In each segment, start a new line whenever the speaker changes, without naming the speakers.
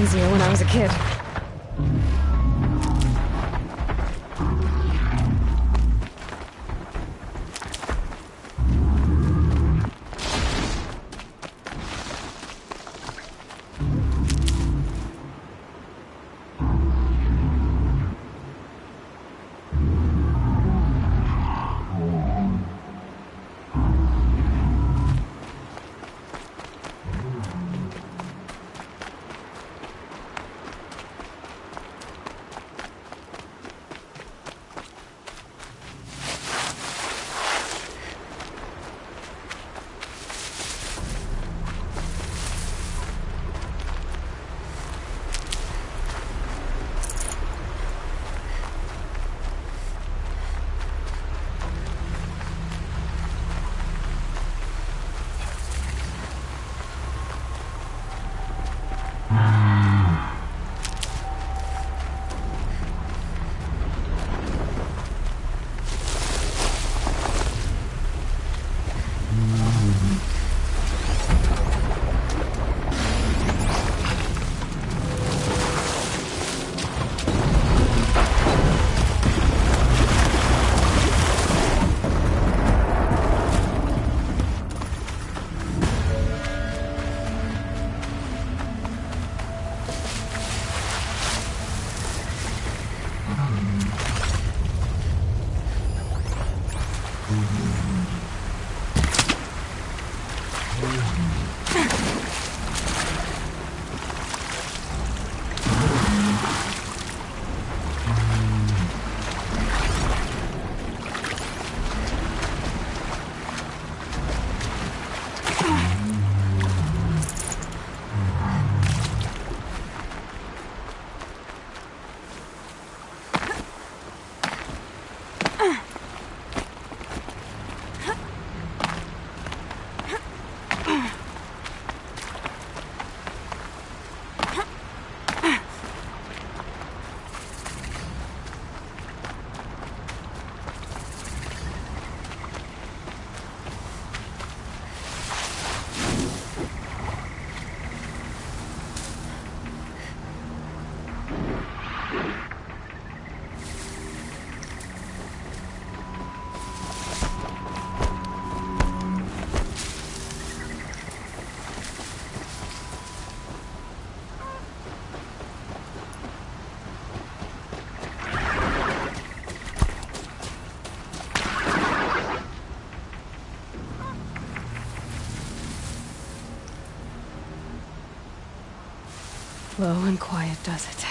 easier when I was a kid. Low and quiet does it.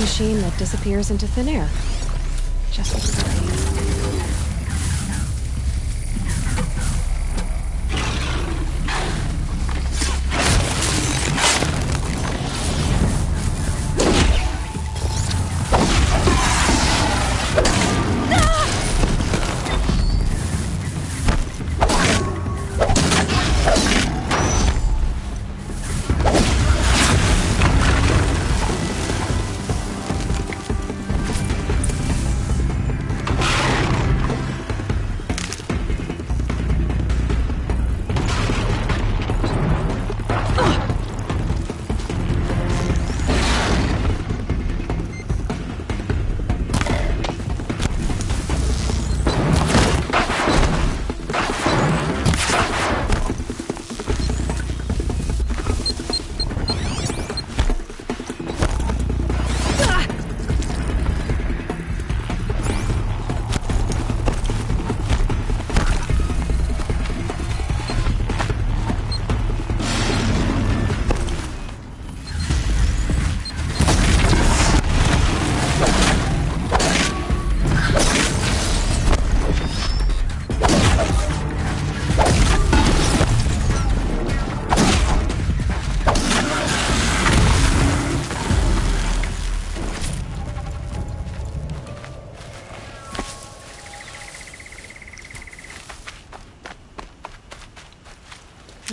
Machine that disappears into thin air. Just as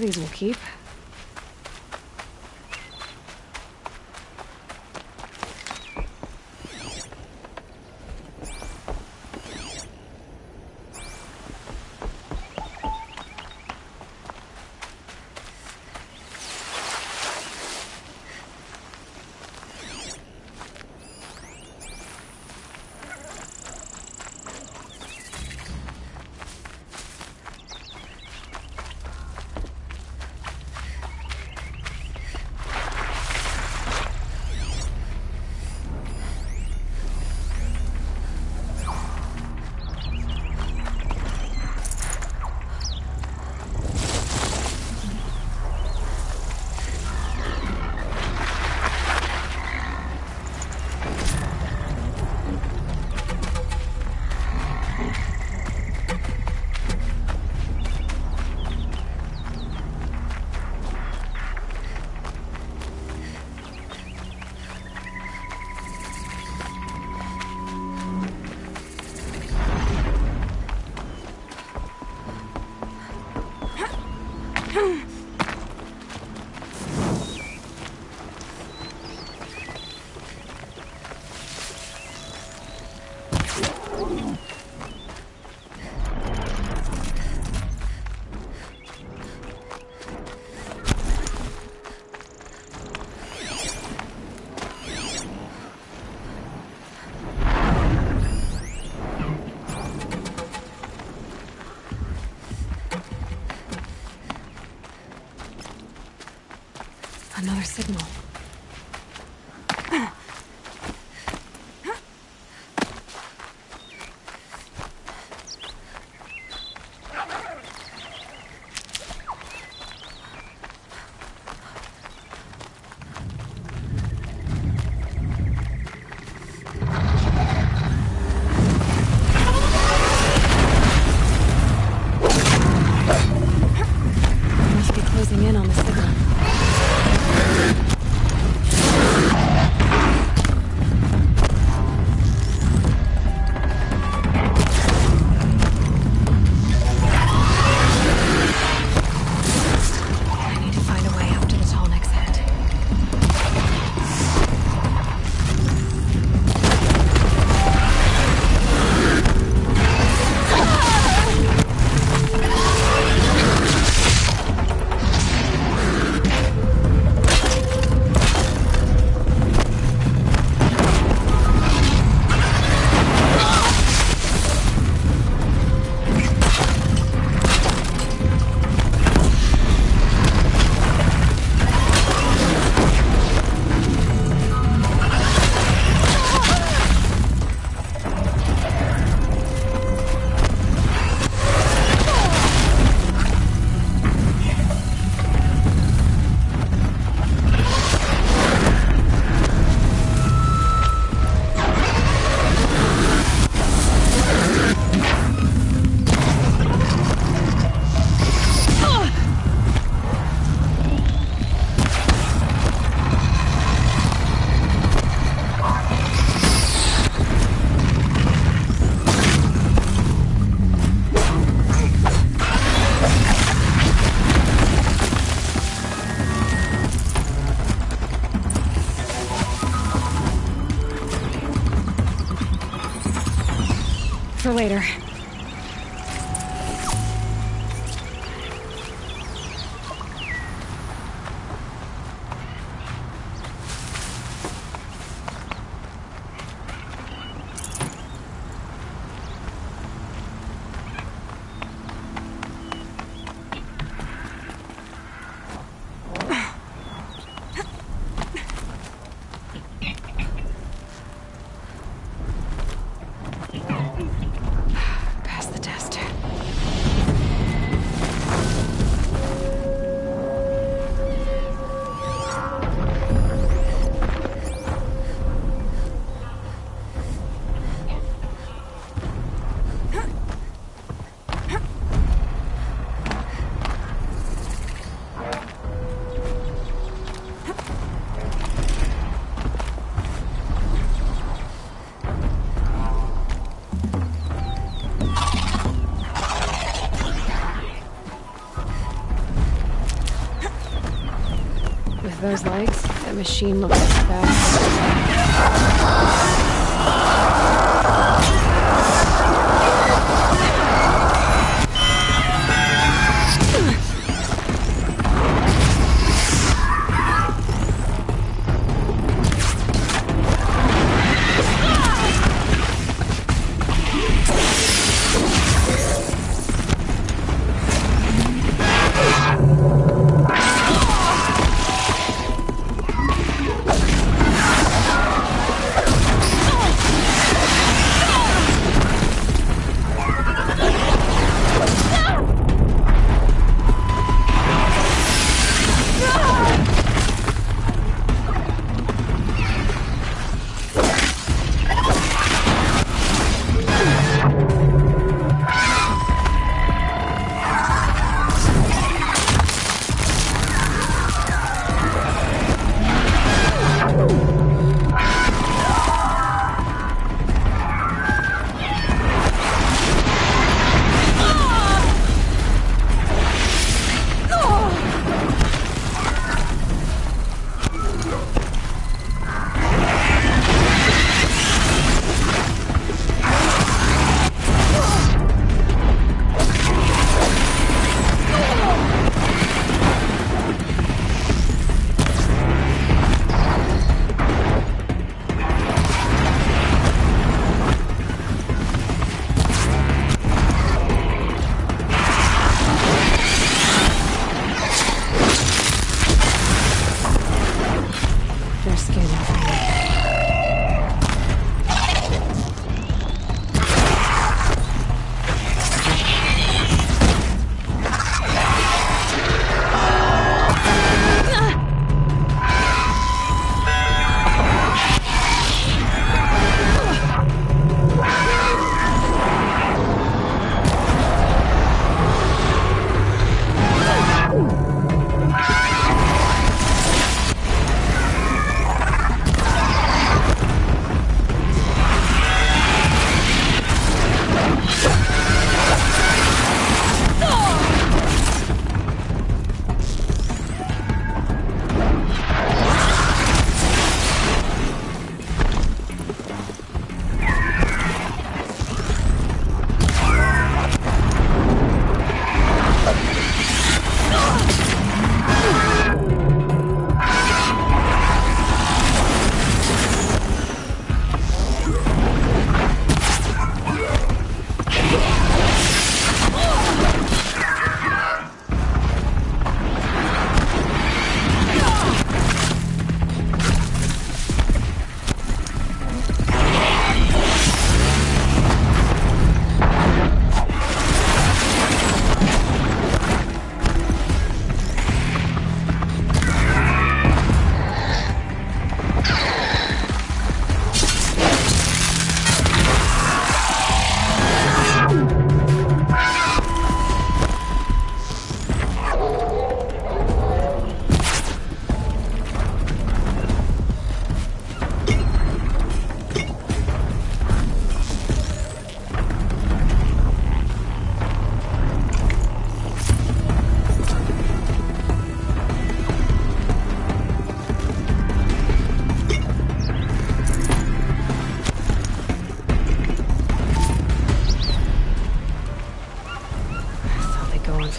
of these will keep. Another signal. Must be closing in on the signal. For later. That machine looks fast.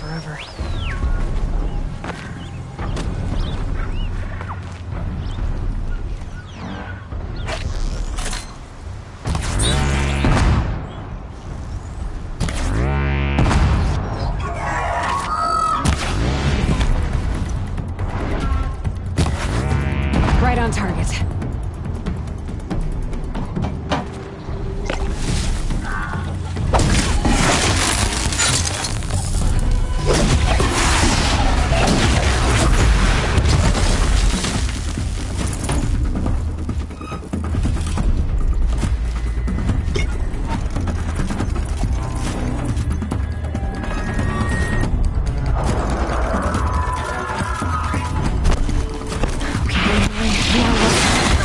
forever. Right on target. Okay, now what?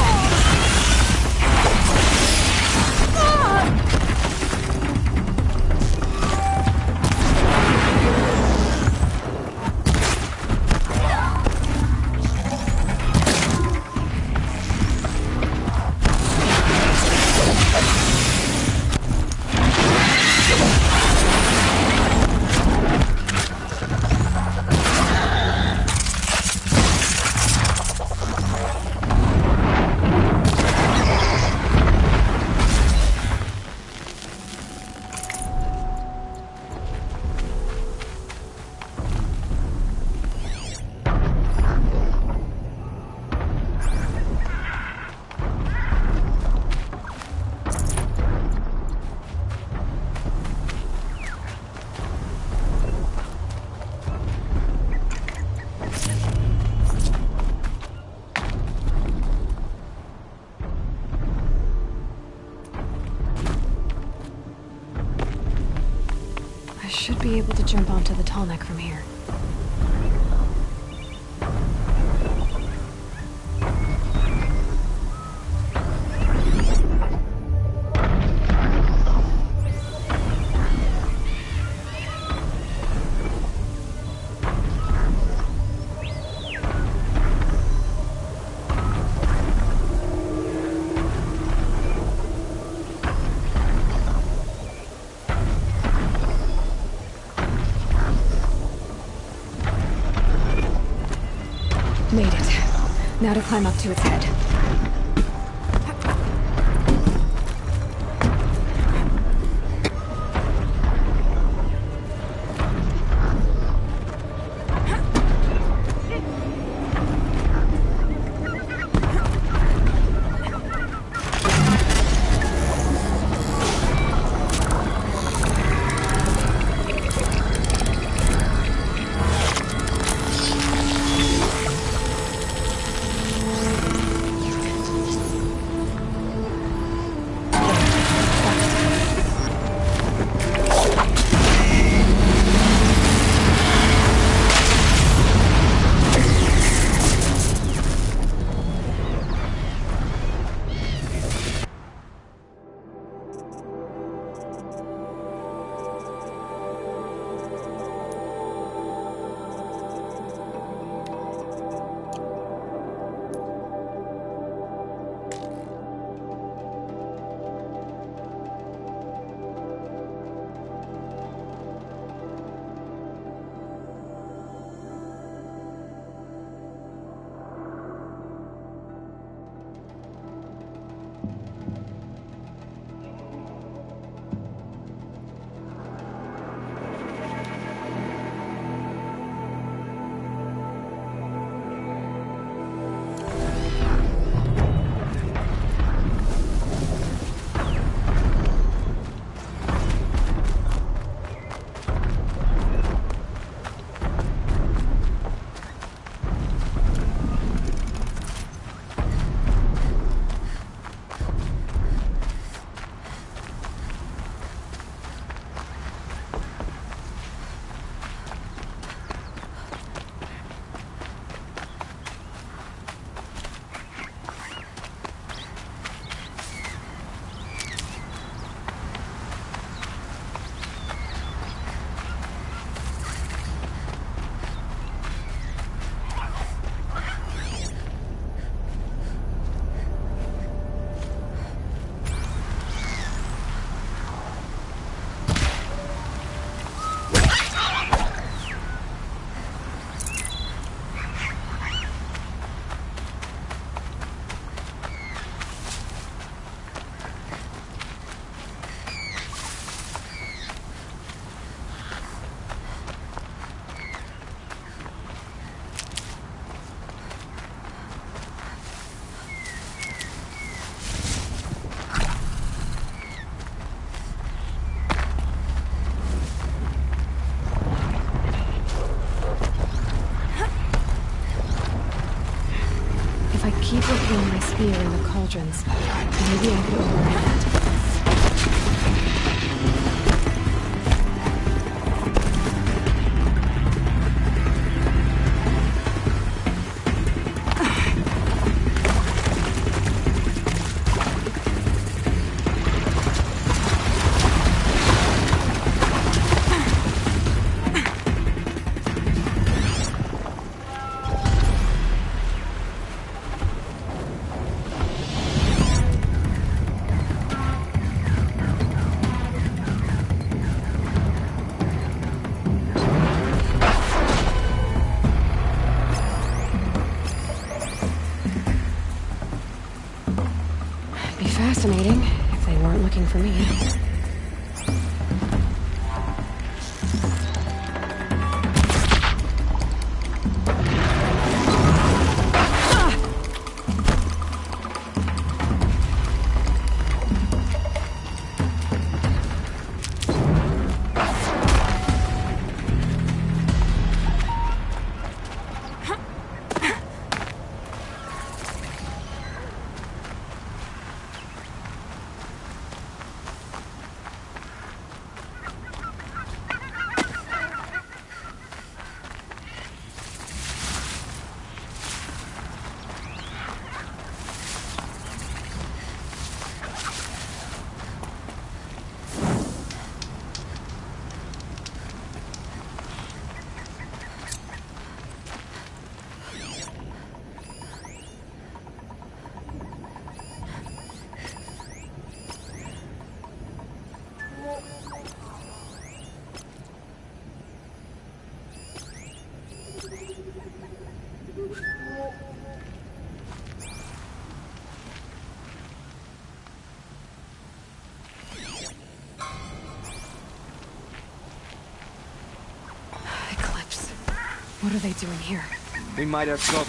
Should be able to jump onto the tall neck from here. Made it. Now to climb up to its head. Keep looking my spear in the cauldrons. Maybe I could override that. Fascinating, if they weren't looking for me. What are they doing here?
We might have got...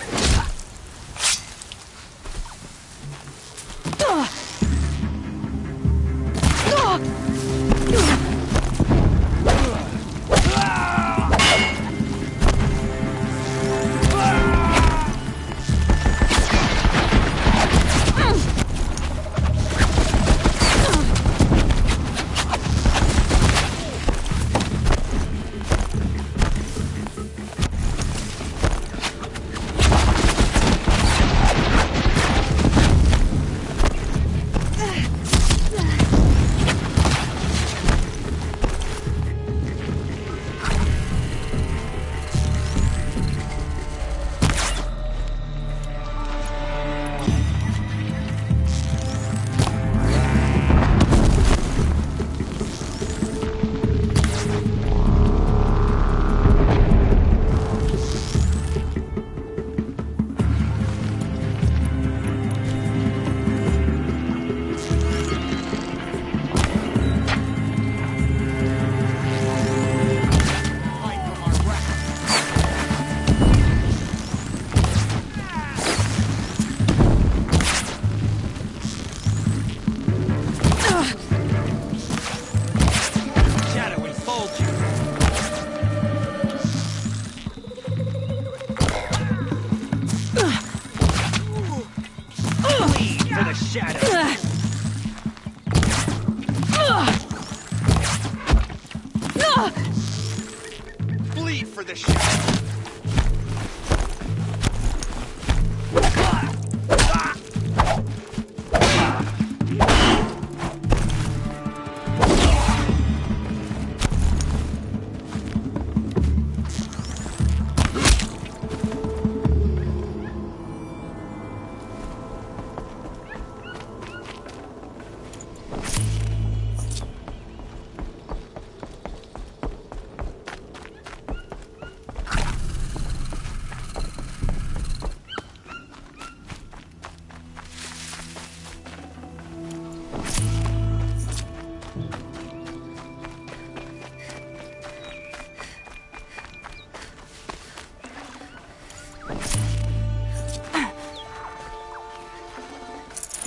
Bleed for the shadow.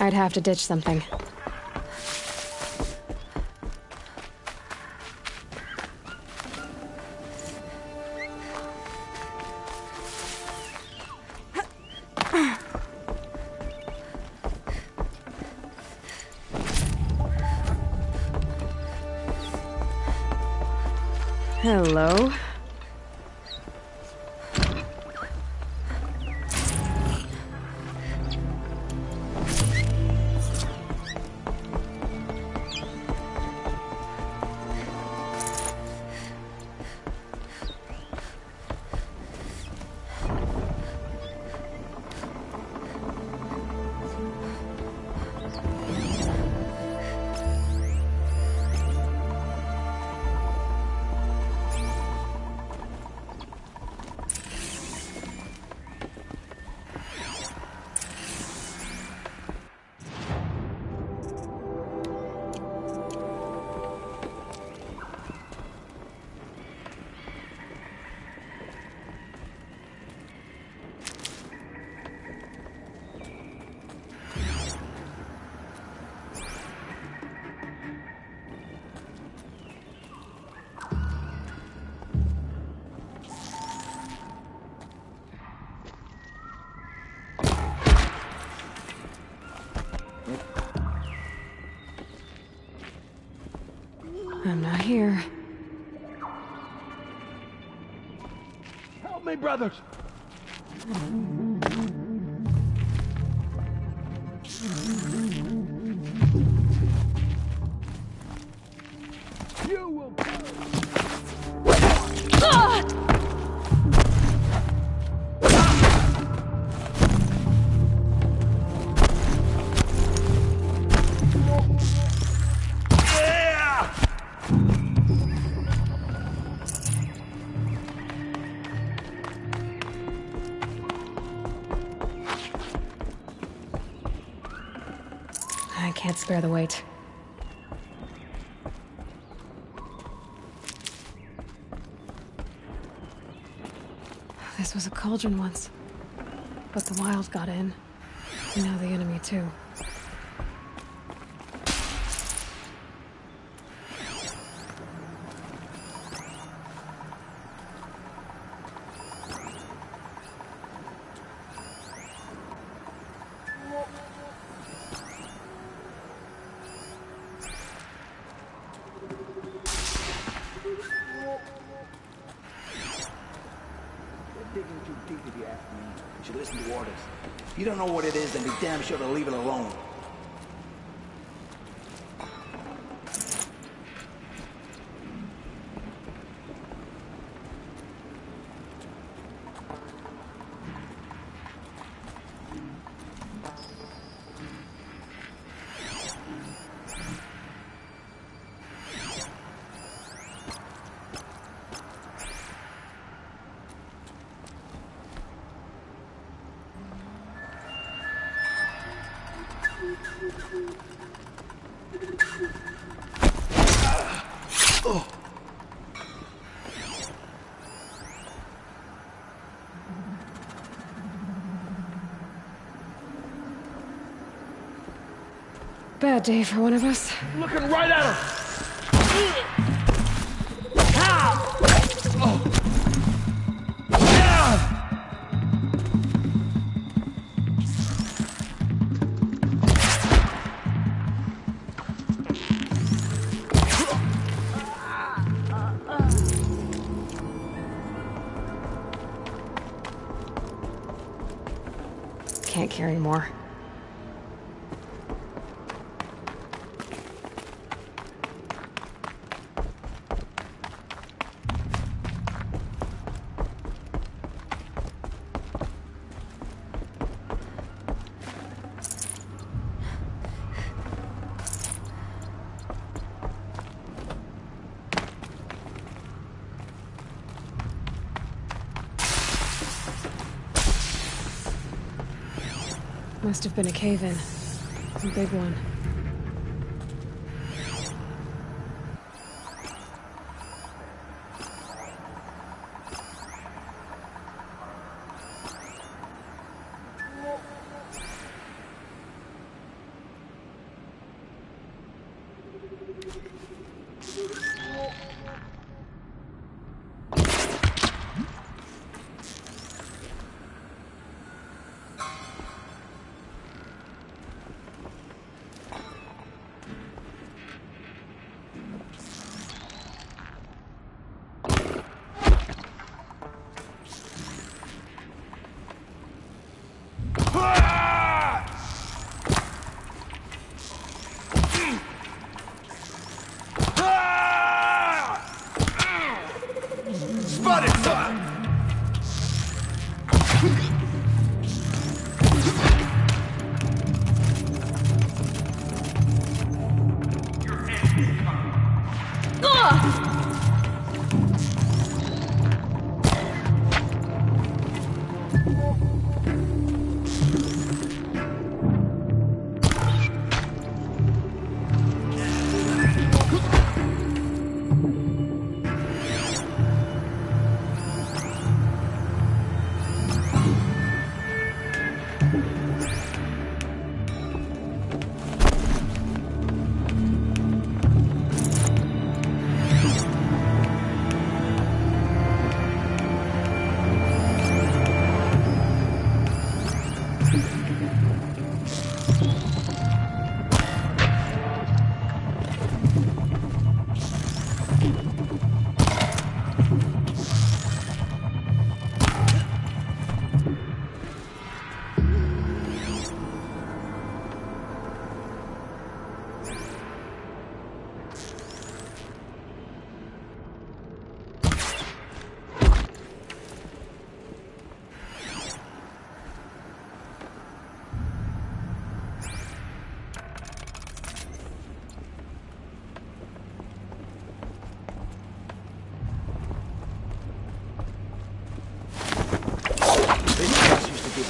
I'd have to ditch something. Hello? I'm not here.
Help me, brothers! You will
I can't spare the weight. This was a cauldron once. But the wild got in. And now the enemy too.
Digging too deep if you ask me. You should listen to orders. If you don't know what it is, then be damn sure to leave it alone.
Bad day for one of us.
Looking right at him!
Can't carry more. Must have been a cave-in. A big one.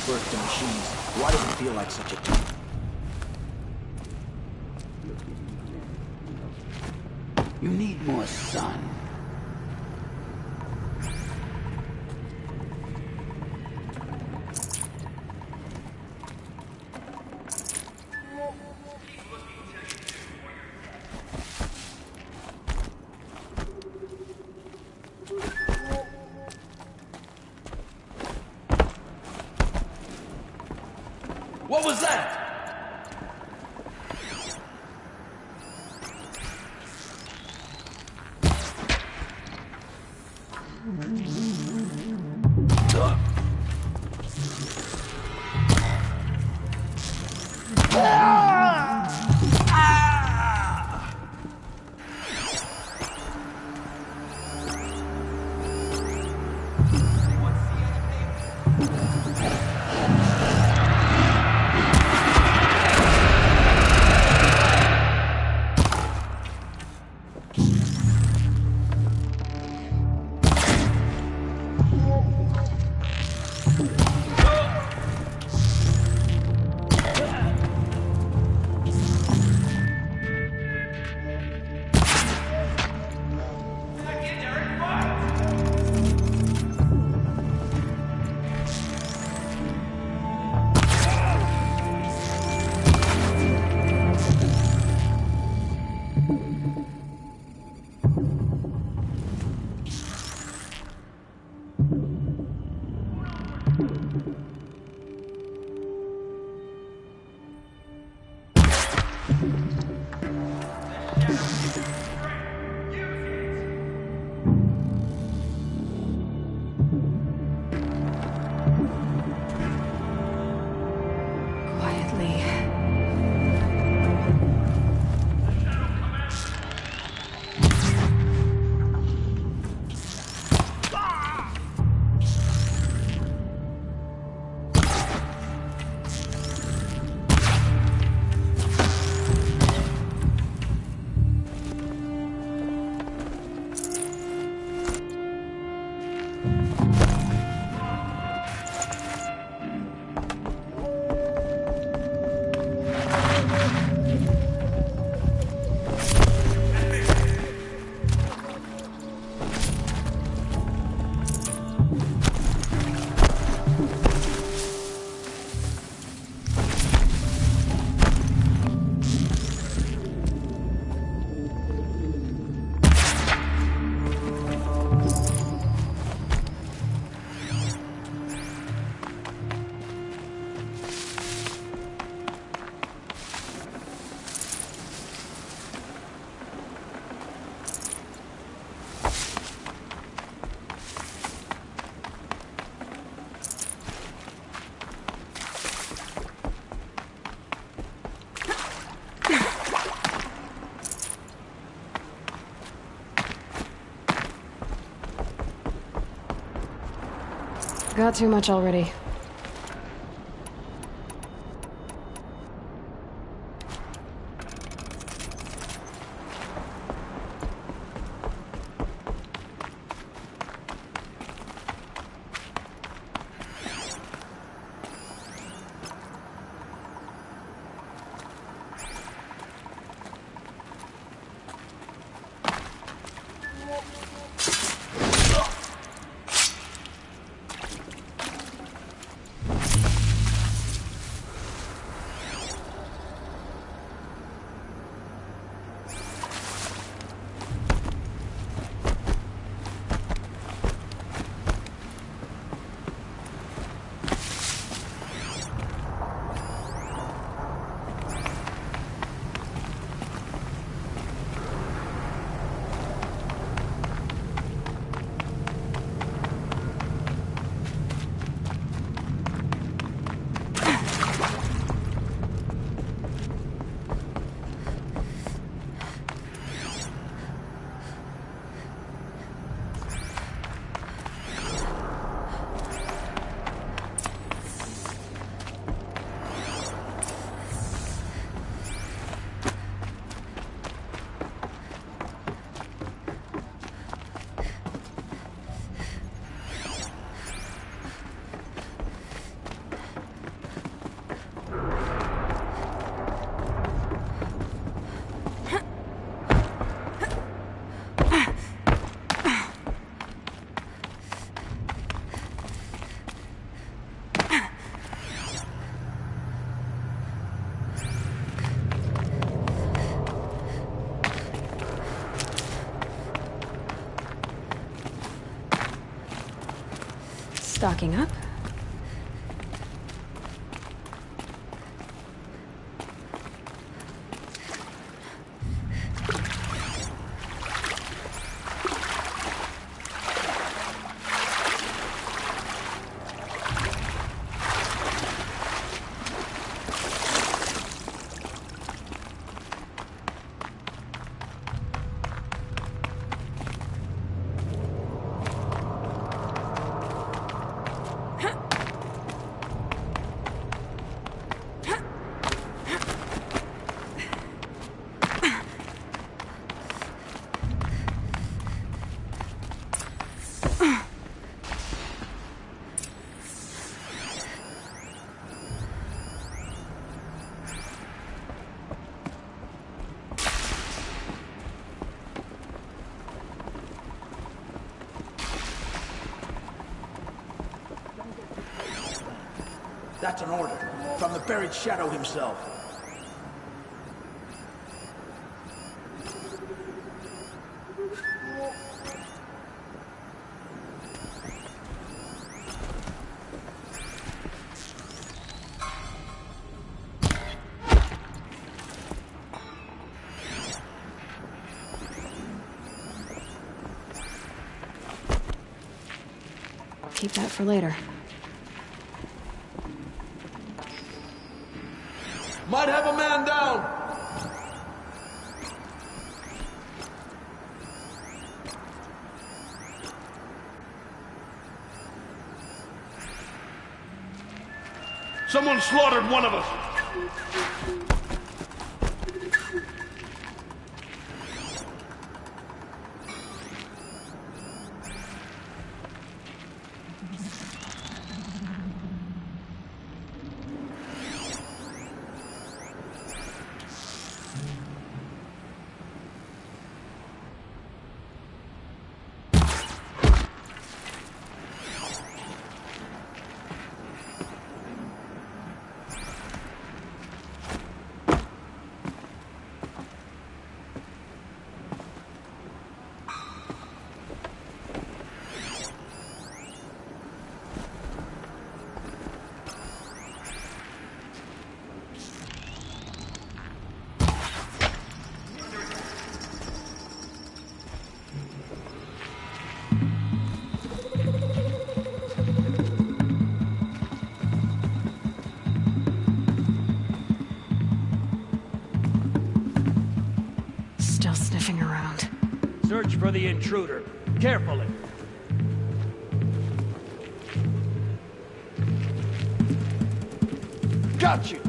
Birth to machines. Why does it feel like such a time? You need more sun.
What was that?
Quietly. Got too much already. Stocking up.
That's an order. From the buried shadow himself.
Keep that for later.
Might have a man down! Someone slaughtered one of us!
Still sniffing around.
Search for the intruder. Carefully. Got you!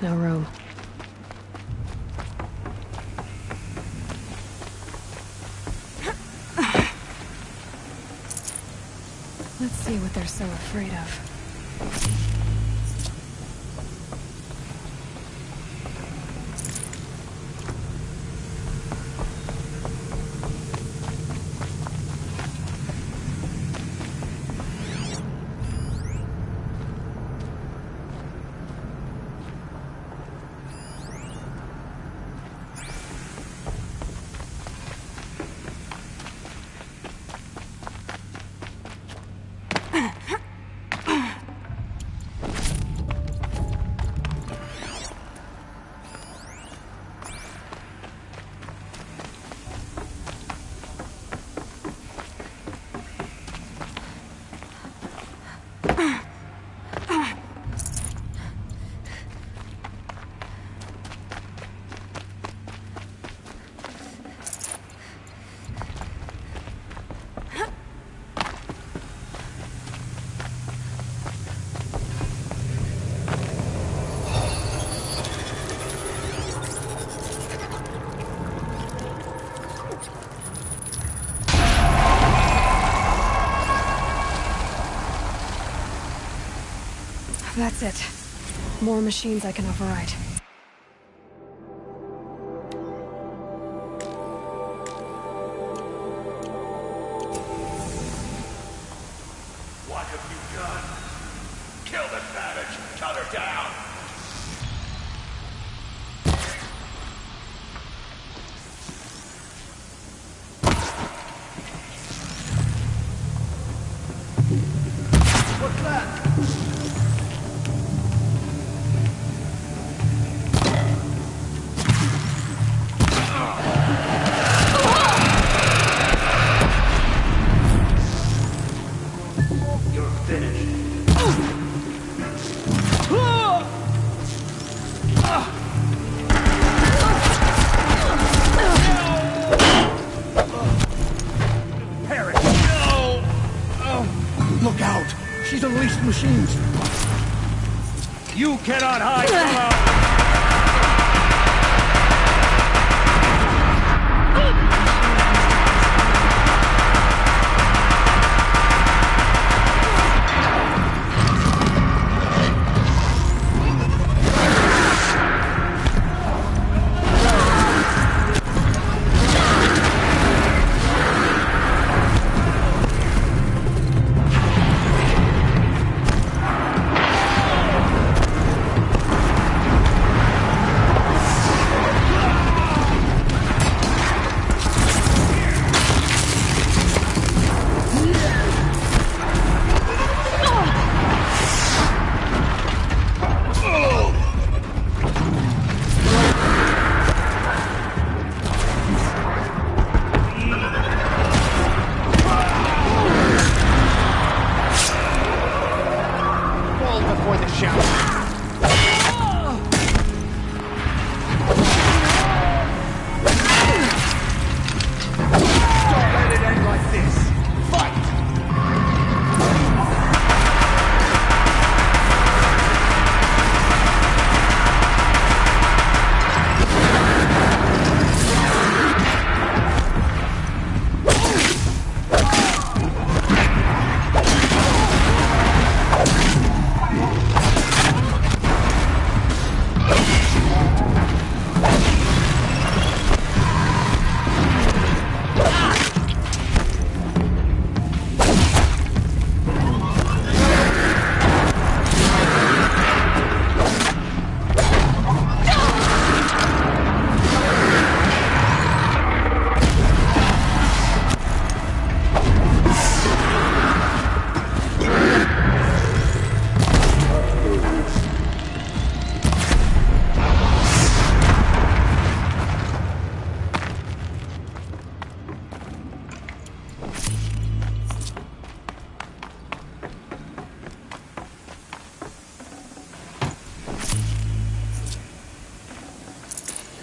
No room. Let's see what they're so afraid of. That's it. More machines I can override.
What have you done? Kill the savage! Cut her down! What's that? You're finished. Harry!
Look out! She's unleashed machines!
You cannot hide from us!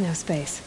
No space.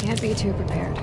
Can't be too prepared.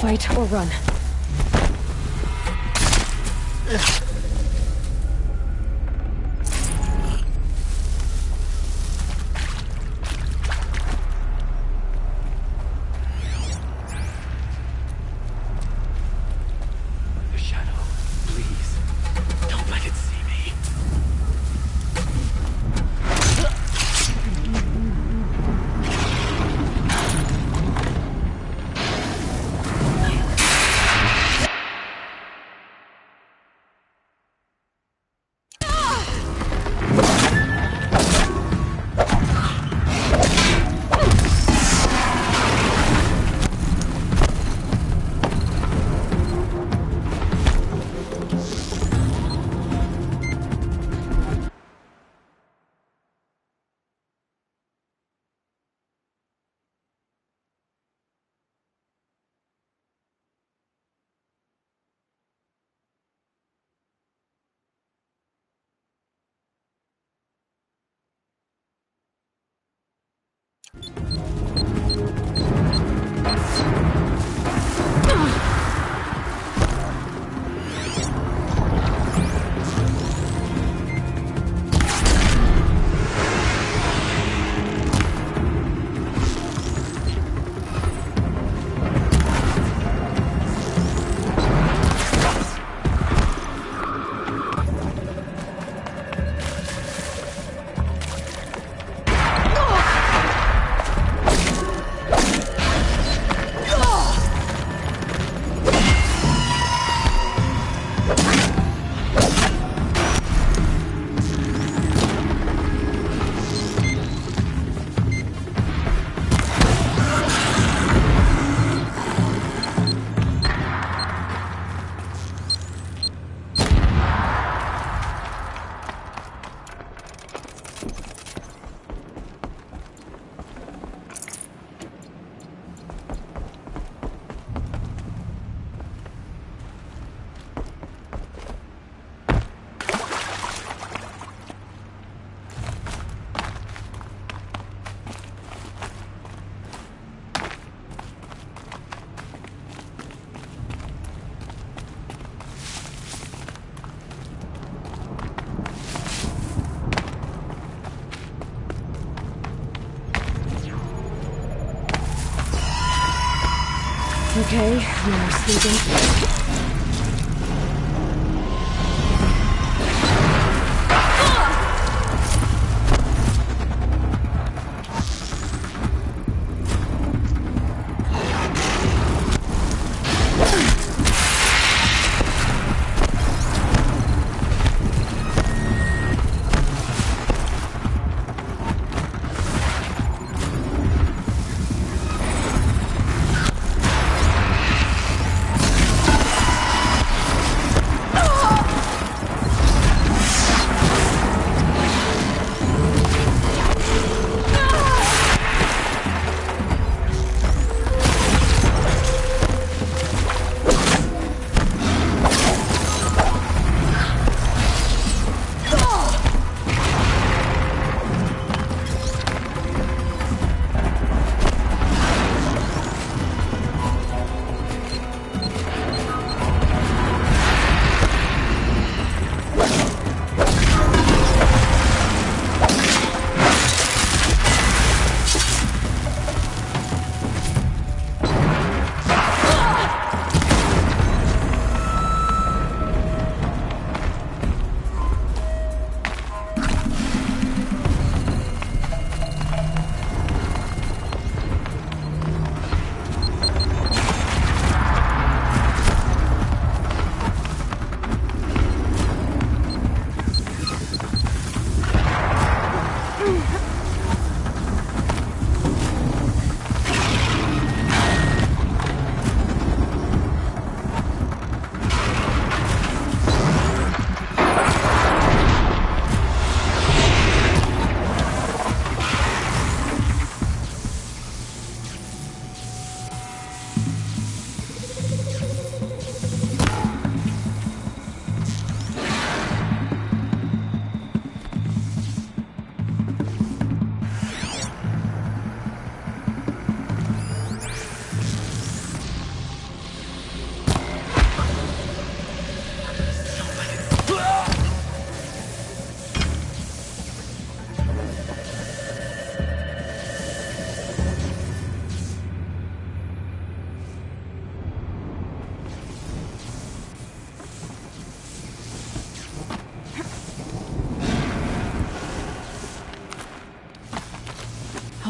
fight or run.
The shadow, please. Don't let it see me.
Okay, no more sleeping.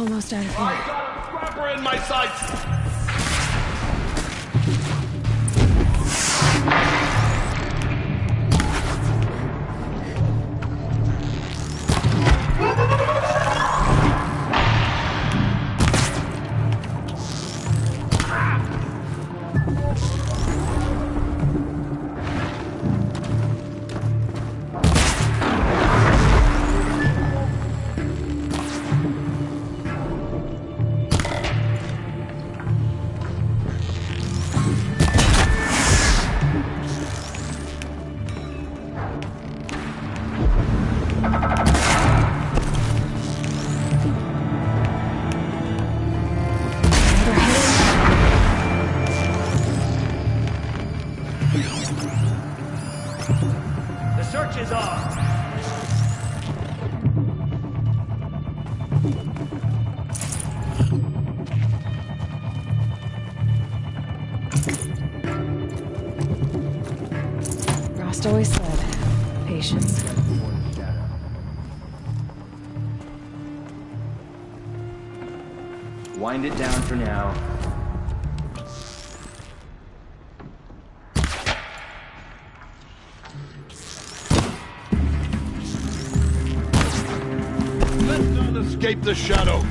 Almost out of
I
here.
got a scrapper in my sights!
The search is on.
Rost always said, patience.
Wind it down for now.
Let's not escape the shadow!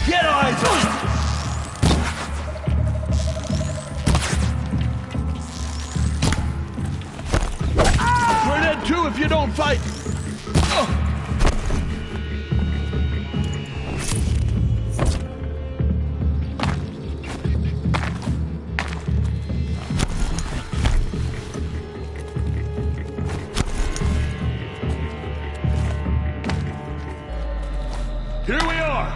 Get eyes on it! We're dead too if you don't fight! Here we are!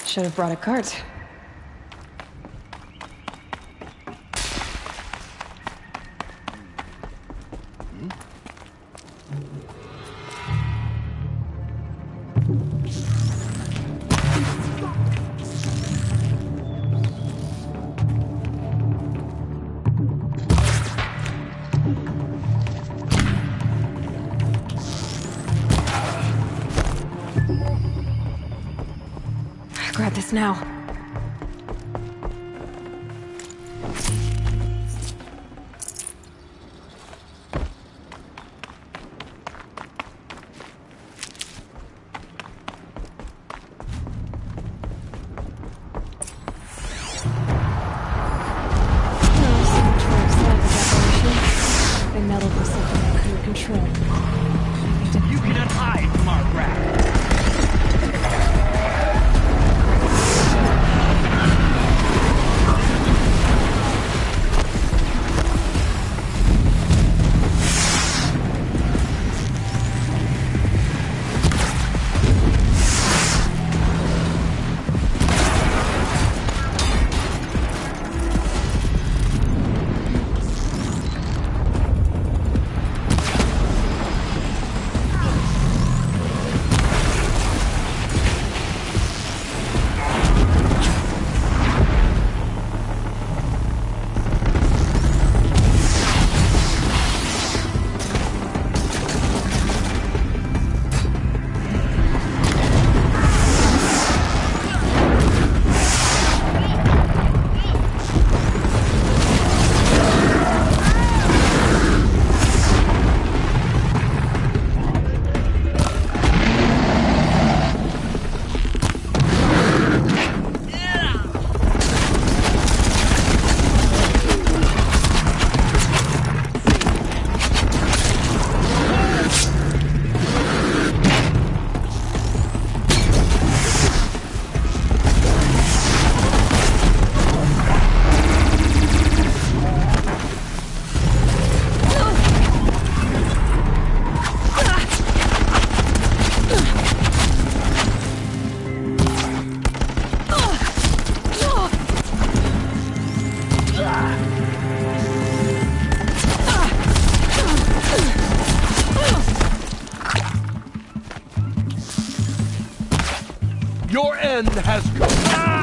Should have brought a cart. Grab this now. They meddled with something they couldn't control.
You cannot hide from our wrath.
Your end has come. Ah!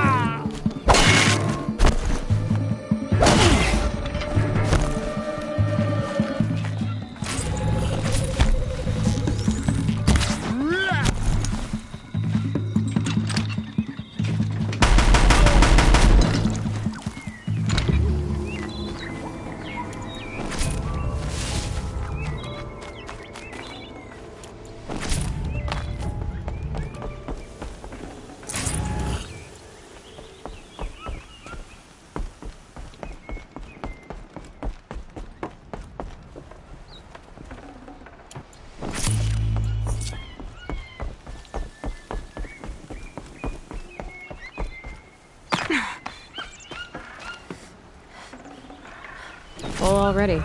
Full already.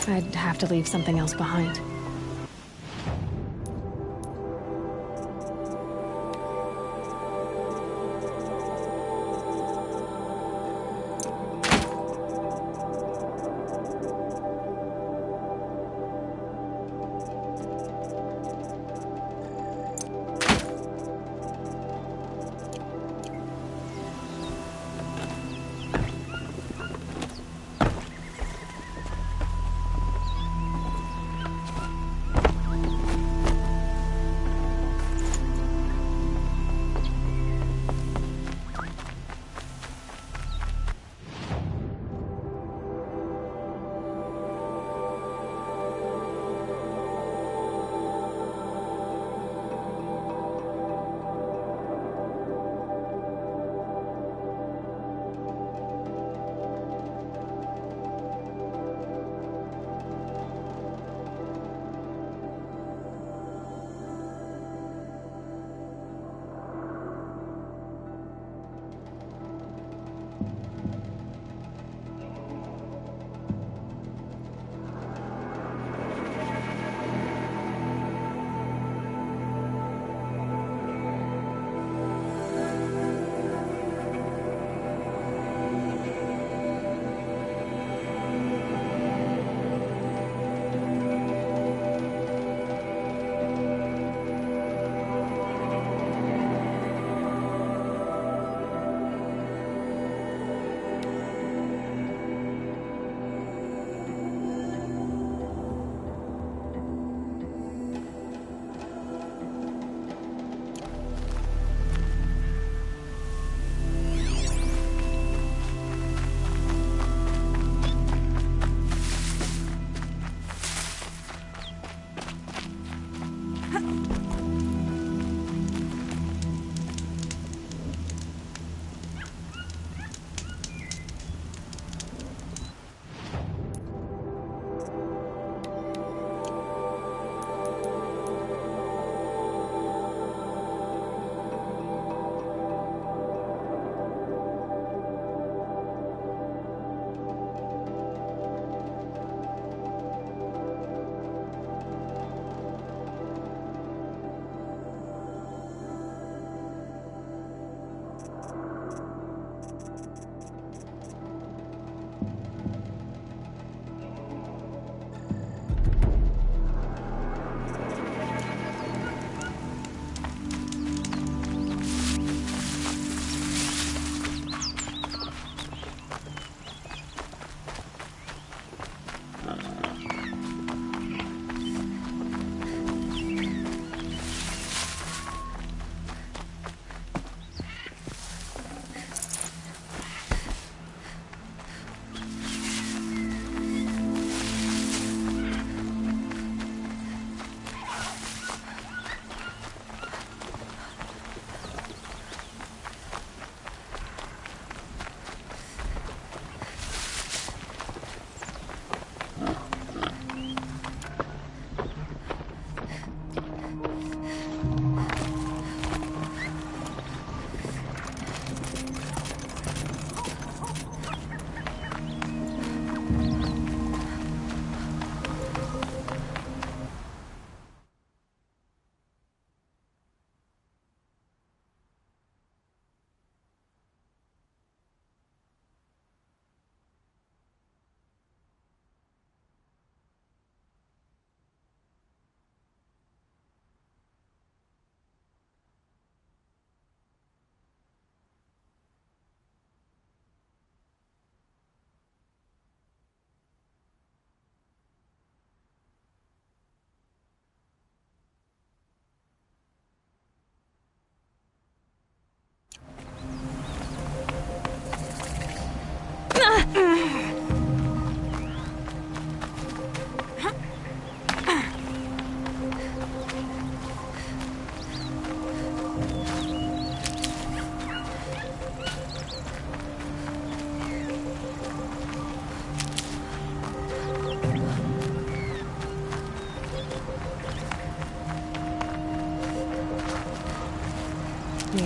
I'd have to leave something else behind.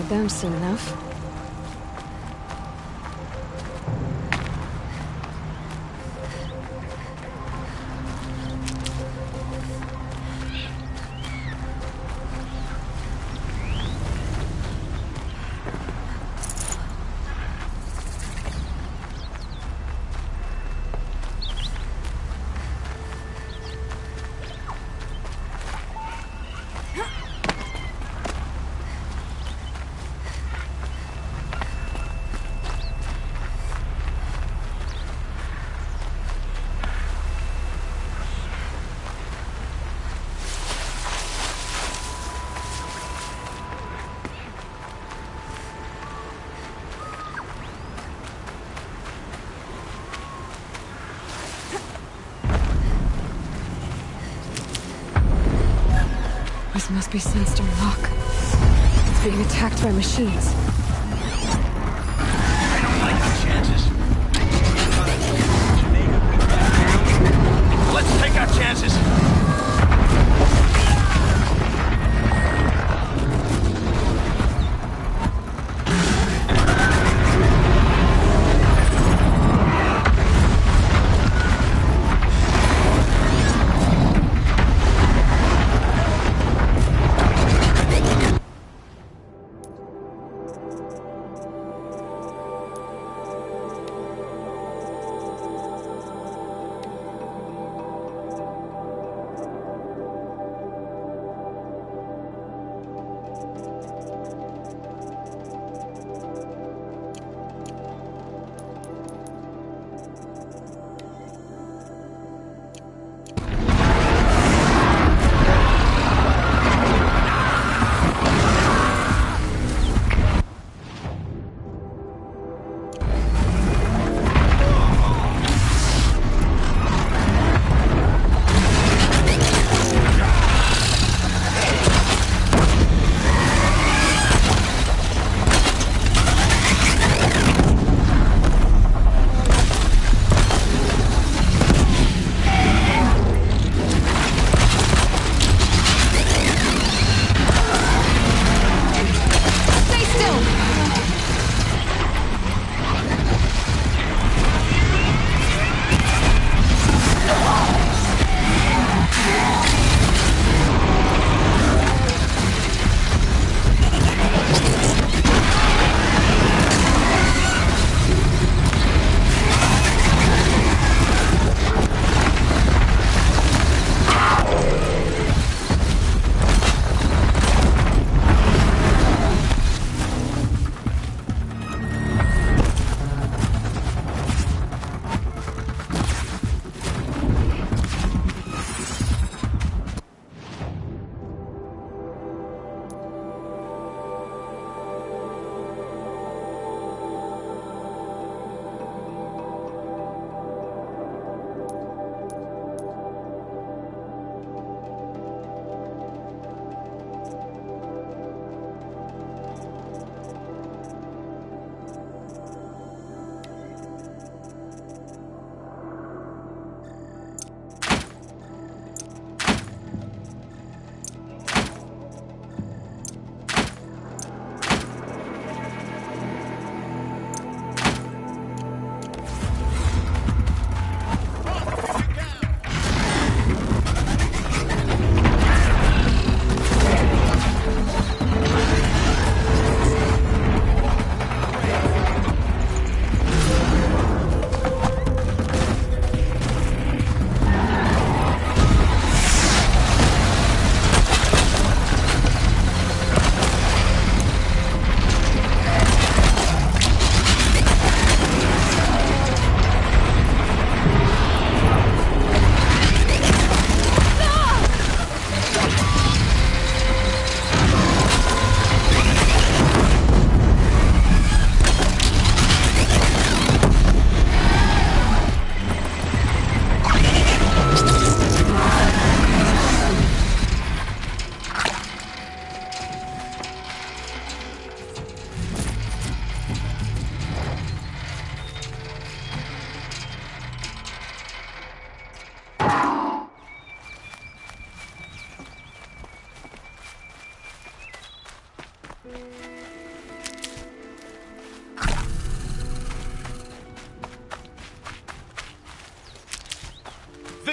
with them soon enough. This must be Sandstone Lock. It's being attacked by machines.
I don't like our chances. Let's take our chances.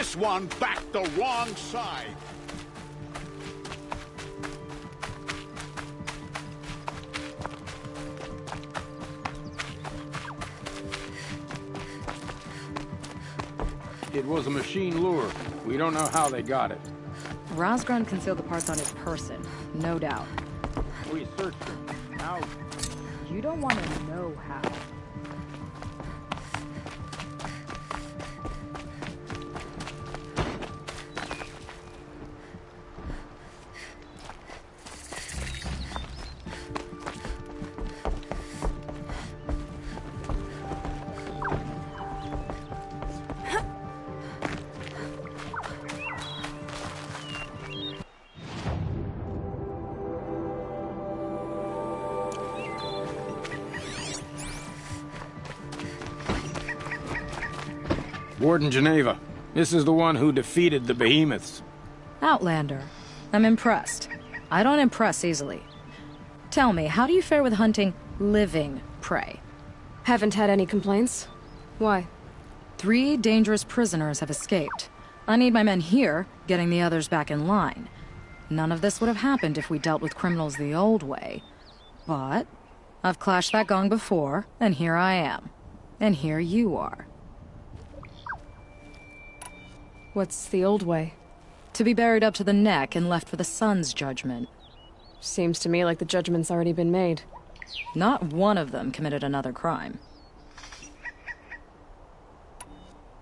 This one backed the wrong side.
It was a machine lure. We don't know how they got it.
Rosgrund concealed the parts on his person, no doubt.
We searched him. How?
You don't want to know how.
Warden Geneva. This is the one who defeated the behemoths.
Outlander. I'm impressed. I don't impress easily. Tell me, how do you fare with hunting living prey?
Haven't had any complaints? Why?
3 dangerous prisoners have escaped. I need my men here, getting the others back in line. None of this would have happened if we dealt with criminals the old way. But I've clashed that gong before, and here I am. And here you are.
What's the old way?
To be buried up to the neck and left for the sun's judgment.
Seems to me like the judgment's already been made.
Not one of them committed another crime.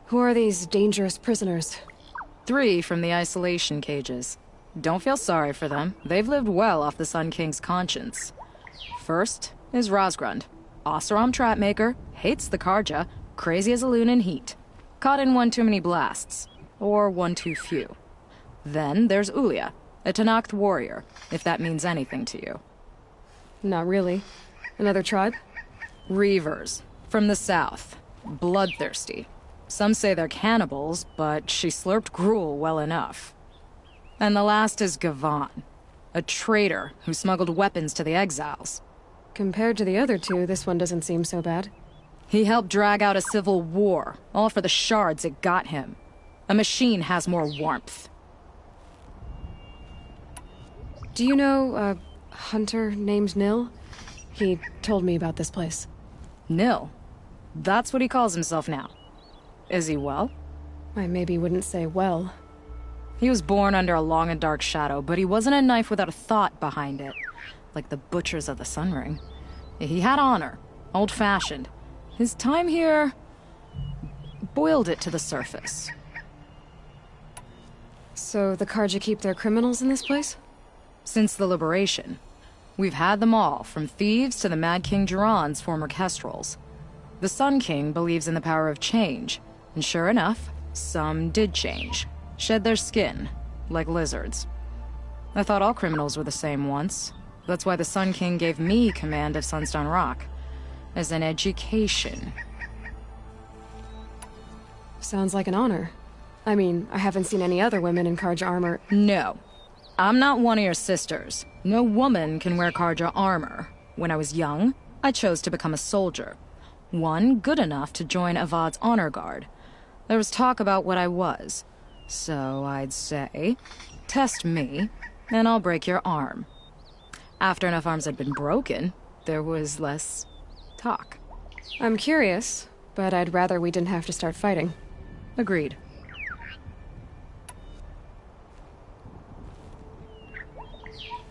Who are these dangerous prisoners?
3 from the isolation cages. Don't feel sorry for them. They've lived well off the Sun King's conscience. First is Rosgrund. Oseram trapmaker, hates the Karja, crazy as a loon in heat. Caught in one too many blasts. Or one too few. Then there's Ulia, a Tanakh warrior, if that means anything to you.
Not really. Another tribe?
Reavers, from the south. Bloodthirsty. Some say they're cannibals, but she slurped gruel well enough. And the last is Gavan, a traitor who smuggled weapons to the exiles.
Compared to the other 2, this one doesn't seem so bad.
He helped drag out a civil war, all for the shards it got him. A machine has more warmth.
Do you know a hunter named Nil? He told me about this place.
Nil? That's what he calls himself now. Is he well?
I maybe wouldn't say well.
He was born under a long and dark shadow, but he wasn't a knife without a thought behind it. Like the butchers of the Sunring. He had honor, old-fashioned. His time here boiled it to the surface.
So the Karja keep their criminals in this place?
Since the liberation. We've had them all, from thieves to the Mad King Jiran's former kestrels. The Sun King believes in the power of change, and sure enough, some did change. Shed their skin, like lizards. I thought all criminals were the same once. That's why the Sun King gave me command of Sunstone Rock. As an education.
Sounds like an honor. I mean, I haven't seen any other women in Karja armor.
No. I'm not one of your sisters. No woman can wear Karja armor. When I was young, I chose to become a soldier. One good enough to join Avad's honor guard. There was talk about what I was. So I'd say, test me, and I'll break your arm. After enough arms had been broken, there was less talk.
I'm curious, but I'd rather we didn't have to start fighting.
Agreed.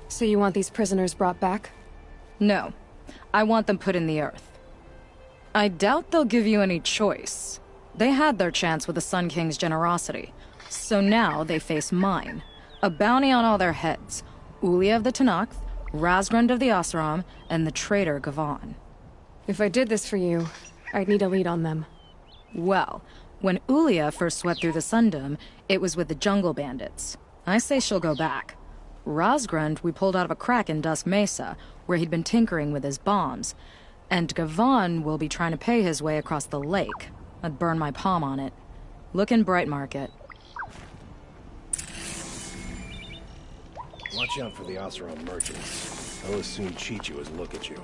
So you want these prisoners brought back?
No. I want them put in the earth. I doubt they'll give you any choice. They had their chance with the Sun King's generosity. So now they face mine. A bounty on all their heads. Ulia of the Tanakh, Rosgrund of the Oseram, and the traitor Gavan.
If I did this for you, I'd need a lead on them.
Well, when Ulia first swept through the Sundom, it was with the jungle bandits. I say she'll go back. Rosgrund we pulled out of a crack in Dusk Mesa, where he'd been tinkering with his bombs. And Gavan will be trying to pay his way across the lake. I'd burn my palm on it. Look in Bright Market.
Watch out for the Oseram merchants. They'll as soon cheat you as look at you.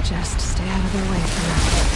Just stay out of their way for now.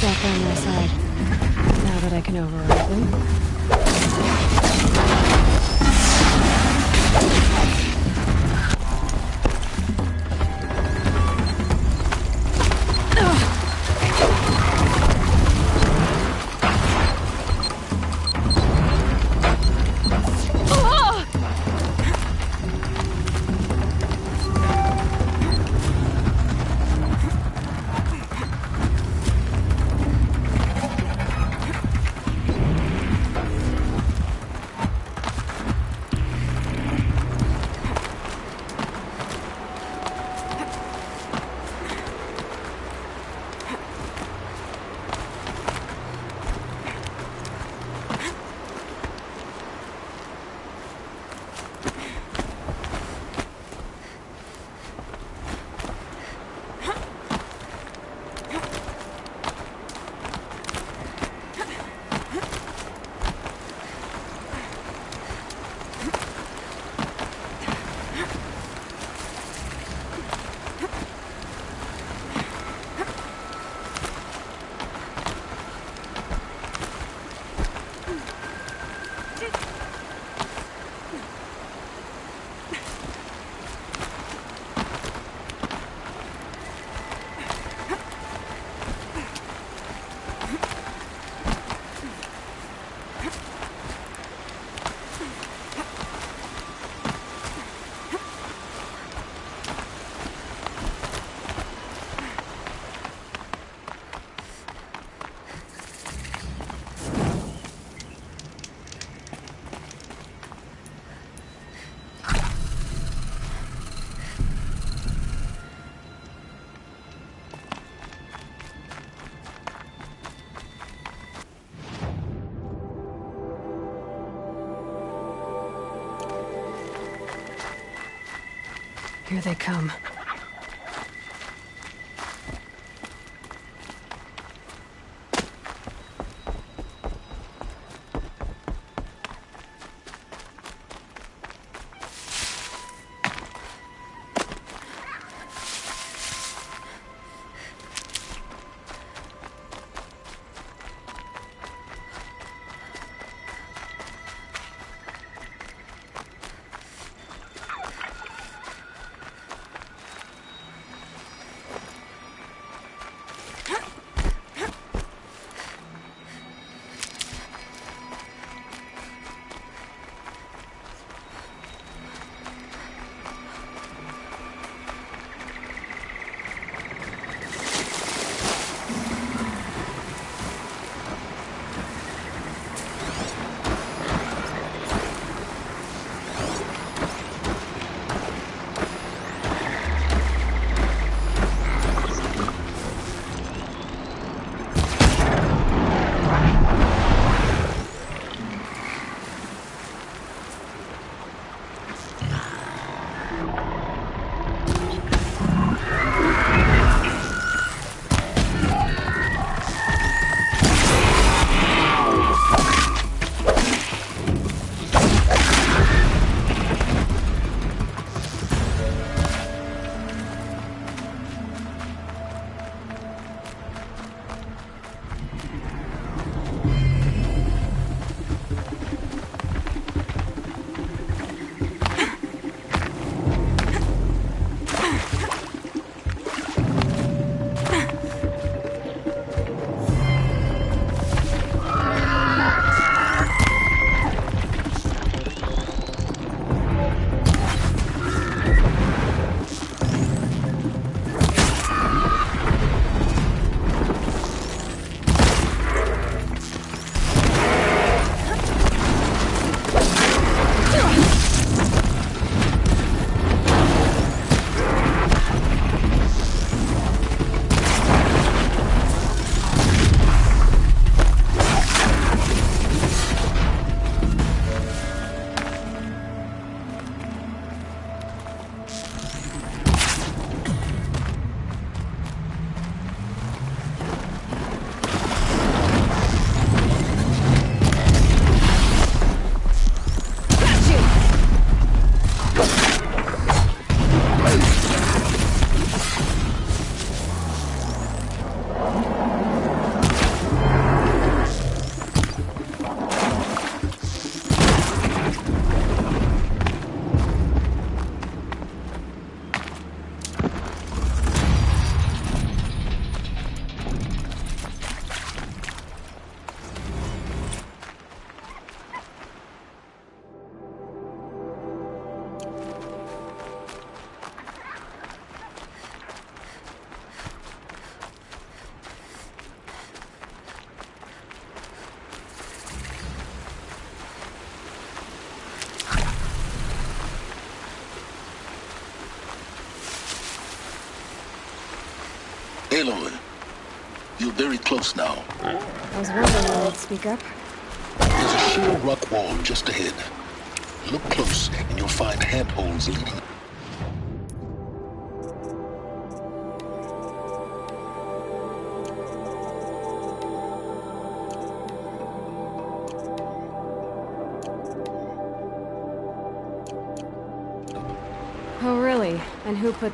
Back on my side. Now that I can override them. Here they come.
Aloy, you're very close now.
I was wondering when you'd speak up.
There's a sheer rock wall just ahead. Look close and you'll find handholds leading.
Oh, really? And who put...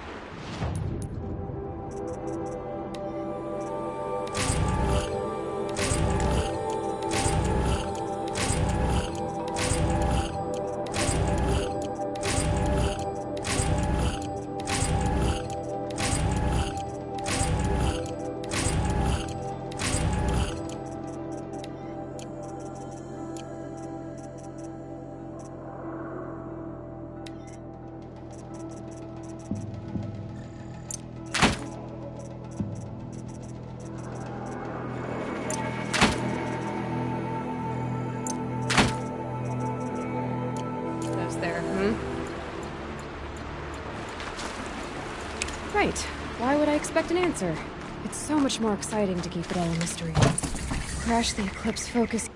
there, Right. Why would I expect an answer? It's so much more exciting to keep it all a mystery. Crash the Eclipse focus...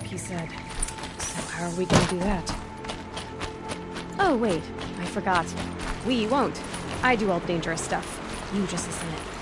He said. So how are we gonna do that? Oh, wait. I forgot. We won't. I do all the dangerous stuff. You just listen in.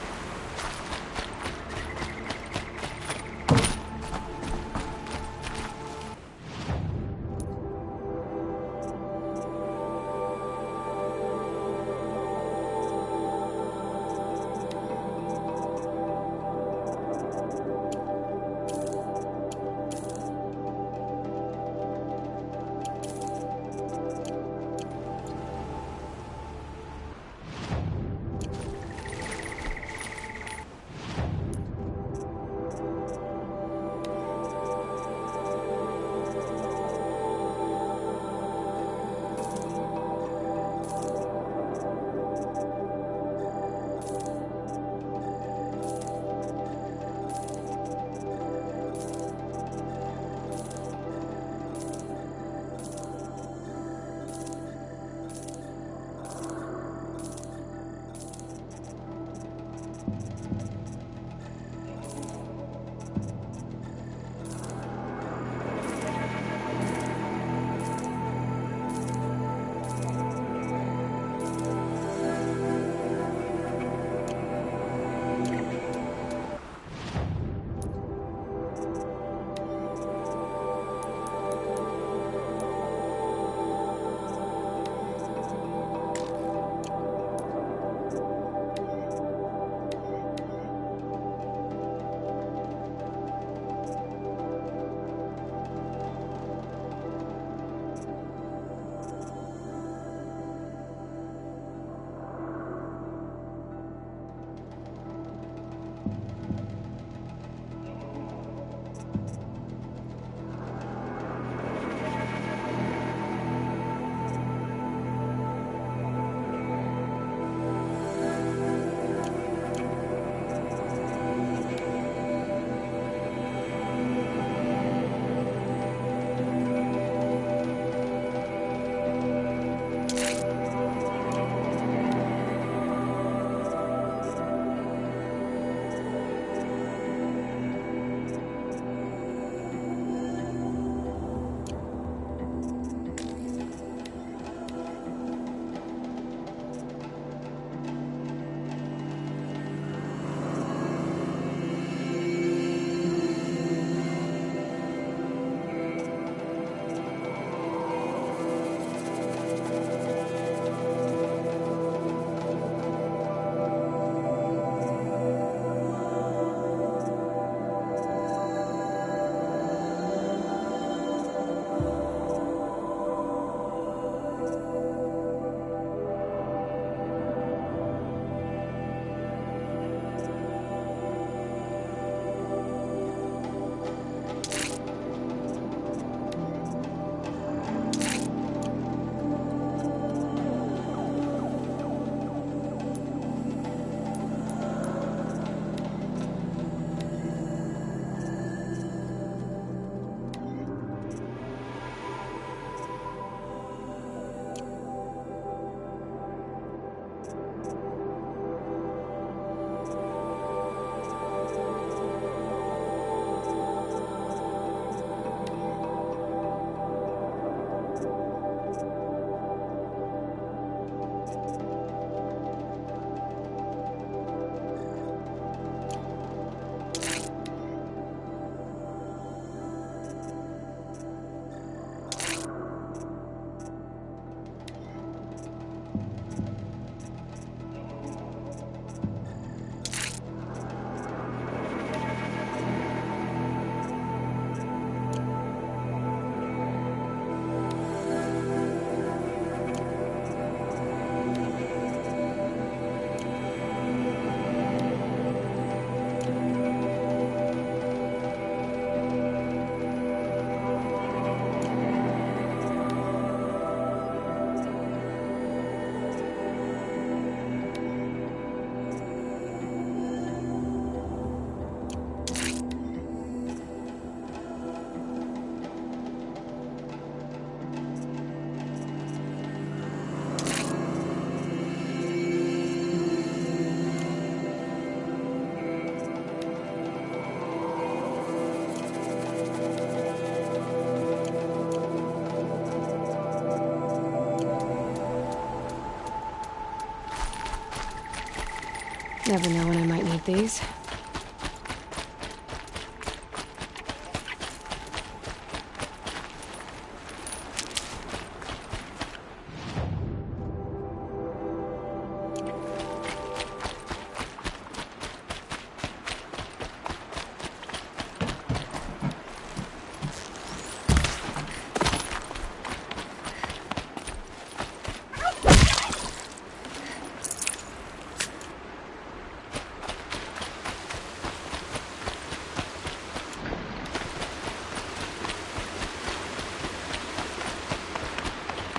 Never know when I might need these.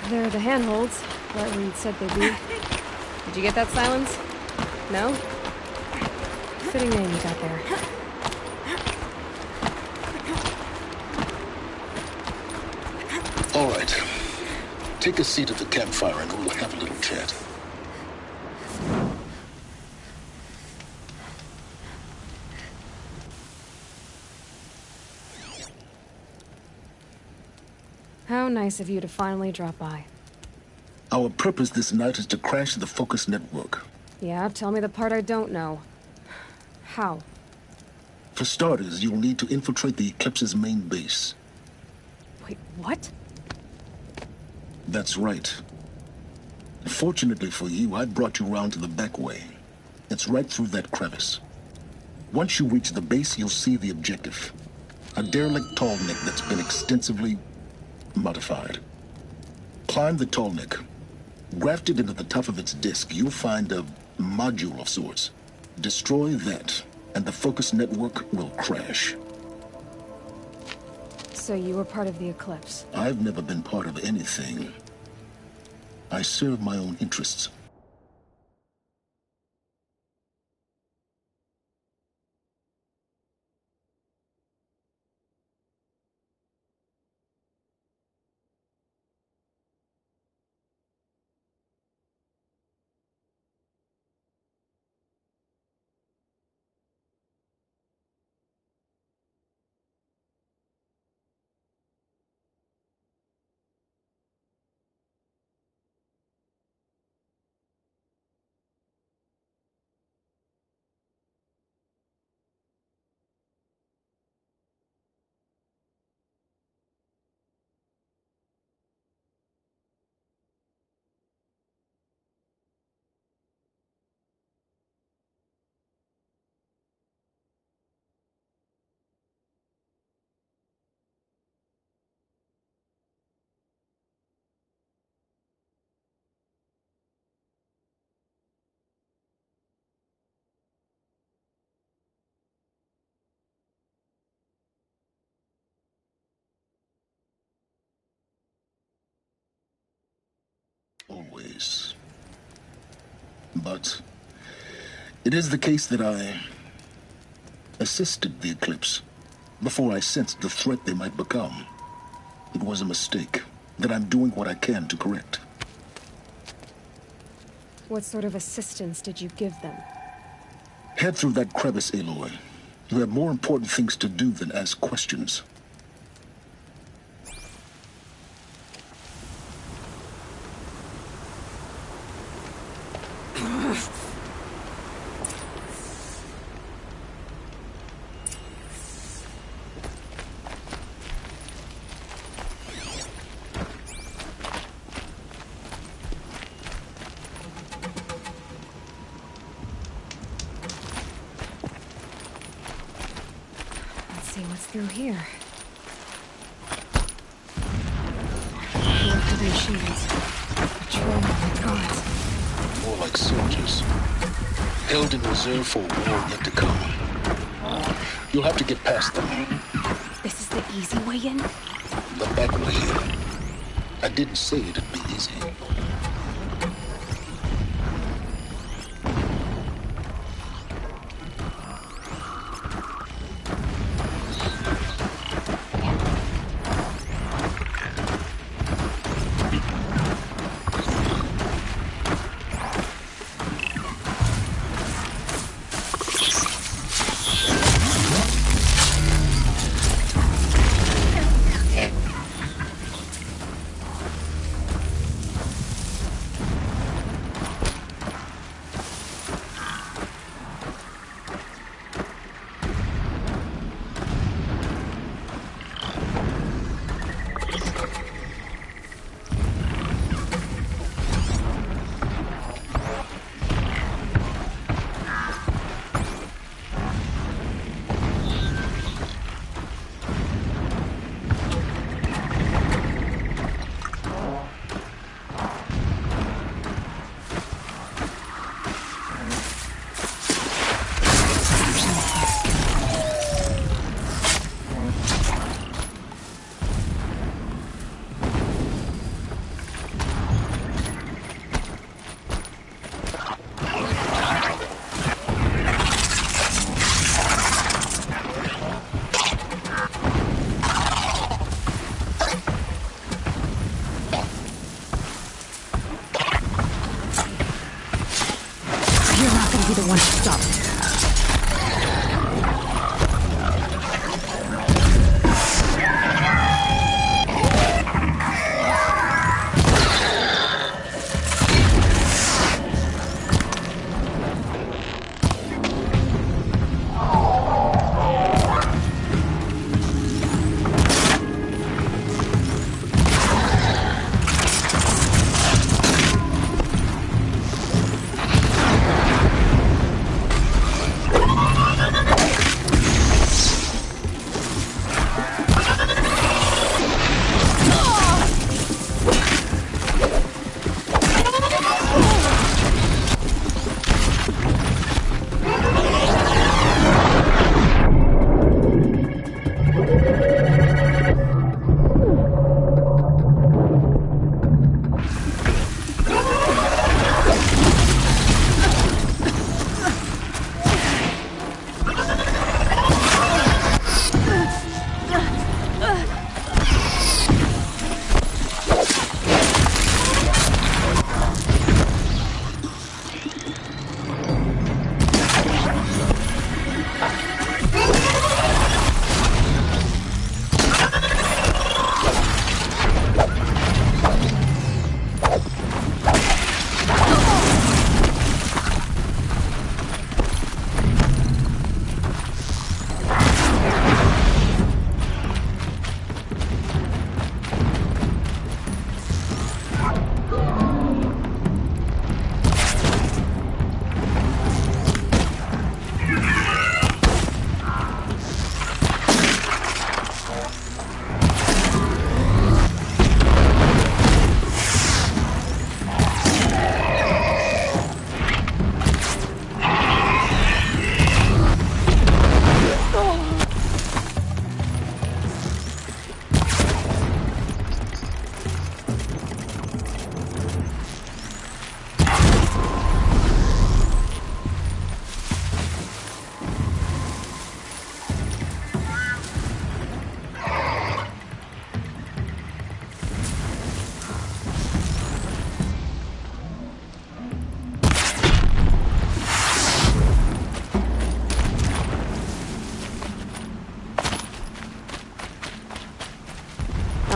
They're the handholds, right where you'd said they'd be. Did you get that, Silence? No? Fitting name you got there.
All right. Take a seat at the campfire and we'll have a little chat.
How nice of you to finally drop by.
Our purpose this night is to crash the Focus network.
Yeah, tell me the part I don't know. How?
For starters, you'll need to infiltrate the Eclipse's main base.
Wait, what?
That's right. Fortunately for you, I brought you round to the back way. It's right through that crevice. Once you reach the base, you'll see the objective. A derelict tall neck that's been extensively modified. Climb the tall neck. Grafted into the top of its disk, you'll find a module of sorts. Destroy that, and the Focus network will crash.
So you were part of the Eclipse?
I've never been part of anything. I serve my own interests. Always. But it is the case that I assisted the Eclipse before I sensed the threat they might become. It was a mistake that I'm doing what I can to correct.
What sort of assistance did you give them?
Head through that crevice, Aloy. You have more important things to do than ask questions.
Let's see what's through here. Heavy shields. Patrol guards.
More like soldiers. Held in reserve for a war yet to come. You'll have to get past them.
This is the easy way in?
The back way. I didn't say it'd be easy.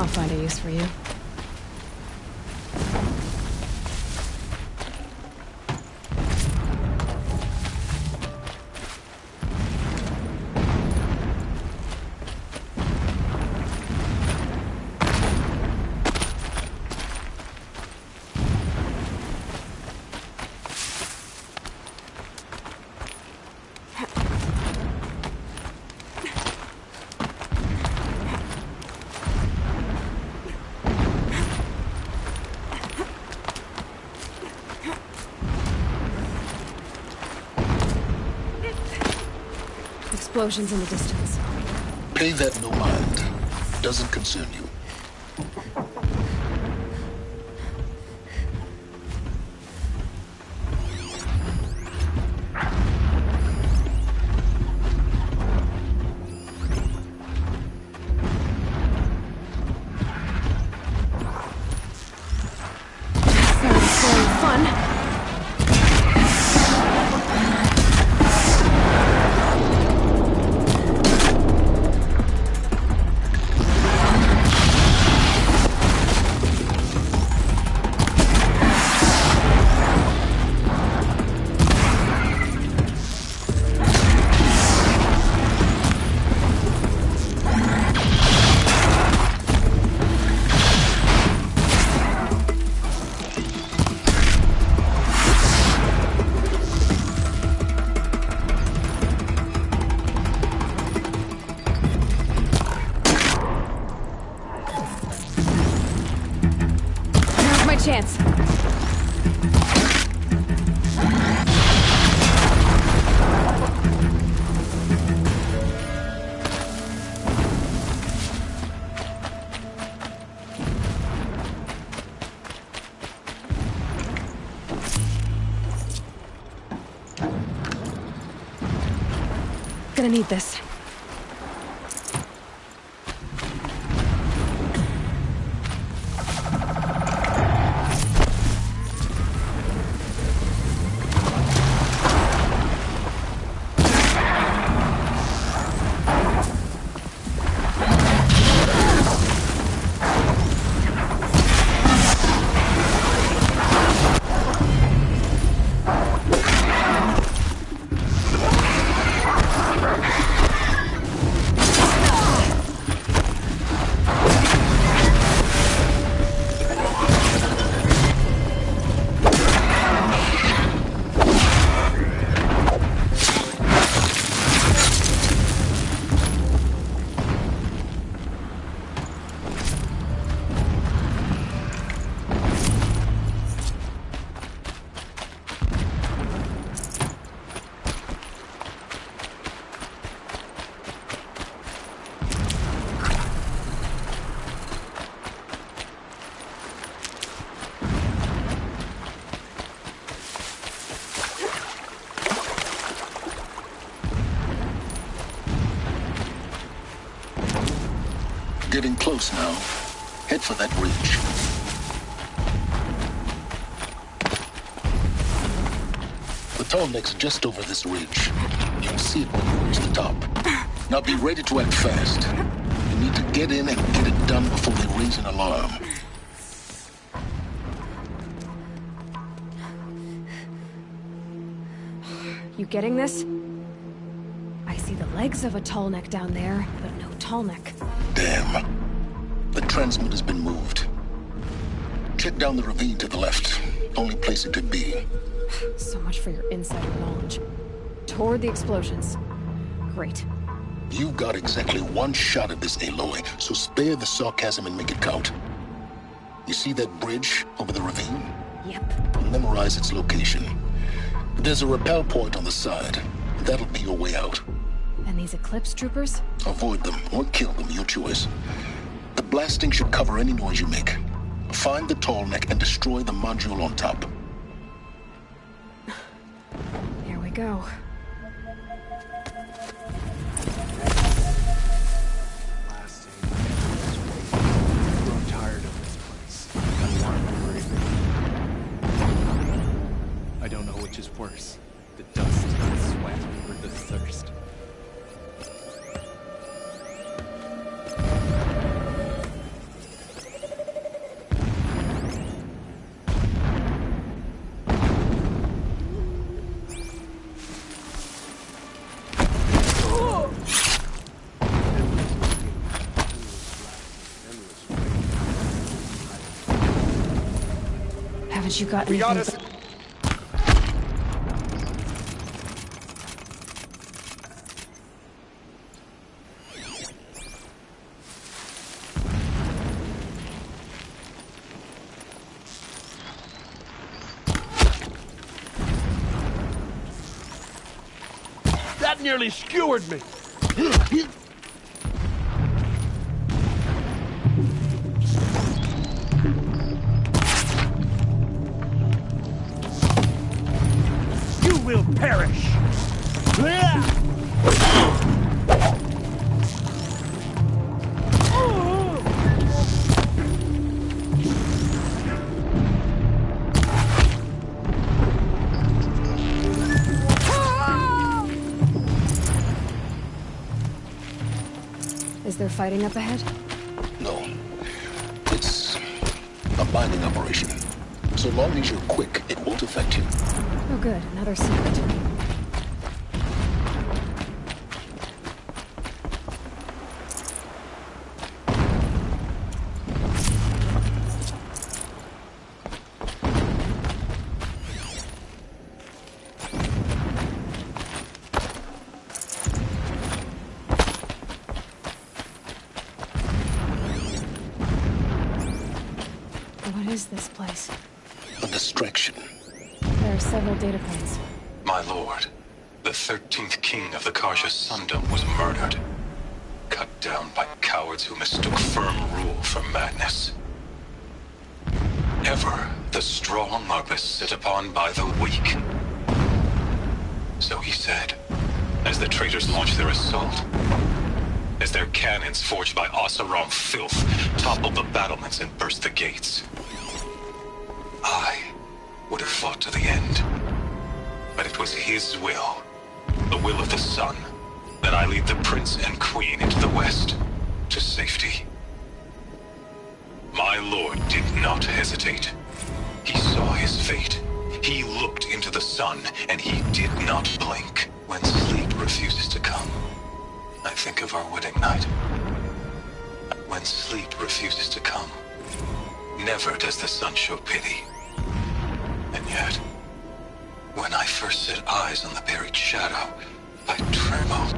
find a use for you. Explosions in the distance.
Pay that no mind. Doesn't concern you.
Sounds very fun. Chance. Gonna need this.
Getting close now. Head for that ridge. The tall neck's just over this ridge. You'll see it when you reach the top. Now be ready to act fast. You need to get in and get it done before they raise an alarm.
You getting this? I see the legs of a tall neck down there, but no tall neck.
Damn. The transmitter's been moved. Check down the ravine to the left. Only place it could be.
So much for your insider knowledge. Toward the explosions. Great.
You've got exactly one shot at this, Aloy, so spare the sarcasm and make it count. You see that bridge over the ravine?
Yep.
Memorize its location. There's a rappel point on the side. That'll be your way out.
And these Eclipse troopers?
Avoid them or kill them, your choice. The blasting should cover any noise you make. Find the tall neck and destroy the module on top.
Here we go.
I've grown tired of this place. I want to breathe. I don't know which is worse. The dust, the sweat, or the thirst.
Had you got
We got
anything?
us. That nearly skewered me. You will perish.
Is there fighting up ahead?
No. It's a binding operation. So long as you're quick, it won't affect you.
Oh good, another secret. What is this place?
A distraction.
There are several data points.
My lord, the 13th king of the Karja Sundom was murdered. Cut down by cowards who mistook firm rule for madness. Ever the strong are beset upon by the weak. So he said, as the traitors launched their assault. As their cannons forged by Oseram filth toppled the battlements and burst the gates. I would have fought to the end. But it was his will, the will of the sun, that I lead the prince and queen into the west, to safety. My lord did not hesitate. He saw his fate. He looked into the sun, and he did not blink. When sleep refuses to come, I think of our wedding night. When sleep refuses to come, never does the sun show pity. And yet, when I first set eyes on the buried shadow, I trembled.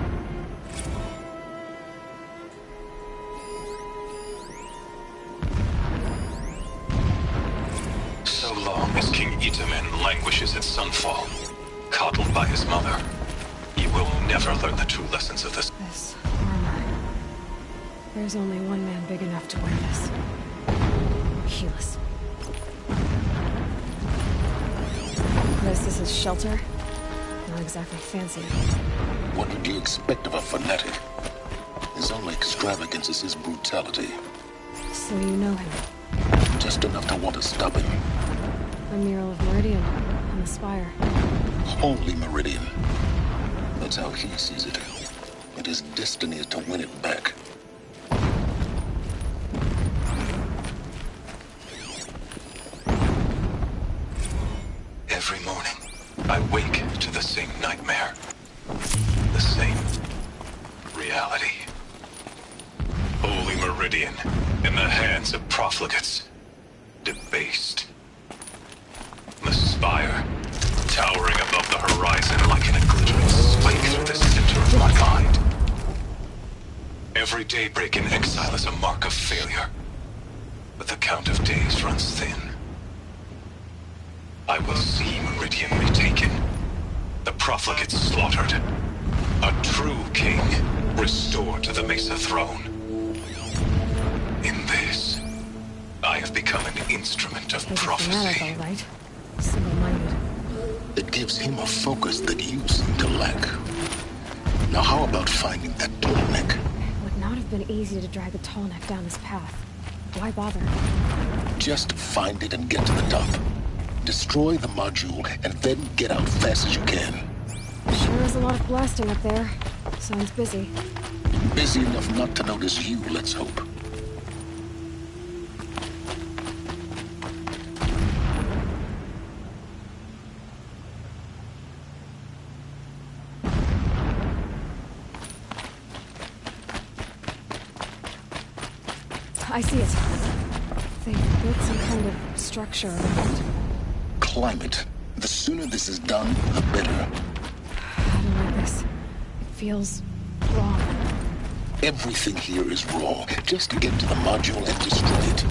So long as King Itamen languishes at sunfall, coddled by his mother, he will never learn the true lessons of this.
This armor. There's only one man big enough to wear this. Helis. This is his shelter? Not exactly fancy.
What would you expect of a fanatic? His only extravagance is his brutality.
So you know him.
Just enough to want to stop him.
A mural of Meridian on the spire.
Holy Meridian. That's how he sees it. And his destiny is to win it back.
Every morning, I wake to the same nightmare. The same reality. Holy Meridian, in the hands of profligates. Debased. The spire, towering above the horizon like a glittering spike through the center of my mind. Every daybreak in exile is a mark of failure. But the count of days runs thin. I will see Meridian retaken. The profligates slaughtered. A true king restored to the Mesa throne. In this, I have become an instrument of
He's a
prophecy.
fanatic, all right. Single-minded.
It gives him a focus that you seem to lack. Now how about finding that tall neck?
It would not have been easy to drag the tall neck down this path. Why bother?
Just find it and get to the top. Destroy the module and then get out fast as you can.
Sure is a lot of blasting up there. Sounds busy.
Busy enough not to notice you, let's hope.
I see it. They built some kind of structure around it.
climate. The sooner this is done, the better.
I don't like this. It feels wrong.
Everything here is wrong. Just get to the module and destroy it.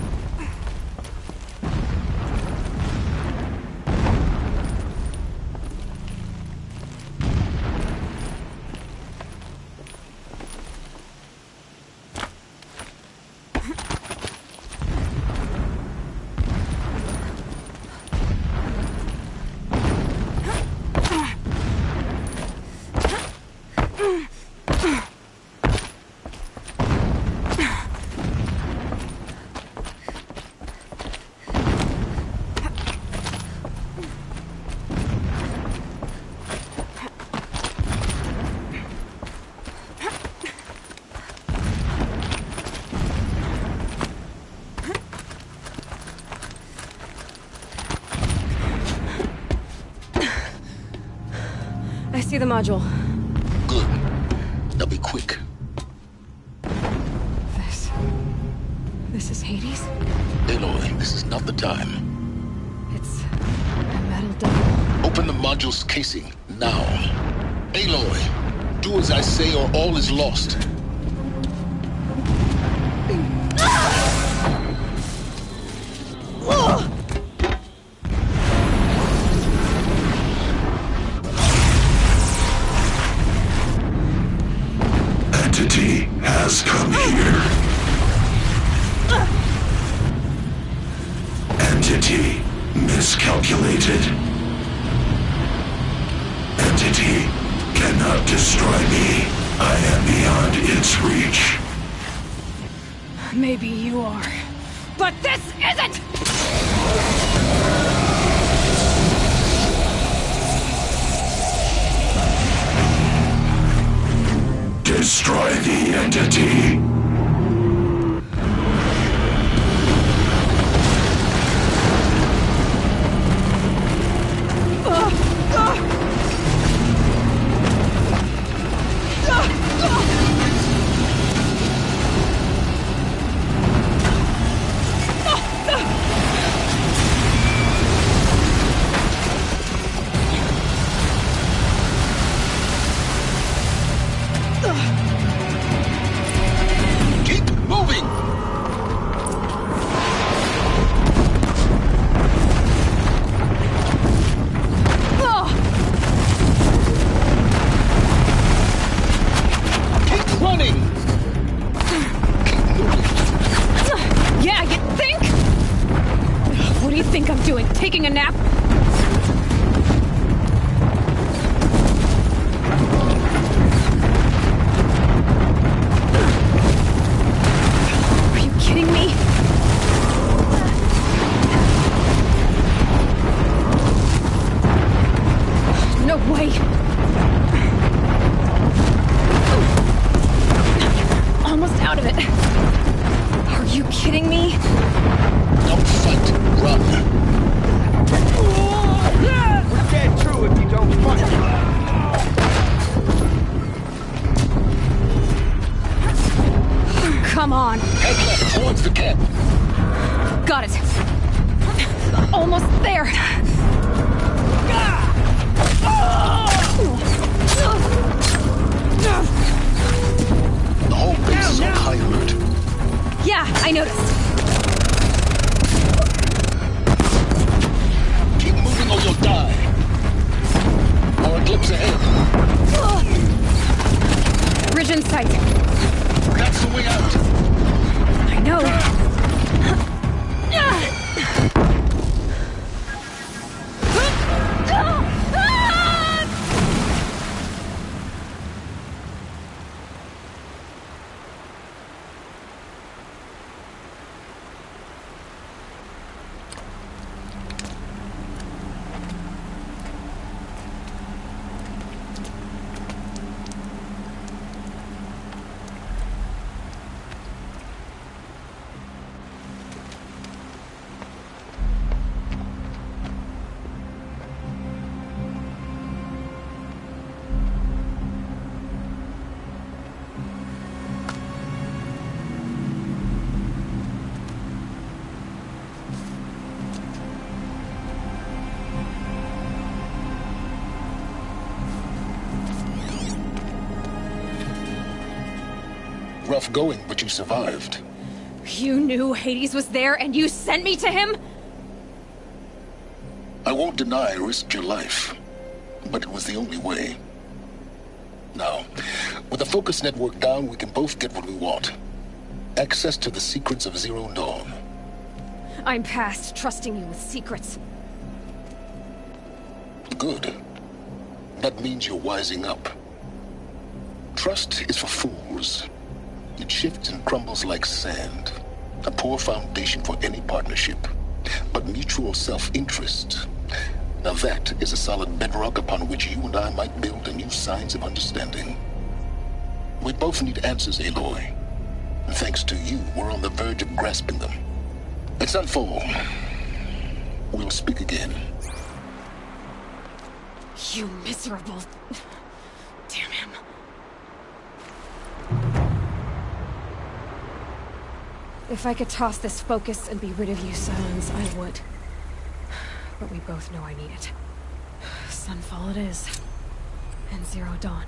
I see the module.
Good. Now be quick.
This is Hades?
Aloy, this is not the time.
It's a metal devil.
Open the module's casing, now. Aloy, do as I say or all is lost.
Entity has come here. Entity miscalculated. Entity cannot destroy me. I am beyond its reach.
Maybe you are. But this isn't!
Destroy the entity.
Keep moving! Keep running! Keep moving.
Yeah, you think? What do you think I'm doing? Taking a nap? Are you kidding me? No way. Almost out of it. Are you kidding me?
Don't fight, run.
We're dead true if you don't fight.
Come on.
Head left towards the camp.
Got it. Almost there.
The whole base is on high alert.
Yeah, I noticed.
Keep moving or you'll die. Our eclipse ahead.
Bridge in sight.
That's the way out.
I know.
rough going, but you survived.
You knew Hades was there and you sent me to him?
I won't deny I risked your life, but it was the only way. Now, with the focus network down, we can both get what we want. Access to the secrets of Zero Dawn.
I'm past trusting you with secrets.
Good. That means you're wising up. Trust is for fools. It shifts and crumbles like sand. A poor foundation for any partnership. But mutual self-interest, now that is a solid bedrock upon which you and I might build a new science of understanding. We both need answers, Aloy. And thanks to you, we're on the verge of grasping them. It's unfold. We'll speak again.
You miserable... Damn him. If I could toss this focus and be rid of you, Silence, I would. But we both know I need it. Sunfall it is. And Zero Dawn.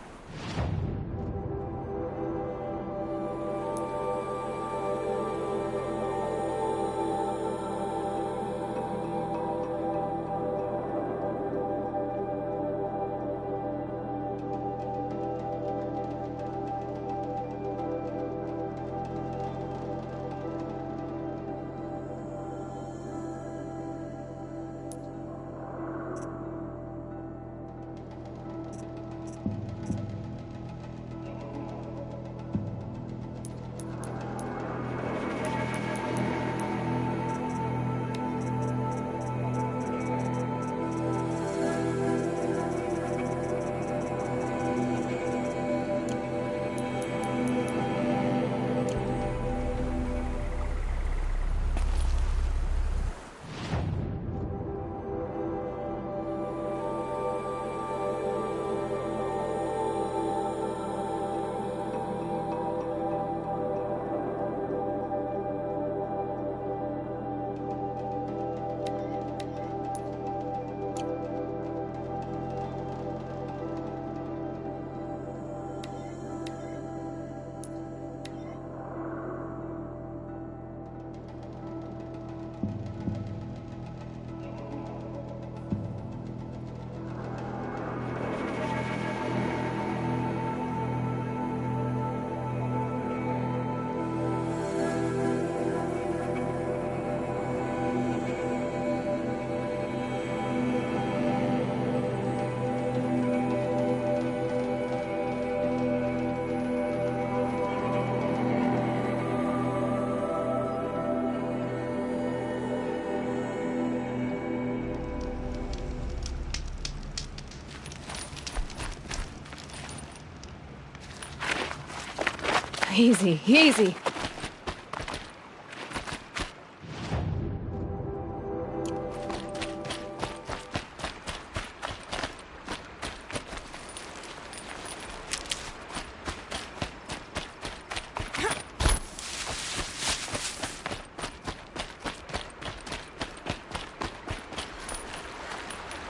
Easy, easy.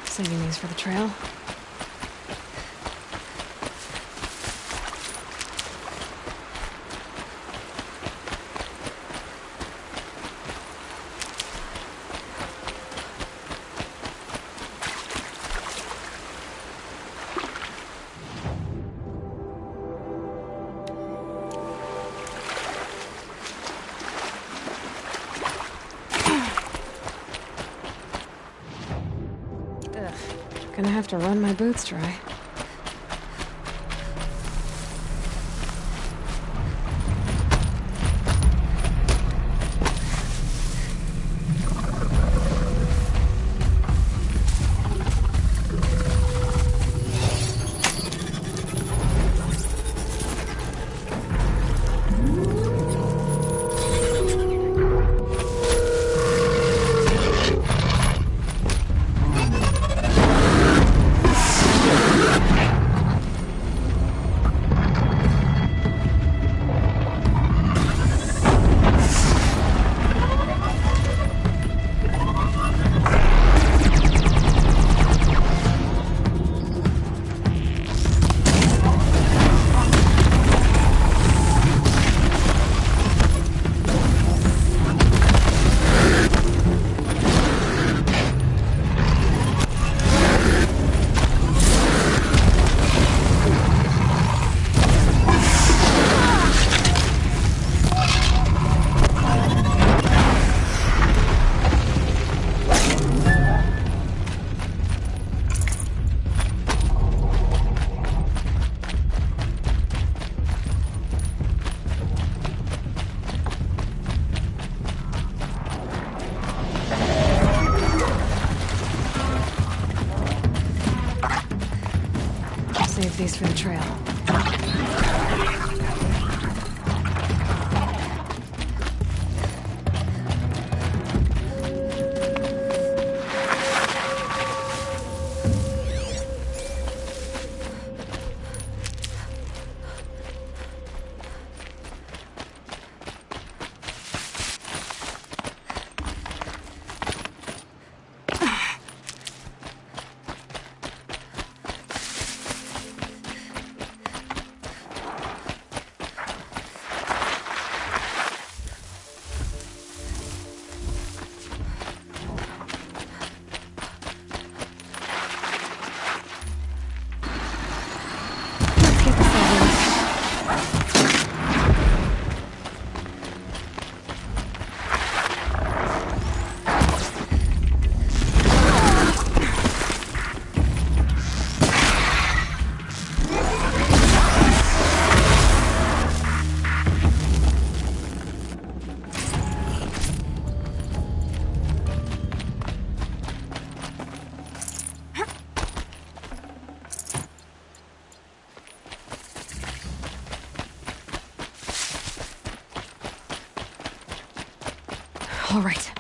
Saving these for the trail. Gonna have to run my boots dry. these for the trail. All right.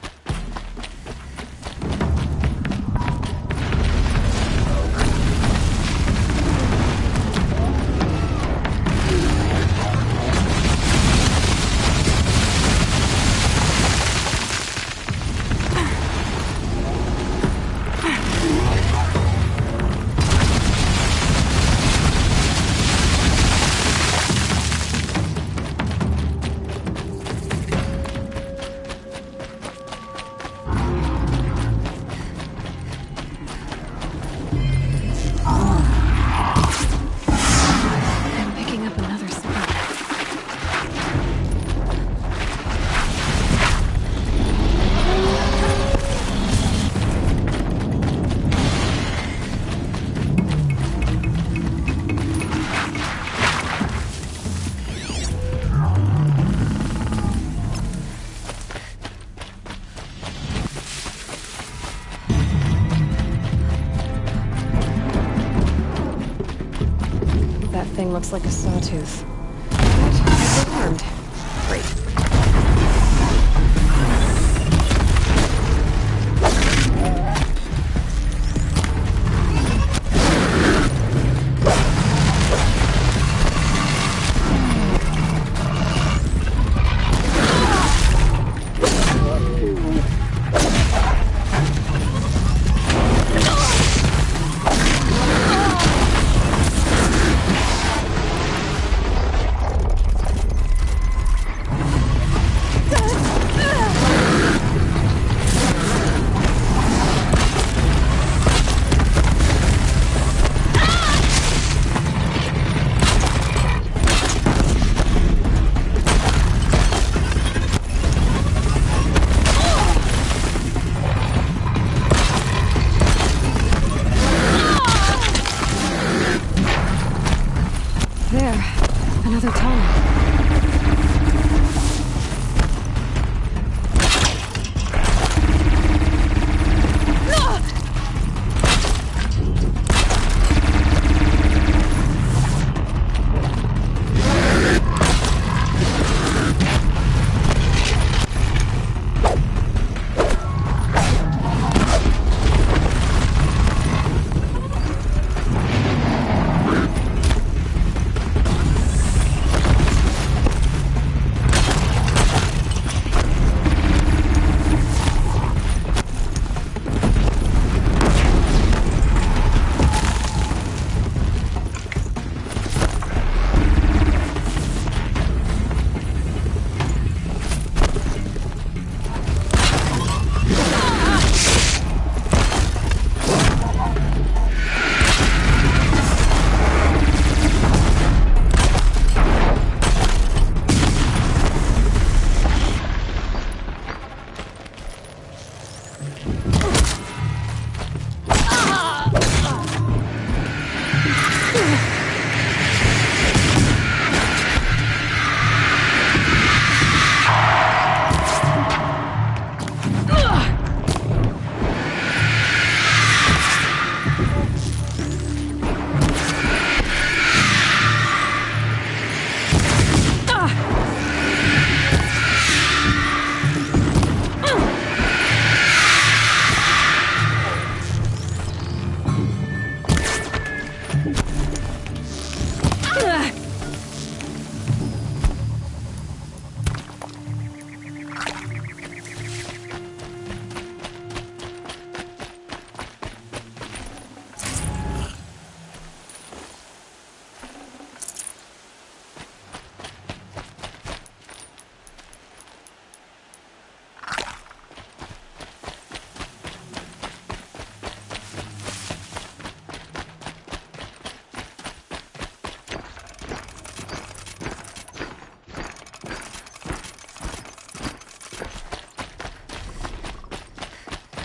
Thing looks like a sawtooth. But it's alarmed. Great.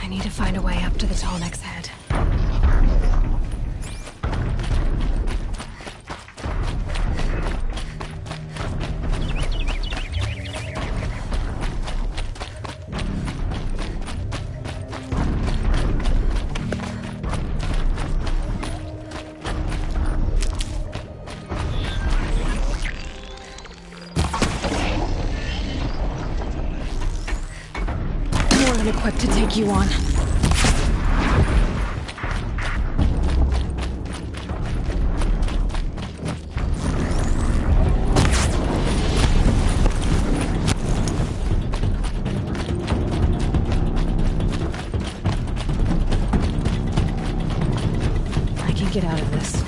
I need to find a way up to the tall neck's head. More than equipped to take you on. I can get out of this.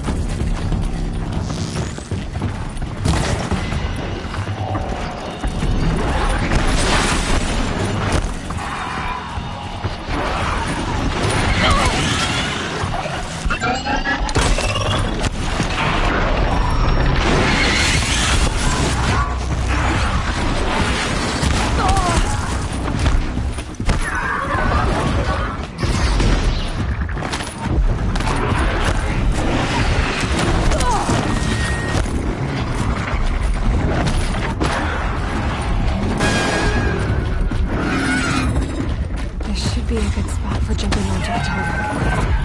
This should be a good spot for jumping onto the target.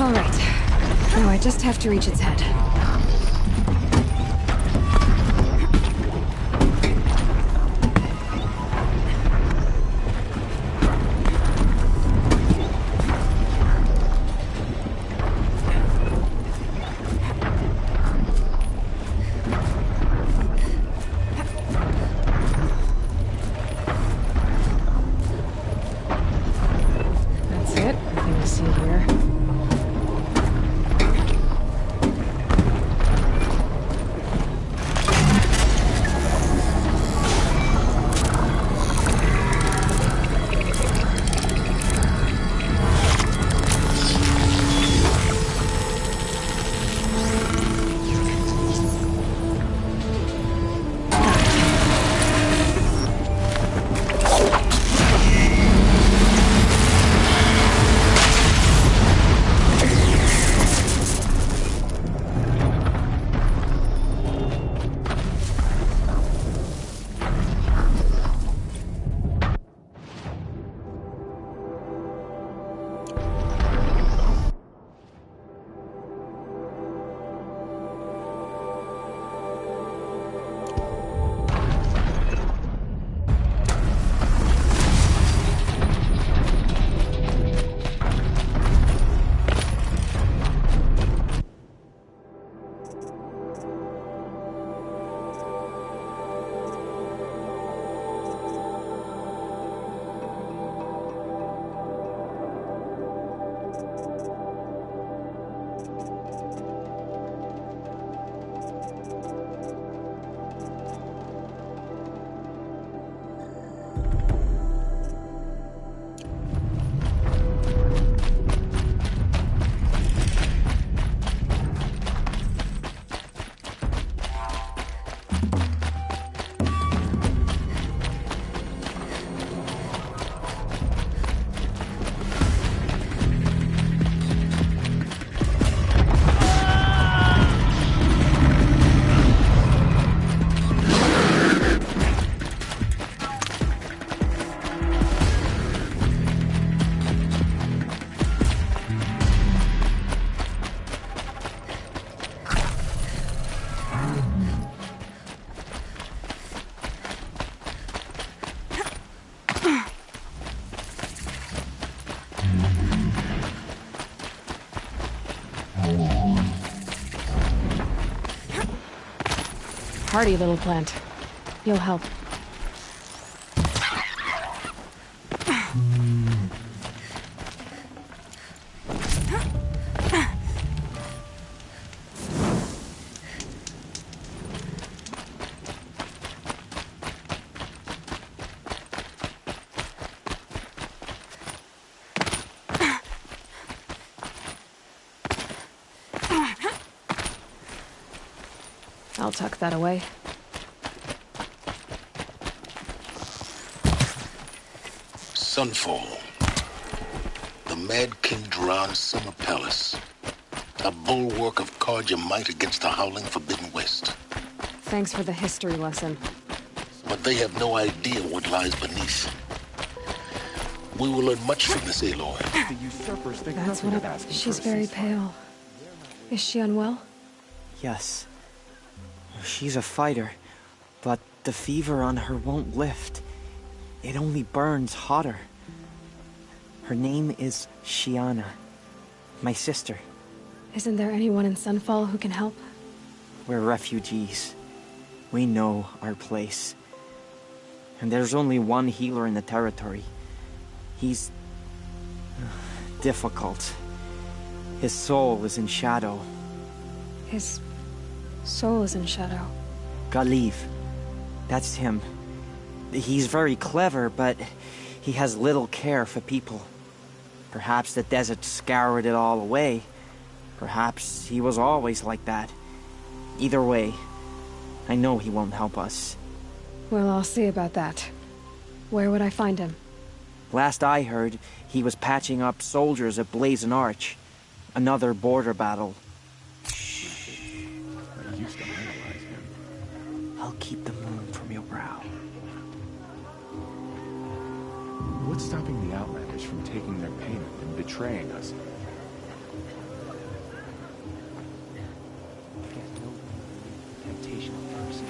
All right. Now I just have to reach its head. That's it. Nothing to see here. Hardy little plant. You'll help. I'll tuck that away.
Sunfall. The Mad King Duran's summer palace. A bulwark of Carja might against the howling Forbidden West.
Thanks for the history lesson.
But they have no idea what lies beneath. We will learn much from this Aloy.
The usurpers think
That's
nothing
what
of asking
she's
for a
very
ceasefire.
pale. Is she unwell?
Yes. She's a fighter, but the fever on her won't lift. It only burns hotter. Her name is Shiana, my sister.
Isn't there anyone in Sunfall who can help?
We're refugees. We know our place. And there's only one healer in the territory. He's difficult. His soul is in shadow.
His soul is in shadow.
Galiv. That's him. He's very clever, but he has little care for people. Perhaps the desert scoured it all away. Perhaps he was always like that. Either way, I know he won't help us.
Well, I'll see about that. Where would I find him?
Last I heard, he was patching up soldiers at Blazon Arch. Another border battle.
I used to idolize him.
I'll keep the moon from your brow.
What's stopping the Outlanders from taking their payment and betraying us?
Temptation first.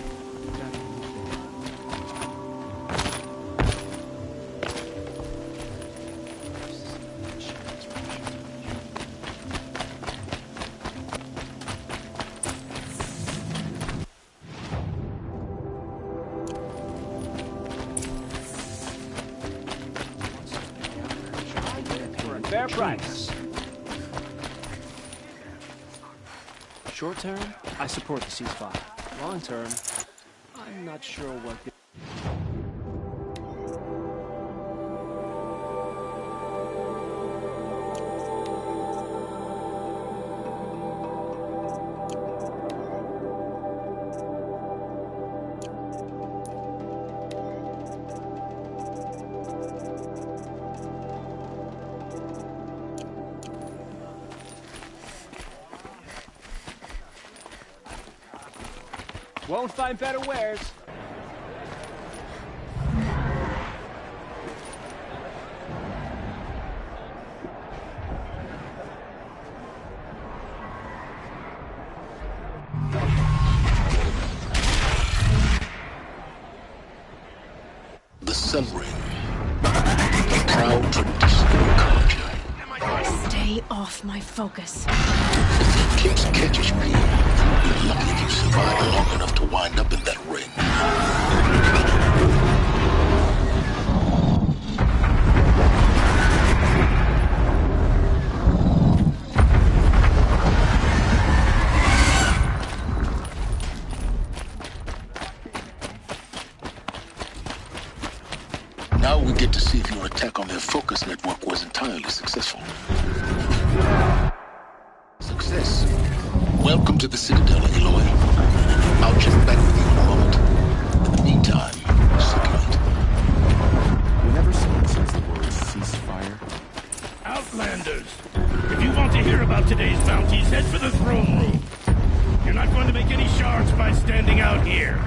Fair price.
Short term, I support the ceasefire. Long term, I'm not sure what the...
Won't find better wares.
The Sun Ring. A proud tradition of Carja.
Stay off my focus.
If the King's catches me, you're lucky if you survive long enough to wind up in that ring. Now we get to see if your attack on their focus network was entirely successful. Success. Welcome to the Citadel, Aloy. I'll check back with you in a moment. In the meantime, circulate.
Whenever someone says the word ceasefire,
Outlanders, if you want to hear about today's bounties, head for the throne room. You're not going to make any shards by standing out here.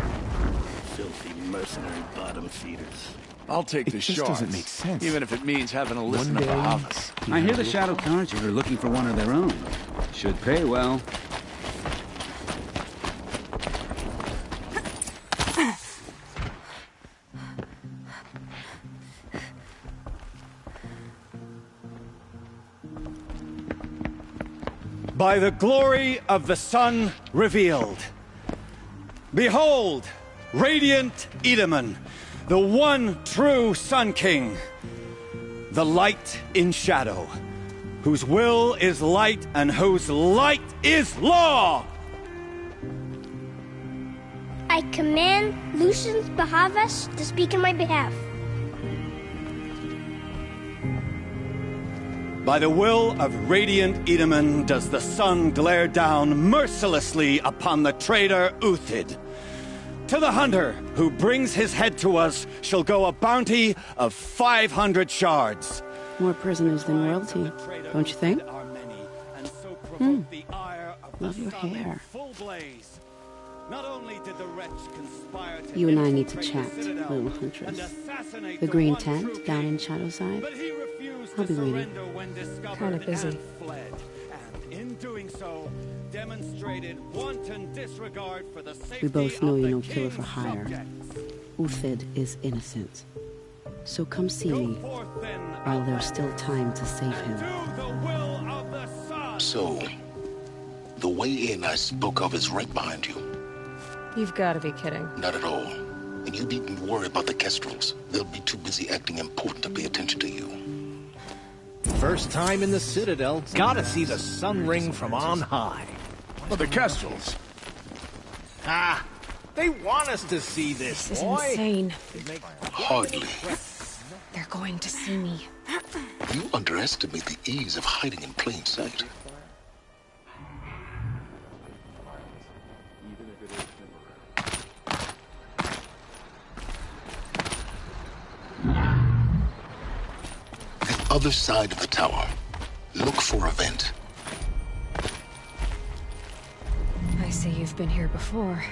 Filthy mercenary bottom feeders.
I'll take
it
the
just
shards,
doesn't make sense.
even if it means having to listen
One
to
day,
Bahavas.
I hear the Shadow Carja are looking for one of their own. Should pay well.
By the glory of the sun revealed.
Behold, radiant Edaman, the one true Sun King, the light in shadow, whose will is light and whose light is law!
I command Lucius Bahavas to speak in my behalf.
By the will of radiant Edaman does the sun glare down mercilessly upon the traitor Uthid. To the hunter who brings his head to us shall go a bounty of 500 shards.
More prisoners than royalty, don't you think? Love your hair. You and I need to chat, little huntress. The green tent down in Shadowside. I'll be waiting.
Kind of busy.
In doing so, demonstrated wanton disregard for the safety
We both know
of
you're
the
no killer for
king's
hire.
subjects.
Uthid is innocent. So come see me while there's still time to save him.
So, the way in I spoke of is right behind you.
You've got to be kidding.
Not at all. And you needn't worry about the Kestrels. They'll be too busy acting important to pay attention to you.
First time in the Citadel. Gotta see the sun ring from on high.
Well, the Kestrels.
Ah, they want us to see this,
This is
boy.
insane.
Hardly.
They're going to see me.
You underestimate the ease of hiding in plain sight. The other side of the tower. Look for a vent.
I see you've been here before.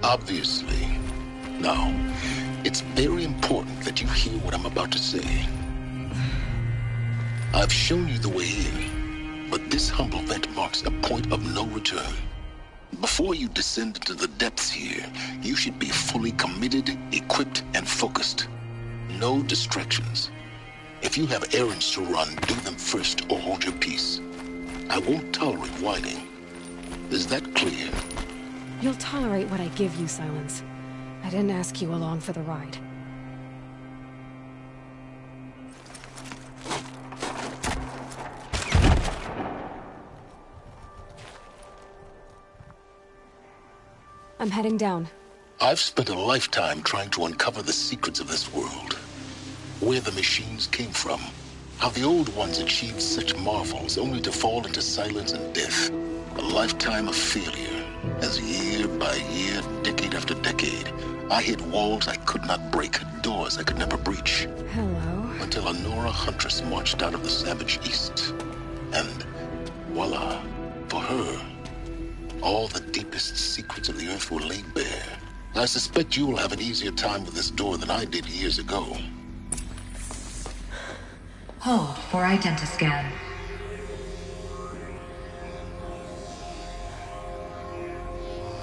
Obviously. Now, it's very important that you hear what I'm about to say. I've shown you the way in, but this humble vent marks a point of no return. Before you descend into the depths here, you should be fully committed, equipped, and focused. No distractions. If you have errands to run, do them first or hold your peace. I won't tolerate whining. Is that clear?
You'll tolerate what I give you, Silence. I didn't ask you along for the ride. I'm heading down.
I've spent a lifetime trying to uncover the secrets of this world. Where the machines came from. How the old ones achieved such marvels only to fall into silence and death. A lifetime of failure. As year by year, decade after decade, I hit walls I could not break, doors I could never breach.
Hello.
Until a Nora huntress marched out of the savage east. And voila, for her, all the deepest secrets of the earth were laid bare. I suspect you will have an easier time with this door than I did years ago.
Hold for identiscan.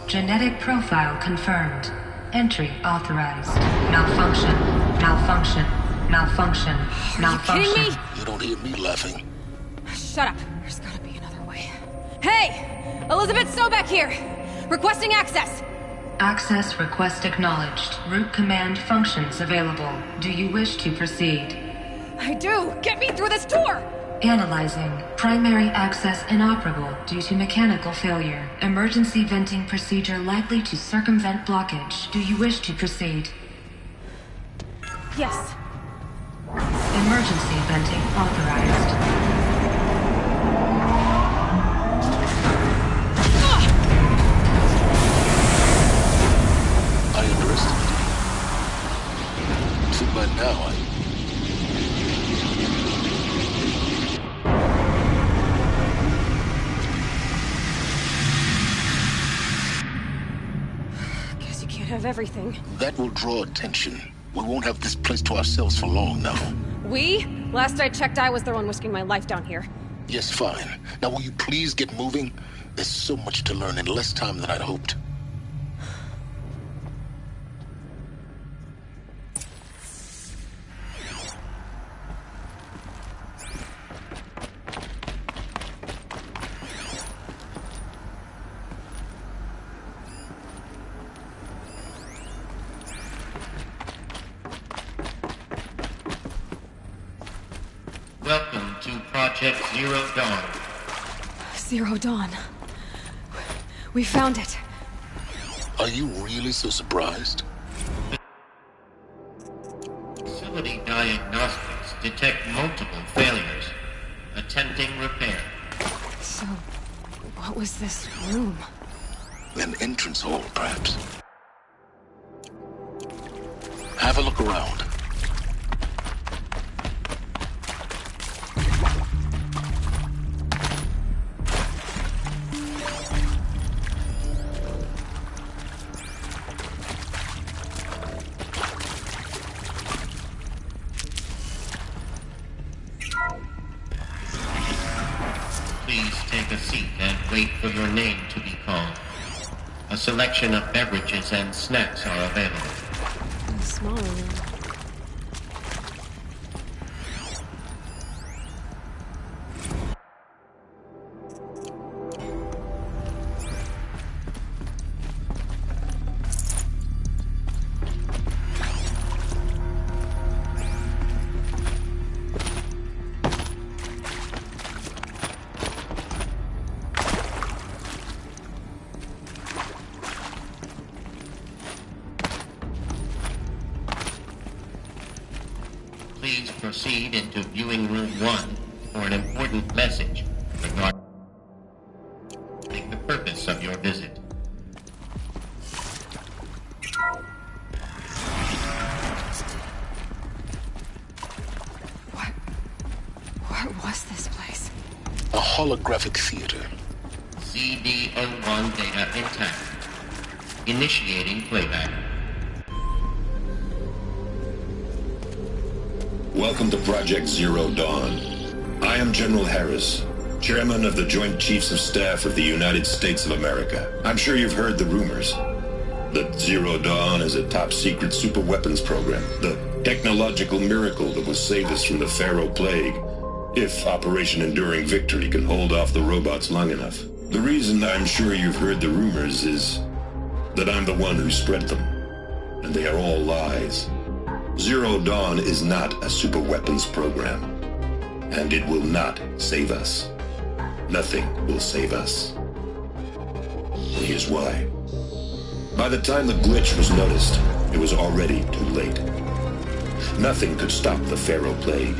Genetic profile confirmed. Entry authorized. Malfunction. Malfunction. Malfunction. Malfunction.
Are you kidding me?
You don't hear me laughing.
Shut up. There's gotta be another way. Hey! Elizabeth Sobek here! Requesting access!
Access request acknowledged. Root command functions available. Do you wish to proceed?
I do! Get me through this door!
Analyzing. Primary access inoperable due to mechanical failure. Emergency venting procedure likely to circumvent blockage. Do you wish to proceed?
Yes.
Emergency venting authorized.
I underestimated you. So by now,
Guess you can't have everything.
that will draw attention. We won't have this place to ourselves for long now.
We? Last I checked, I was the one risking my life down here.
Yes, fine. Now will you please get moving? There's so much to learn in less time than I'd hoped.
Welcome to Project Zero Dawn.
Zero Dawn. We found it.
Are you really so surprised?
Facility diagnostics detect multiple failures. Attempting repair.
So, what was this room?
An entrance hall, perhaps. Have a look around.
Please take a seat and wait for your name to be called. A selection of beverages and snacks are available.
A smaller room.
Please proceed into viewing room 1 for an important message regarding the purpose of your visit.
What was this place?
A holographic theater.
CD01 data intact. Initiating playback.
Welcome to Project Zero Dawn. I am General Harris, Chairman of the Joint Chiefs of Staff of the United States of America. I'm sure you've heard the rumors that Zero Dawn is a top-secret super-weapons program, the technological miracle that will save us from the Pharaoh Plague, if Operation Enduring Victory can hold off the robots long enough. The reason I'm sure you've heard the rumors is that I'm the one who spread them, and they are all lies. Zero Dawn is not a super-weapons program, and it will not save us. Nothing will save us. Here's why. By the time the glitch was noticed, it was already too late. Nothing could stop the Pharaoh Plague.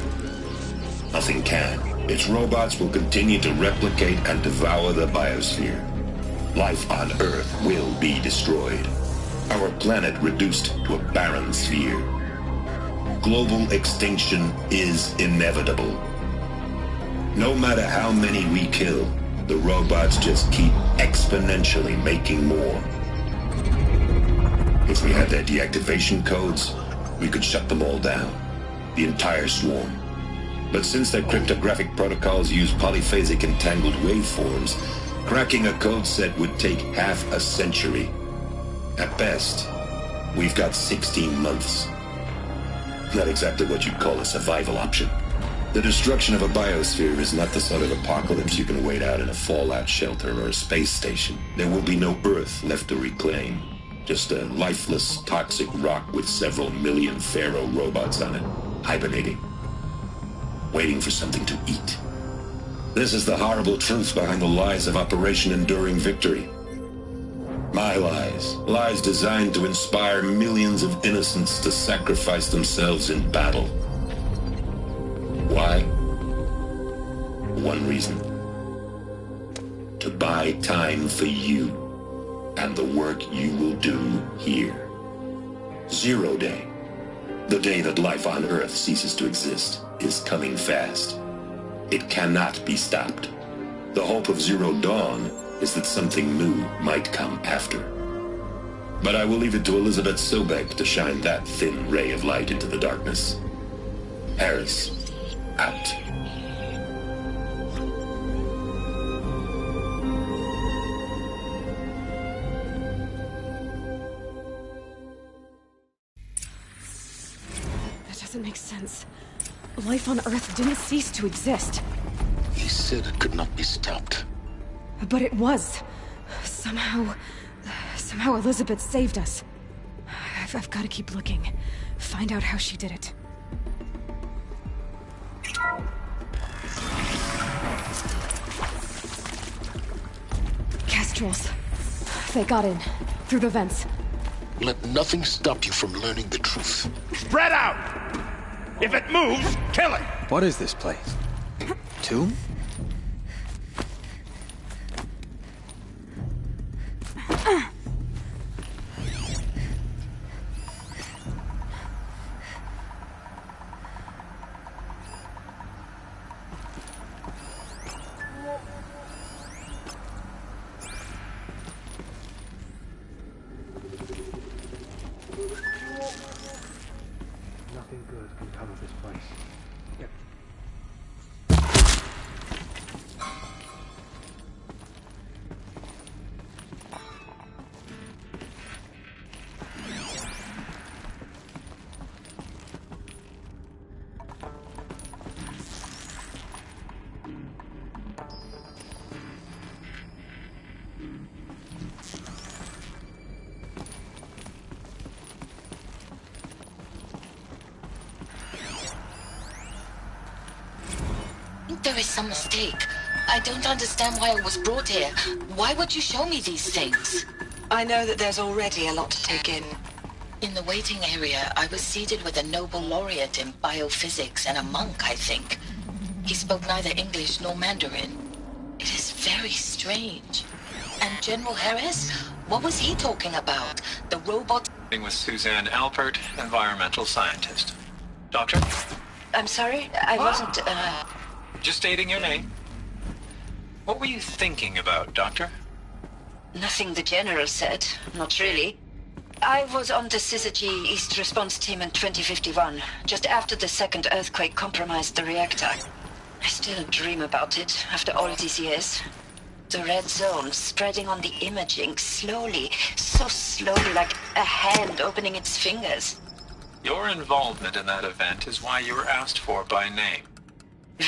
Nothing can. Its robots will continue to replicate and devour the biosphere. Life on Earth will be destroyed. Our planet reduced to a barren sphere. Global extinction is inevitable. No matter how many we kill, the robots just keep exponentially making more. If we had their deactivation codes, we could shut them all down, the entire swarm. But since their cryptographic protocols use polyphasic entangled waveforms, cracking a code set would take half a century. At best, we've got 16 months. Not exactly what you'd call a survival option. The destruction of a biosphere is not the sort of apocalypse you can wait out in a fallout shelter or a space station. There will be no Earth left to reclaim. Just a lifeless, toxic rock with several million Pharaoh robots on it, hibernating, waiting for something to eat. This is the horrible truth behind the lies of Operation Enduring Victory. My lies. Lies designed to inspire millions of innocents to sacrifice themselves in battle. Why? One reason. To buy time for you and the work you will do here. Zero Day, the day that life on Earth ceases to exist, is coming fast. It cannot be stopped. The hope of Zero Dawn is that something new might come after. But I will leave it to Elizabeth Sobek to shine that thin ray of light into the darkness. Harris, out.
That doesn't make sense. Life on Earth didn't cease to exist.
He said it could not be stopped.
But it was. Somehow Elizabeth saved us. I've got to keep looking. Find out how she did it. nostrils. They got in. Through the vents.
Let nothing stop you from learning the truth.
Spread out! If it moves, kill it!
What is this place? Tomb?
Nothing good can come of this place. Yep.
There is some mistake. I don't understand why I was brought here. Why would you show me these things?
I know that there's already a lot to take in.
In the waiting area, I was seated with a Nobel laureate in biophysics and a monk, I think. He spoke neither English nor Mandarin. It is very strange. And General Harris? What was he talking about? The robot...
With Suzanne Alpert, environmental scientist. Doctor?
I'm sorry, I wasn't,
Just stating your name. What were you thinking about, Doctor?
Nothing the General said. Not really. I was on the Syzygy East Response Team in 2051, just after the second earthquake compromised the reactor. I still dream about it, after all these years. The red zone spreading on the imaging, slowly, so slowly, like a hand opening its fingers.
Your involvement in that event is why you were asked for by name.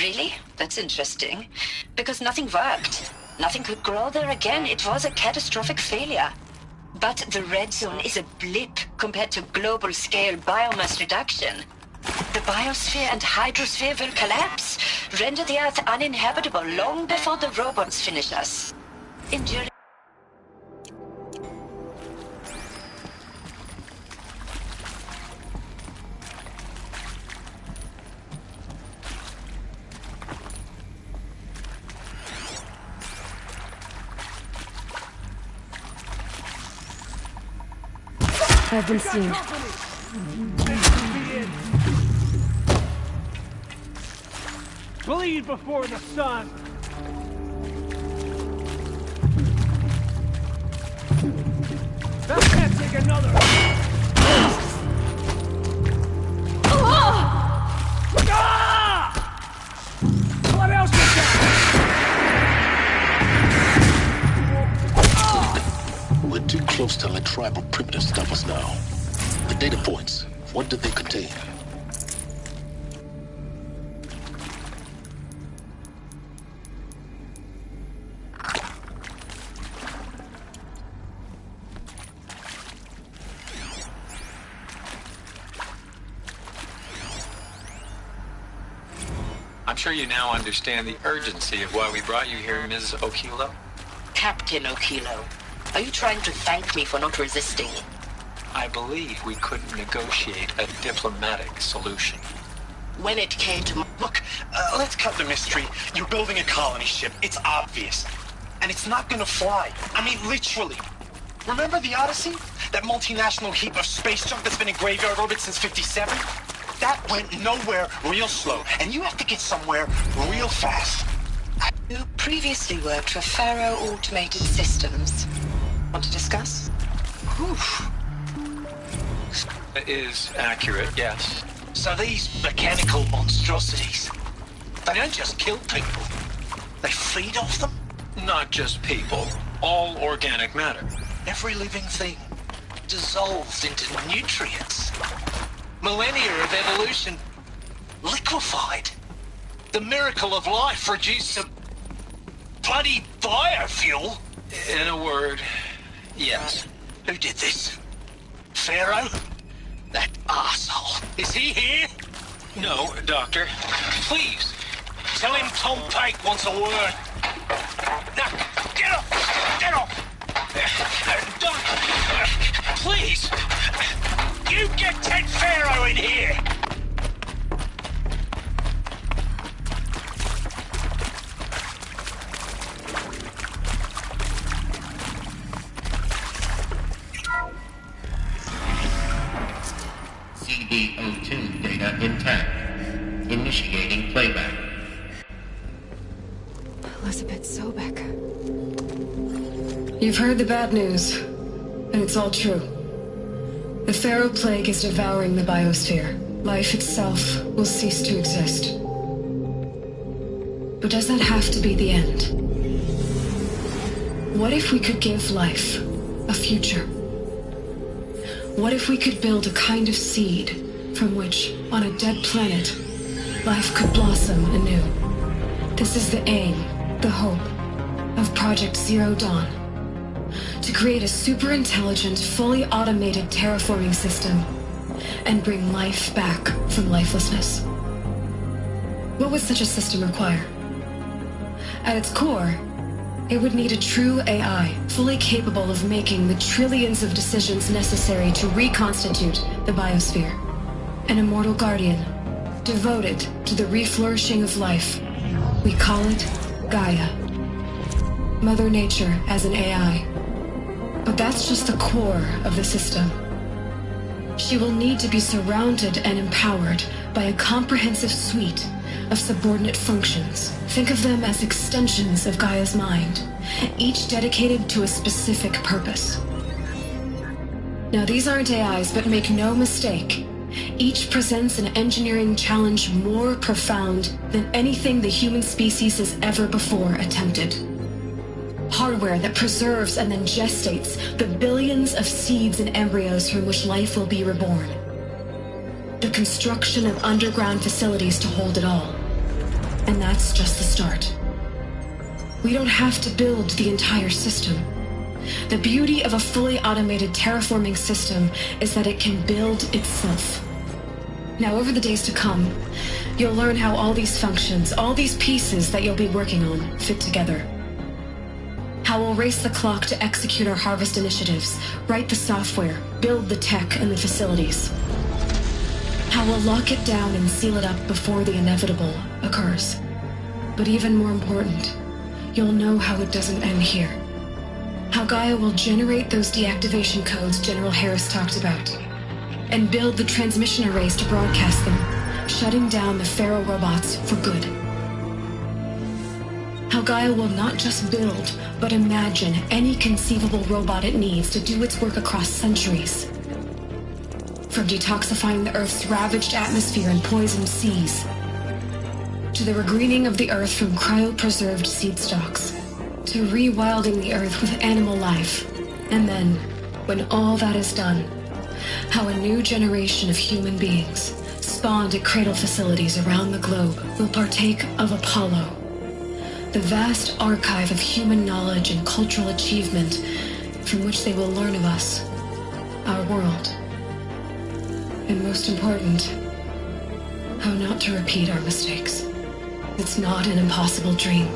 Really? That's interesting. Because nothing worked. Nothing could grow there again. It was a catastrophic failure. But the red zone is a blip compared to global-scale biomass reduction. The biosphere and hydrosphere will collapse, render the Earth uninhabitable long before the robots finish us. Enduring...
I've been seen.
Bleed before the sun! That can't take another! What else is that?
We're too close to let tribal primitives stop us now. The data points, what did they contain?
I'm sure you now understand the urgency of why we brought you here, Ms. Okilo.
Captain Okilo, are you trying to thank me for not resisting?
I believe we couldn't negotiate a diplomatic solution.
When it came to...
Look, let's cut the mystery. You're building a colony ship. It's obvious. And it's not gonna fly. I mean, literally. Remember the Odyssey? That multinational heap of space junk that's been in graveyard orbit since 57? That went nowhere real slow. And you have to get somewhere real fast.
You previously worked for Faro Automated Systems. Want to discuss?
Oof.
It is accurate, yes.
So these mechanical monstrosities, they don't just kill people. They feed off them?
Not just people. All organic matter.
Every living thing dissolves into nutrients. Millennia of evolution liquefied. The miracle of life reduced to bloody biofuel.
In a word, yes.
Who did this? Pharaoh? That arsehole. Is he here?
No, Doctor.
Please, tell him Tom Pate wants a word. Now, get up! Get
General! Don't... Please! You get Ted Pharaoh in here!
CD02 data intact. Initiating playback.
Elizabeth Sobek.
You've heard the bad news, and it's all true. The Pharaoh Plague is devouring the biosphere. Life itself will cease to exist. But does that have to be the end? What if we could give life a future? What if we could build a kind of seed from which, on a dead planet, life could blossom anew? This is the aim, the hope, of Project Zero Dawn. To create a super-intelligent, fully automated terraforming system and bring life back from lifelessness. What would such a system require? At its core, it would need a true AI, fully capable of making the trillions of decisions necessary to reconstitute the biosphere. An immortal guardian, devoted to the reflourishing of life. We call it Gaia. Mother Nature as an AI. But that's just the core of the system. She will need to be surrounded and empowered by a comprehensive suite of subordinate functions. Think of them as extensions of Gaia's mind, each dedicated to a specific purpose. Now, these aren't AIs, but make no mistake, each presents an engineering challenge more profound than anything the human species has ever before attempted. Hardware that preserves and then gestates the billions of seeds and embryos from which life will be reborn. The construction of underground facilities to hold it all. And that's just the start. We don't have to build the entire system. The beauty of a fully automated terraforming system is that it can build itself. Now, over the days to come, you'll learn how all these functions, all these pieces that you'll be working on, fit together. How we'll race the clock to execute our harvest initiatives, write the software, build the tech and the facilities. How we'll lock it down and seal it up before the inevitable occurs. But even more important, you'll know how it doesn't end here. How Gaia will generate those deactivation codes General Harris talked about, and build the transmission arrays to broadcast them, shutting down the Pharaoh robots for good. How Gaia will not just build, but imagine any conceivable robot it needs to do its work across centuries. From detoxifying the Earth's ravaged atmosphere and poisoned seas, to the regreening of the Earth from cryopreserved seed stalks, to rewilding the Earth with animal life. And then, when all that is done, how a new generation of human beings, spawned at cradle facilities around the globe, will partake of Apollo, the vast archive of human knowledge and cultural achievement from which they will learn of us, our world. And most important, how not to repeat our mistakes. It's not an impossible dream.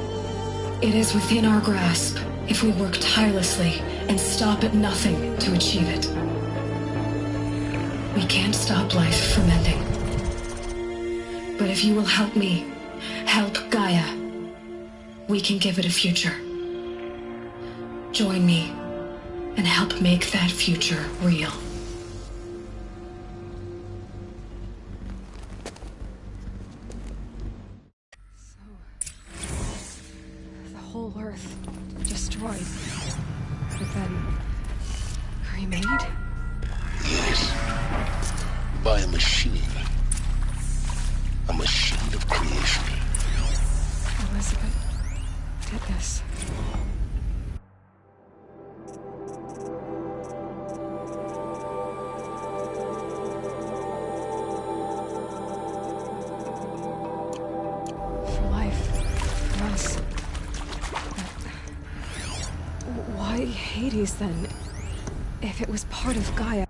It is within our grasp if we work tirelessly and stop at nothing to achieve it. We can't stop life from ending. But if you will help me, help Gaia, we can give it a future. Join me and help make that future real.
Whole Earth destroyed, but then remade?
Yes. By a machine. A machine of creation.
Elizabeth did this. For life, for us. Why Hades, then? If it was part of Gaia,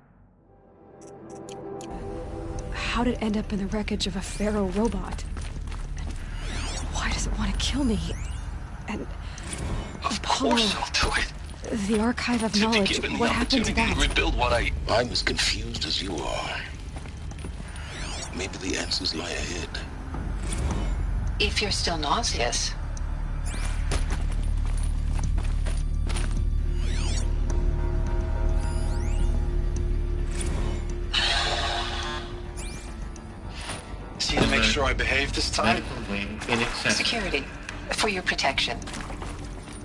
how did it end up in the wreckage of a Pharaoh robot? And why does it want to kill me? And
Of
Apollo...
course I'll do it.
The Archive of
To be
Knowledge.
given the
What happened to
opportunity
that?
to rebuild what I'm as confused as you are. Maybe the answers lie ahead.
If you're still nauseous.
See to make sure I behave this time?
Security, for your protection.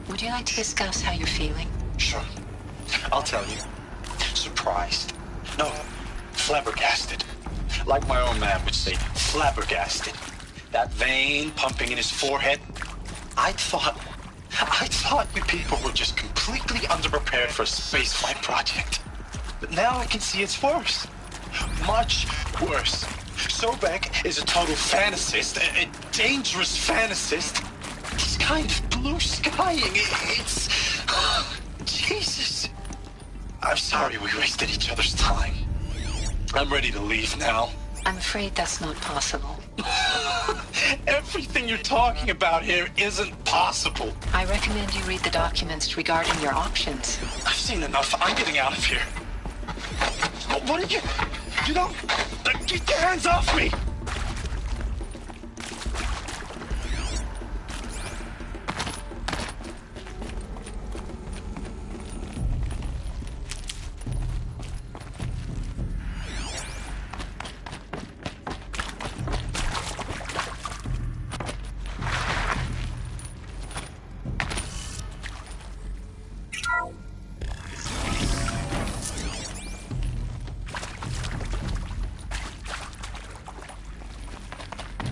Would you like to discuss how you're feeling?
Sure. I'll tell you. Surprised. No, flabbergasted. Like my own man would say, flabbergasted. That vein pumping in his forehead. I thought you people were just completely underprepared for a spaceflight project. But now I can see it's worse. Much worse. Sobek is a total fantasist, a dangerous fantasist. He's kind of blue skying. It's... Jesus. I'm sorry we wasted each other's time. I'm ready to leave now.
I'm afraid that's not possible.
Everything you're talking about here isn't possible.
I recommend you read the documents regarding your options.
I've seen enough. I'm getting out of here. What are you... You don't... Get your hands off me!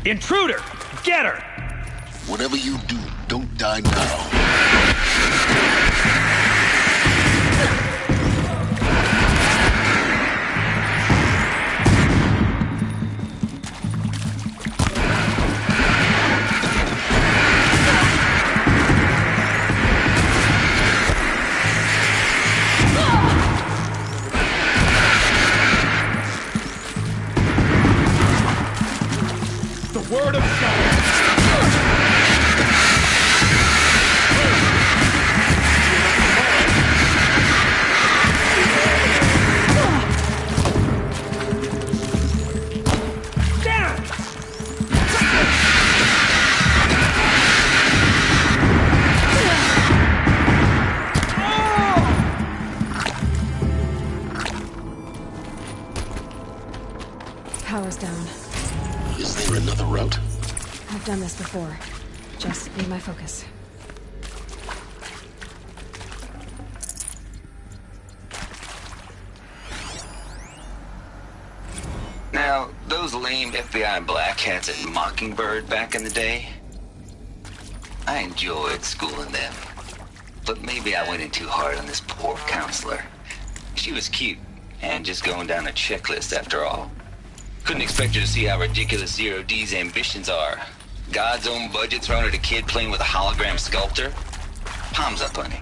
Intruder! Get her!
Whatever you do, don't die now.
Word of God!
Power's down.
Is there another route?
I've done this before. Just need my focus.
Now, those lame FBI black hats at Mockingbird back in the day, I enjoyed schooling them. But maybe I went in too hard on this poor counselor. She was cute, and just going down a checklist after all. Couldn't expect her to see how ridiculous Zero D's ambitions are. God's own budget thrown at a kid playing with a hologram sculptor? Palms up, honey.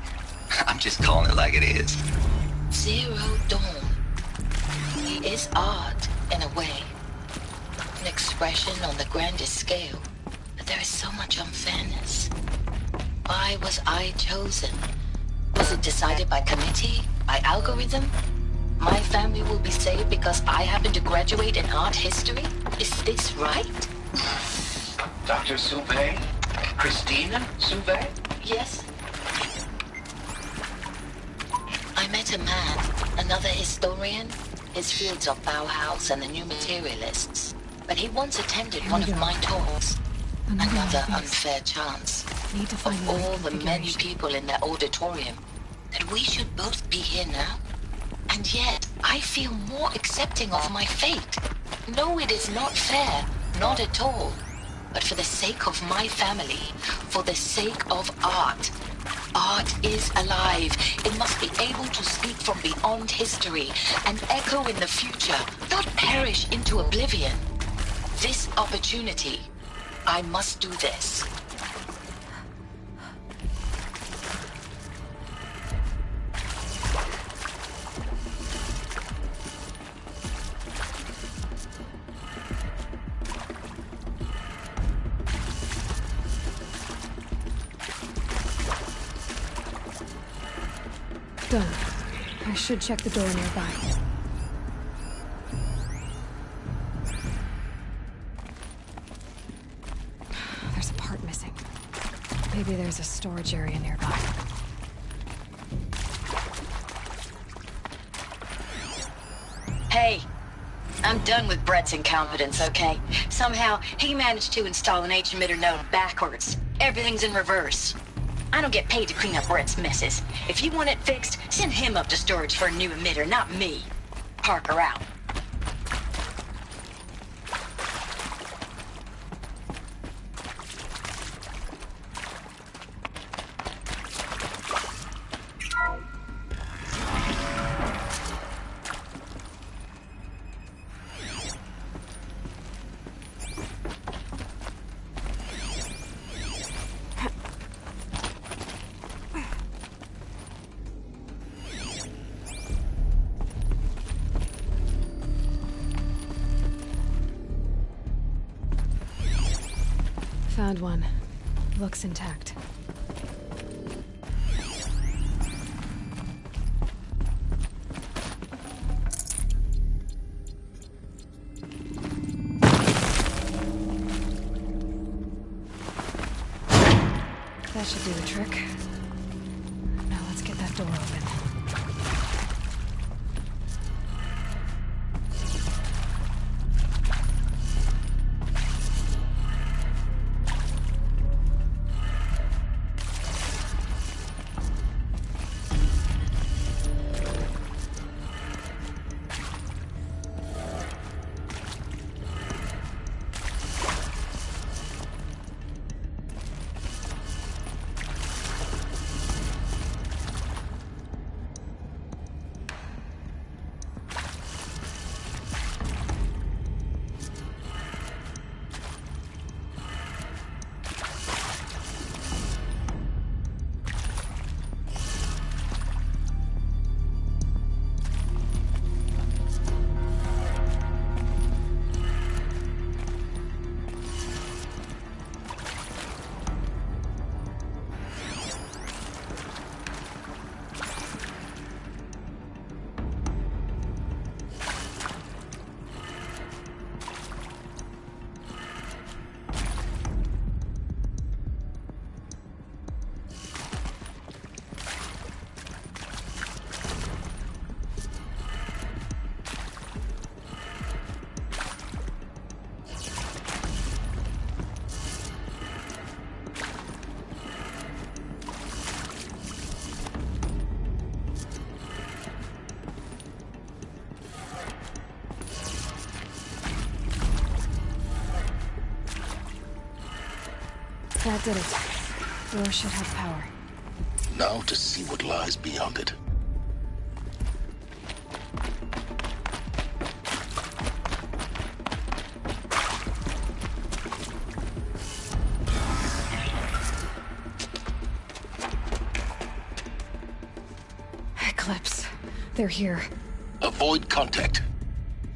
I'm just calling it like it is.
Zero Dawn. He is art, in a way. An expression on the grandest scale. But there is so much unfairness. Why was I chosen? Was it decided by committee? By algorithm? My family will be saved because I happen to graduate in art history? Is this right?
Dr. Souvet? Christina Souvet?
Yes. I met a man, another historian. His fields are Bauhaus and the New Materialists. But he once attended one of my talks. Another unfair chance. Of all the many people in that auditorium, that we should both be here now. And yet, I feel more accepting of my fate. No, it is not fair. Not at all. But for the sake of my family, for the sake of art. Art is alive. It must be able to speak from beyond history and echo in the future, not perish into oblivion. This opportunity, I must do this.
Done. I should check the door nearby. There's a part missing. Maybe there's a storage area nearby.
Hey, I'm done with Brett's incompetence, okay? Somehow, he managed to install an H-emitter node backwards. Everything's in reverse. I don't get paid to clean up Brett's messes. If you want it fixed, send him up to storage for a new emitter, not me. Parker out.
Found one. Looks intact. That should do the trick. Now let's get that door open. That did it. Door should have power.
Now to see what lies beyond it.
Eclipse. They're here.
Avoid contact.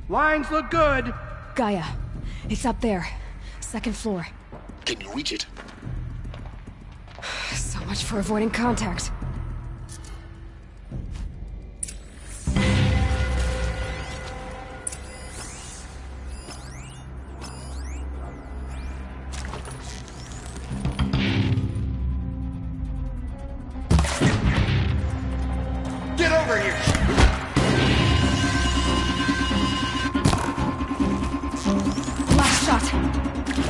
Lines look good.
Gaia. It's up there. Second floor.
Can you reach it?
So much for avoiding contact.
Get over here.
Last shot.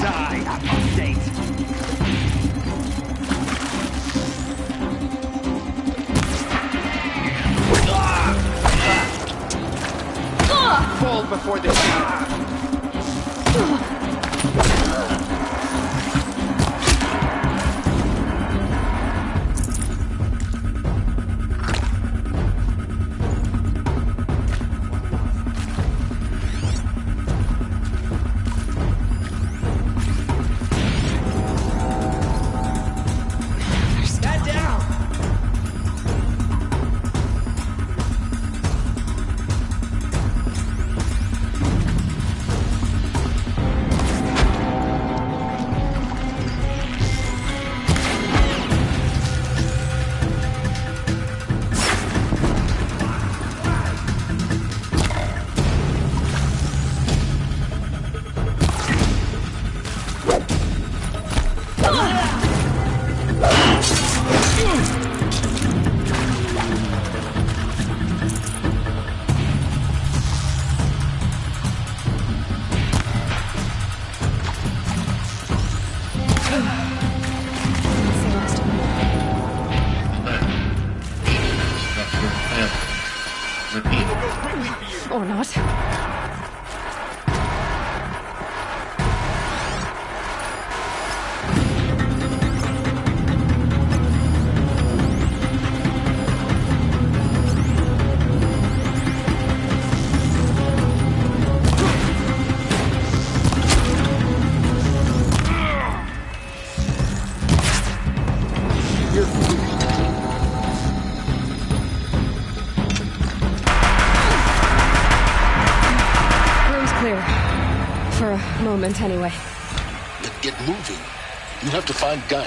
Die, update. Fall before this. Stand down.
moment anyway.
Then get moving. You have to find Gaia.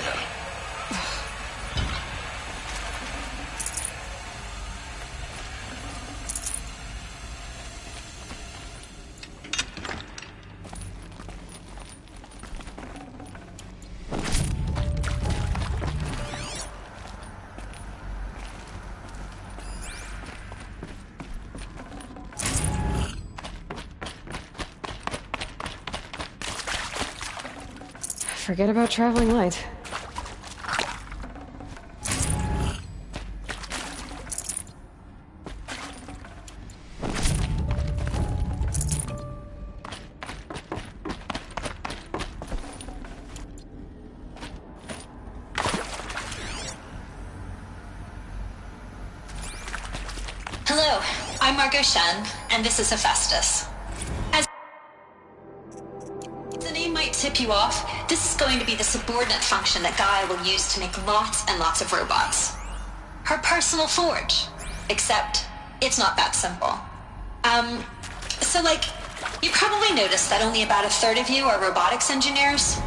Forget about traveling light.
Hello, I'm Margot Shen, and this is Hephaestus. As the name might tip you off, this is going to be the subordinate function that Gaia will use to make lots and lots of robots. Her personal forge. Except, it's not that simple. So you probably noticed that only about a third of you are robotics engineers.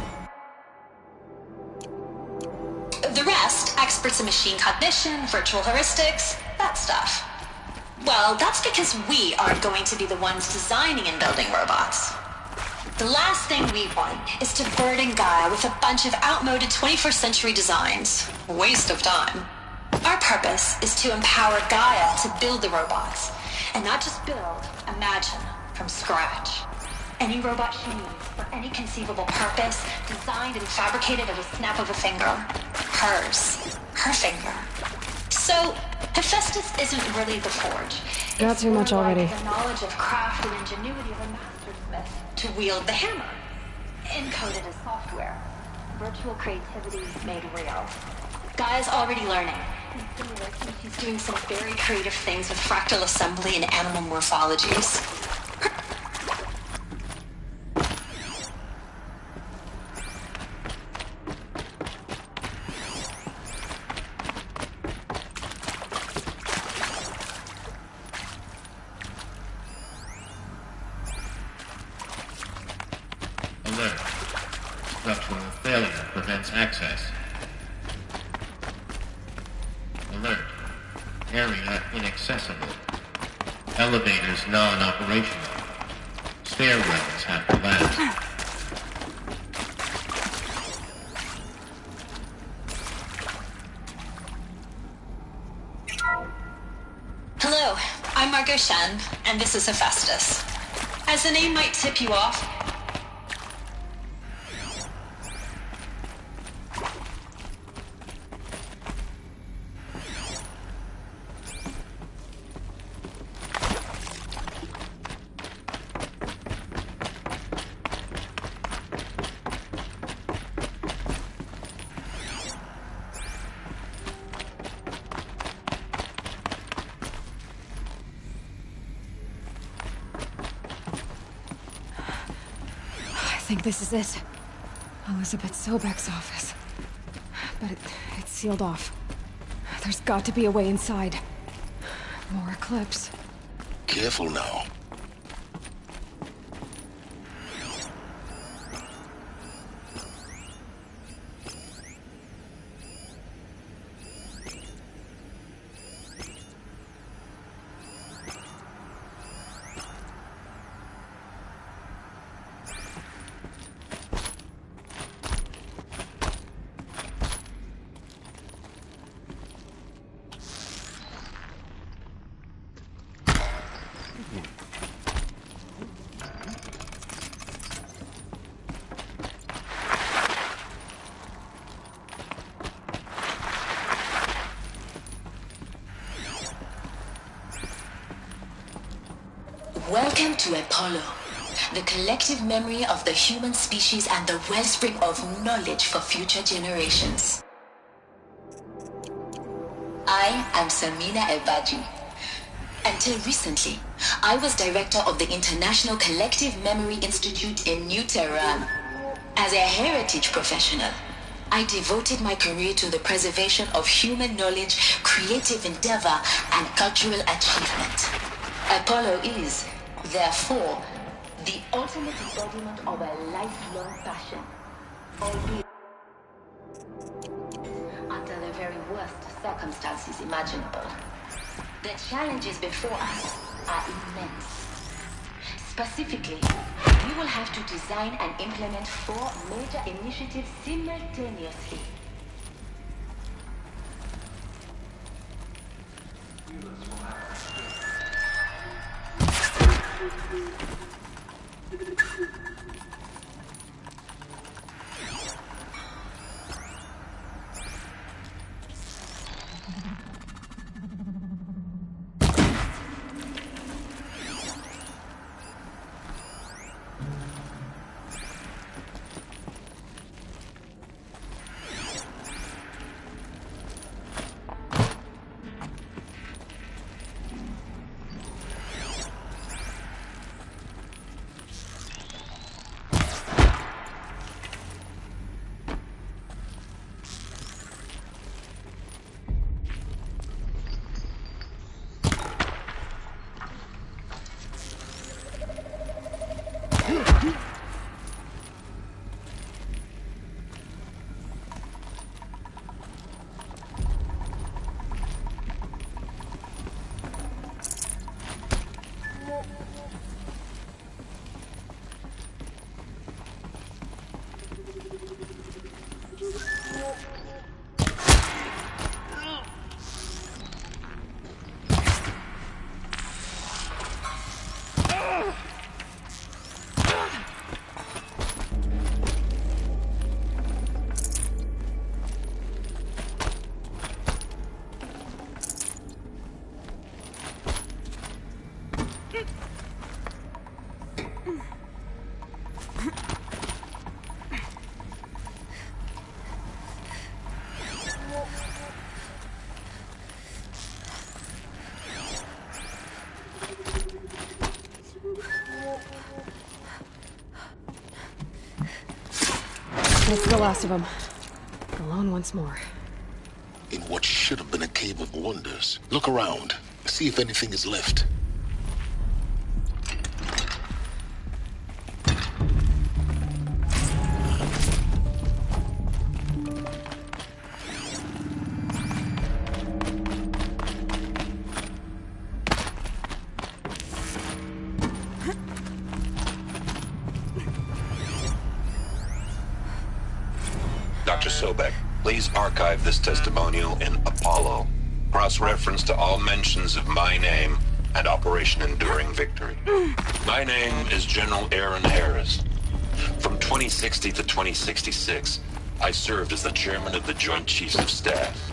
The rest, experts in machine cognition, virtual heuristics, that stuff. Well, that's because we aren't going to be the ones designing and building robots. The last thing we want is to burden Gaia with a bunch of outmoded 21st century designs. Waste of time. Our purpose is to empower Gaia to build the robots. And not just build, imagine, from scratch. Any robot she needs for any conceivable purpose, designed and fabricated at a snap of a finger. Hers. Her finger. So, Hephaestus isn't really the forge.
Got too much already.
The knowledge of craft and ingenuity of a mastersmith to wield the hammer. Encoded as software. Virtual creativity made real. Gaia's already learning. In simulation, she's doing some very creative things with fractal assembly and animal morphologies.
Alert. Structural failure prevents access. Alert. Area inaccessible. Elevators non-operational. Stairwells have collapsed.
Hello, I'm Margot Shen, and this is Hephaestus. As the name might tip you off,
I think this is it. Elizabeth Sobek's office. But it's sealed off. There's got to be a way inside. More Eclipse.
Careful now.
Welcome to Apollo, the collective memory of the human species and the wellspring of knowledge for future generations. I am Samina Ebaji. Until recently, I was director of the International Collective Memory Institute in New Tehran. As a heritage professional, I devoted my career to the preservation of human knowledge, creative endeavor, and cultural achievement. Apollo is, therefore,
The ultimate embodiment of a lifelong passion. Albeit under the very worst circumstances imaginable. The challenges before us are immense. Specifically, we will have to design and implement 4 major initiatives simultaneously.
That's the last of them. Alone once more.
In what should have been a cave of wonders. Look around. See if anything is left.
Dr. Sobek, please archive this testimonial in Apollo. Cross-reference to all mentions of my name and Operation Enduring Victory. My name is General Aaron Harris. From 2060 to 2066, I served as the chairman of the Joint Chiefs of Staff.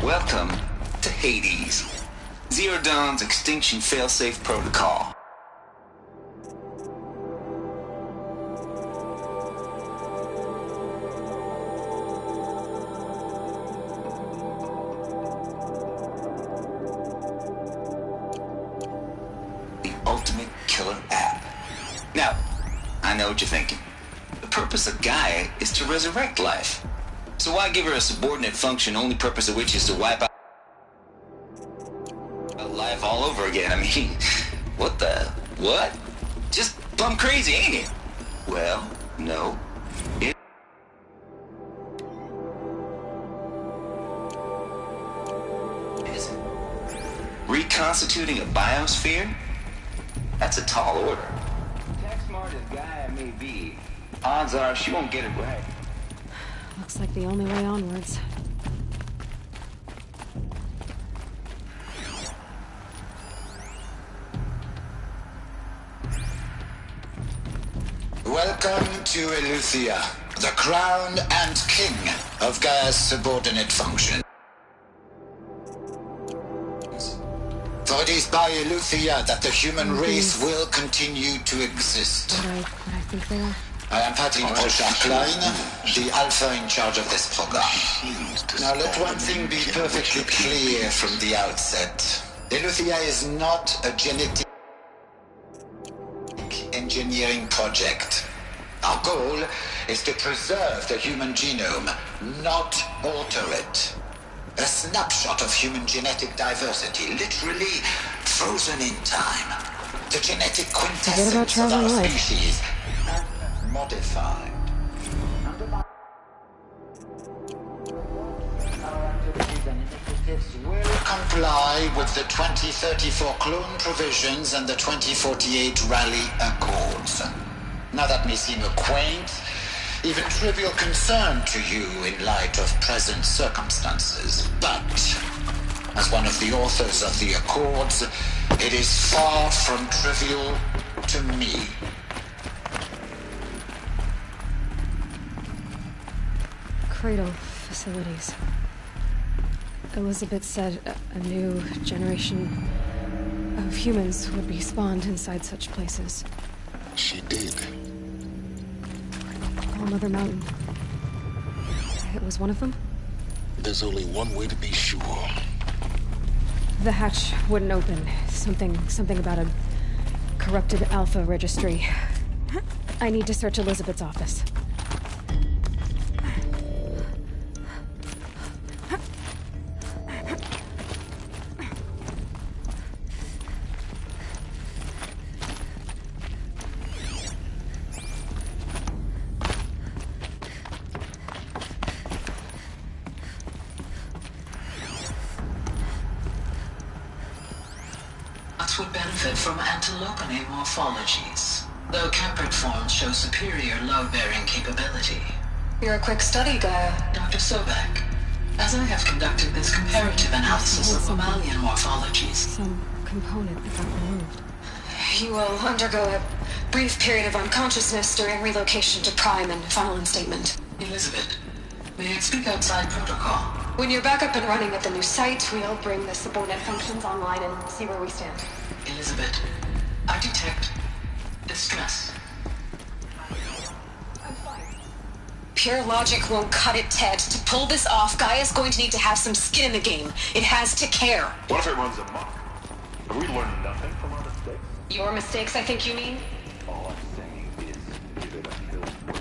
Welcome to Hades, Zero Dawn's extinction failsafe protocol. The ultimate killer app. Now, I know what you're thinking. The purpose of Gaia is to resurrect life. So why give her a subordinate function, only purpose of which is to wipe out mean, what the... what? Just plumb crazy, ain't it? Well, no. It isn't. Reconstituting a biosphere? That's a tall order. Tech smart as Gaia may be, odds are she won't get it right.
Looks like the only way onwards.
Welcome to Eleuthia, the crown and king of Gaia's subordinate function. For it is by Eleuthia that the human race will continue to exist.
What I think they are?
I am Patrick Klein, the Alpha in charge of this program. Now let one thing be perfectly clear from the outset. Eleuthia is not a genetic engineering project. Our goal is to preserve the human genome, not alter it. A snapshot of human genetic diversity, literally frozen in time. The genetic quintessence of our species, modified. Our activities and initiatives will comply with the 2034 clone provisions and the 2048 Rally Accords. Now that may seem a quaint, even trivial concern to you in light of present circumstances, but as one of the authors of the Accords, it is far from trivial to me.
Cradle facilities. Elizabeth said a new generation of humans would be spawned inside such places.
She did.
All Mother Mountain. It was one of them?
There's only one way to be sure.
The hatch wouldn't open. Something about a corrupted Alpha registry. I need to search Elizabeth's office.
Would benefit from antilopinae morphologies, though caprid forms show superior load-bearing capability.
You're a quick study, Gaia.
Dr. Sobek, as I have conducted this comparative analysis of mammalian morphologies...
Some component that got removed.
You will undergo a brief period of unconsciousness during relocation to Prime and final instatement.
Elizabeth, may I speak outside protocol?
When you're back up and running at the new site, we'll bring the subordinate functions online and see where we stand.
Elizabeth, I detect distress.
Pure logic won't cut it, Ted. To pull this off, Gaia's going to need to have some skin in the game. It has to care.
What if it runs amok? Have we learned nothing from our mistakes?
Your mistakes, I think you mean?
All I'm saying is, give it until it's working.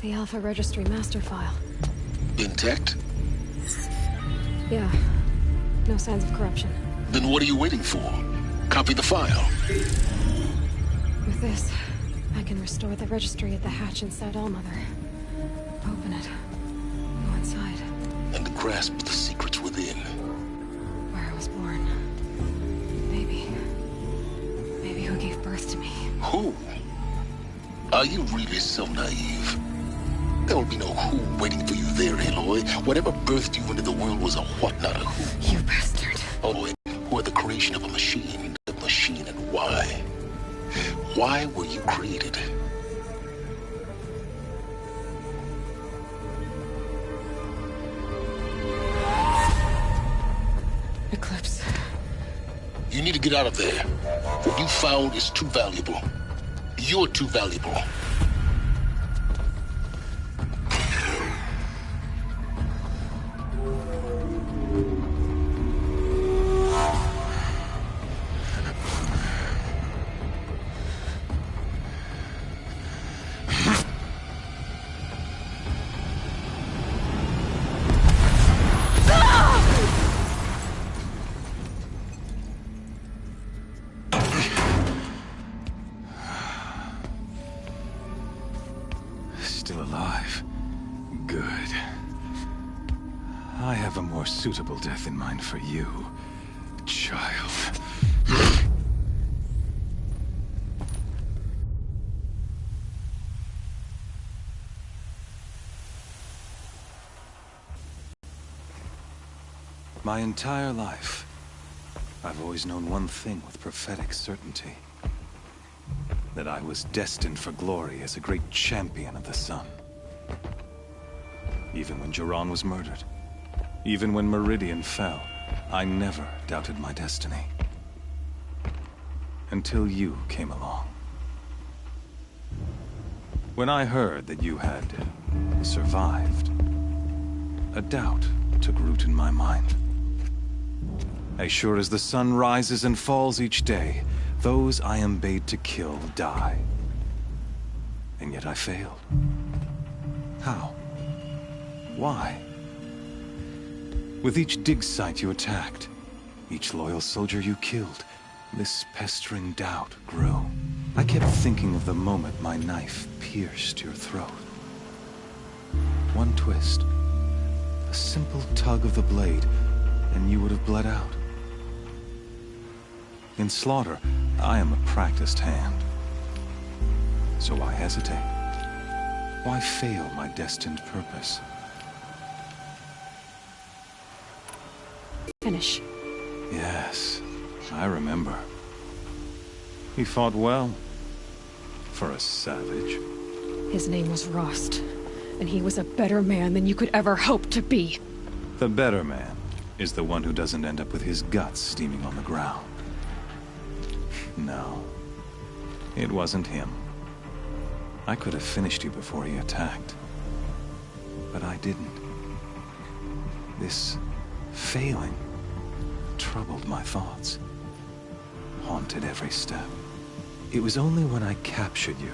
The Alpha Registry master file.
Intact?
Yeah. No signs of corruption.
Then what are you waiting for? Copy the file.
With this, I can restore the registry at the hatch inside Allmother. Open it. Go inside.
And grasp the secrets within.
Where I was born. Maybe who gave birth to me.
Who? Are you really so naive? There will be no who waiting for you there, Aloy. Whatever birthed you into the world was a what, not a who.
You bastard.
Aloy, who are the creation of a machine. The machine and why? Why were you created?
Eclipse.
You need to get out of there. What you found is too valuable. You're too valuable.
Still alive. Good. I have a more suitable death in mind for you, child. My entire life, I've always known one thing with prophetic certainty. That I was destined for glory as a great champion of the sun. Even when Jiran was murdered, even when Meridian fell, I never doubted my destiny. Until you came along. When I heard that you had survived, a doubt took root in my mind. As sure as the sun rises and falls each day, those I am bade to kill die. And yet I failed. How? Why? With each dig site you attacked, each loyal soldier you killed, this pestering doubt grew. I kept thinking of the moment my knife pierced your throat. One twist, a simple tug of the blade, and you would have bled out. In slaughter, I am a practiced hand. So why hesitate? Why fail my destined purpose?
Finish.
Yes, I remember. He fought well. For a savage.
His name was Rost, and he was a better man than you could ever hope to be.
The better man is the one who doesn't end up with his guts steaming on the ground. No, it wasn't him. I could have finished you before he attacked. But I didn't. This failing troubled my thoughts, haunted every step. It was only when I captured you,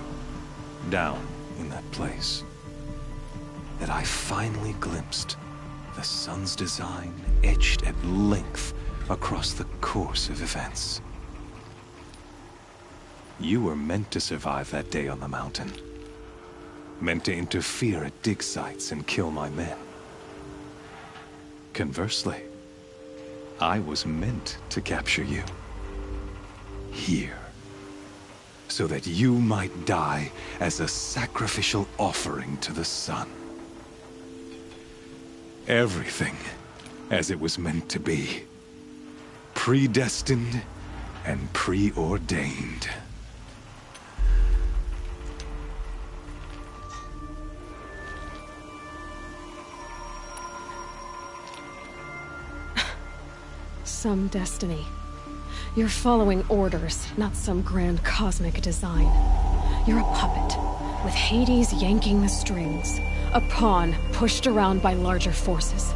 down in that place, that I finally glimpsed the sun's design etched at length across the course of events. You were meant to survive that day on the mountain. Meant to interfere at dig sites and kill my men. Conversely, I was meant to capture you. Here. So that you might die as a sacrificial offering to the sun. Everything as it was meant to be. Predestined and preordained.
Some destiny. You're following orders, not some grand cosmic design. You're a puppet, with Hades yanking the strings. A pawn pushed around by larger forces.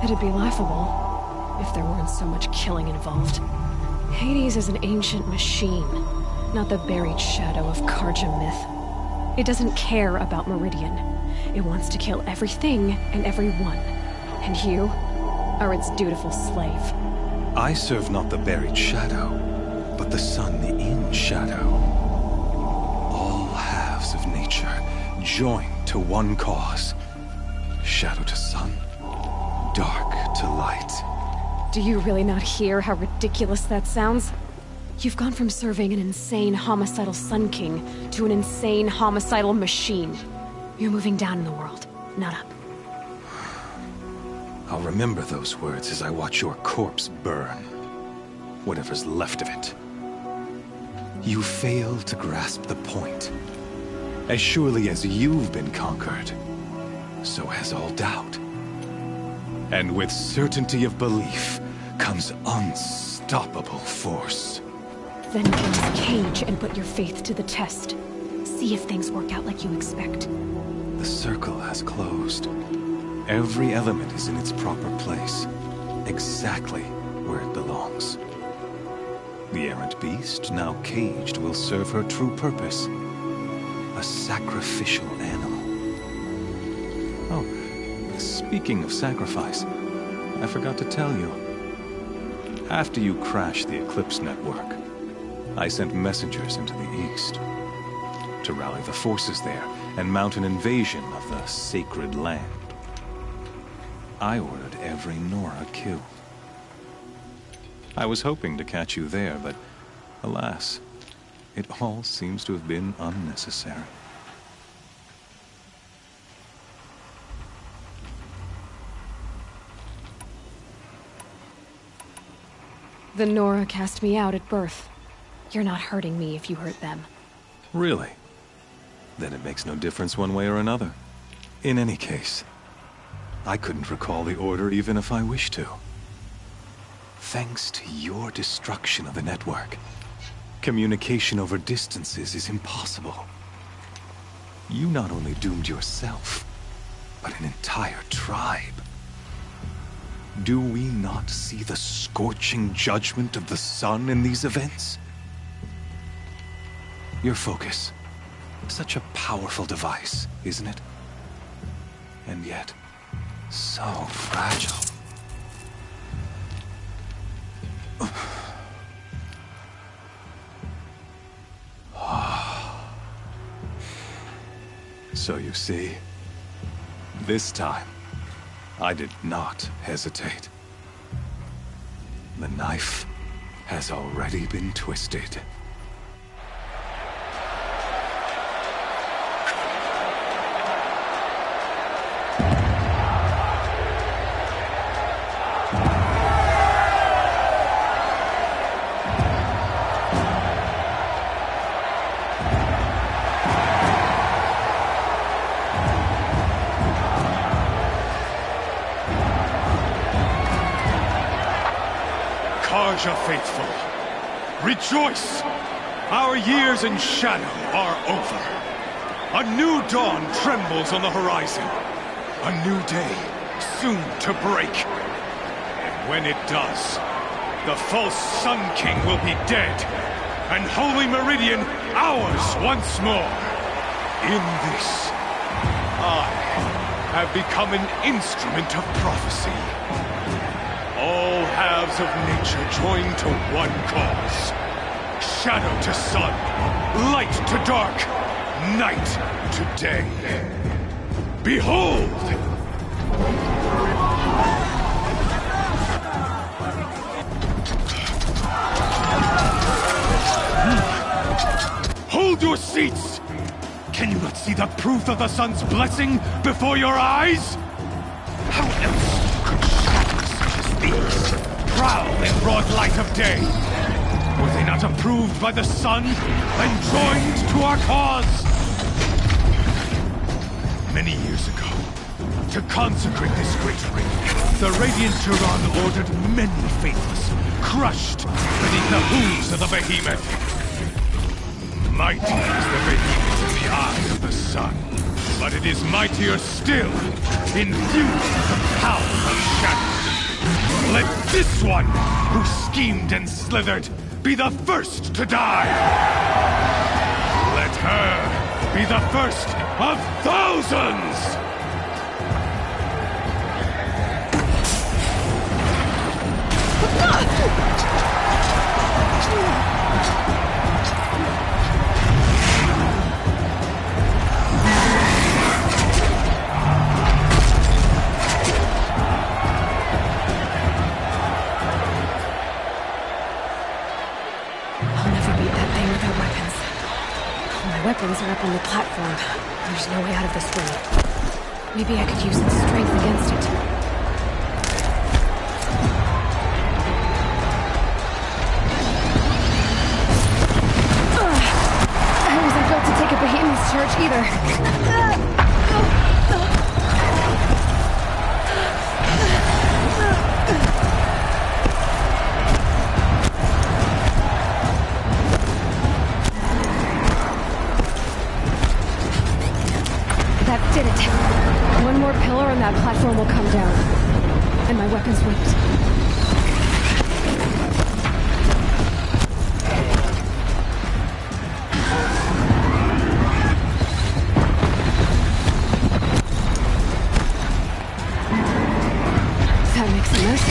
It'd be laughable if there weren't so much killing involved. Hades is an ancient machine, not the buried shadow of Karja myth. It doesn't care about Meridian. It wants to kill everything and everyone. And or its dutiful slave.
I serve not the buried shadow, but the sun in shadow. All halves of nature joined to one cause. Shadow to sun, dark to light.
Do you really not hear how ridiculous that sounds? You've gone from serving an insane homicidal Sun King to an insane homicidal machine. You're moving down in the world, not up.
I'll remember those words as I watch your corpse burn. Whatever's left of it. You fail to grasp the point. As surely as you've been conquered, so has all doubt. And with certainty of belief comes unstoppable force.
Then get in this cage and put your faith to the test. See if things work out like you expect.
The circle has closed. Every element is in its proper place, exactly where it belongs. The errant beast, now caged, will serve her true purpose. A sacrificial animal. Oh, speaking of sacrifice, I forgot to tell you. After you crashed the Eclipse network, I sent messengers into the east to rally the forces there and mount an invasion of the sacred land. I ordered every Nora killed. I was hoping to catch you there, but alas, it all seems to have been unnecessary.
The Nora cast me out at birth. You're not hurting me if you hurt them.
Really? Then it makes no difference one way or another. In any case, I couldn't recall the order even if I wished to. Thanks to your destruction of the network, communication over distances is impossible. You not only doomed yourself, but an entire tribe. Do we not see the scorching judgment of the sun in these events? Your focus. Such a powerful device, isn't it? And yet, so fragile. So you see, this time, I did not hesitate. The knife has already been twisted.
Karja faithful, rejoice! Our years in shadow are over. A new dawn trembles on the horizon. A new day soon to break. And when it does, the false Sun King will be dead, and Holy Meridian ours once more. In this, I have become an instrument of prophecy. All halves of nature joined to one cause. Shadow to sun, light to dark, night to day. Behold! Hold your seats! Can you not see the proof of the sun's blessing before your eyes? How else could shadows such as these prowl in broad light of day? Were they not approved by the sun and joined to our cause? Many years ago, to consecrate this great ring, the Radiant Turan ordered many faithless, crushed beneath the hooves of the behemoth. Mighty is the behemoth in the eye of the sun, but it is mightier still, infused with the power of shadow. Let this one, who schemed and slithered, be the first to die! Let her be the first of thousands!
Weapons are up on the platform. There's no way out of this room. Maybe I could use its strength against it. I wasn't built to take a behemoth's charge either. That did it. One more pillar and that platform will come down. And my weapons won't. That makes the most.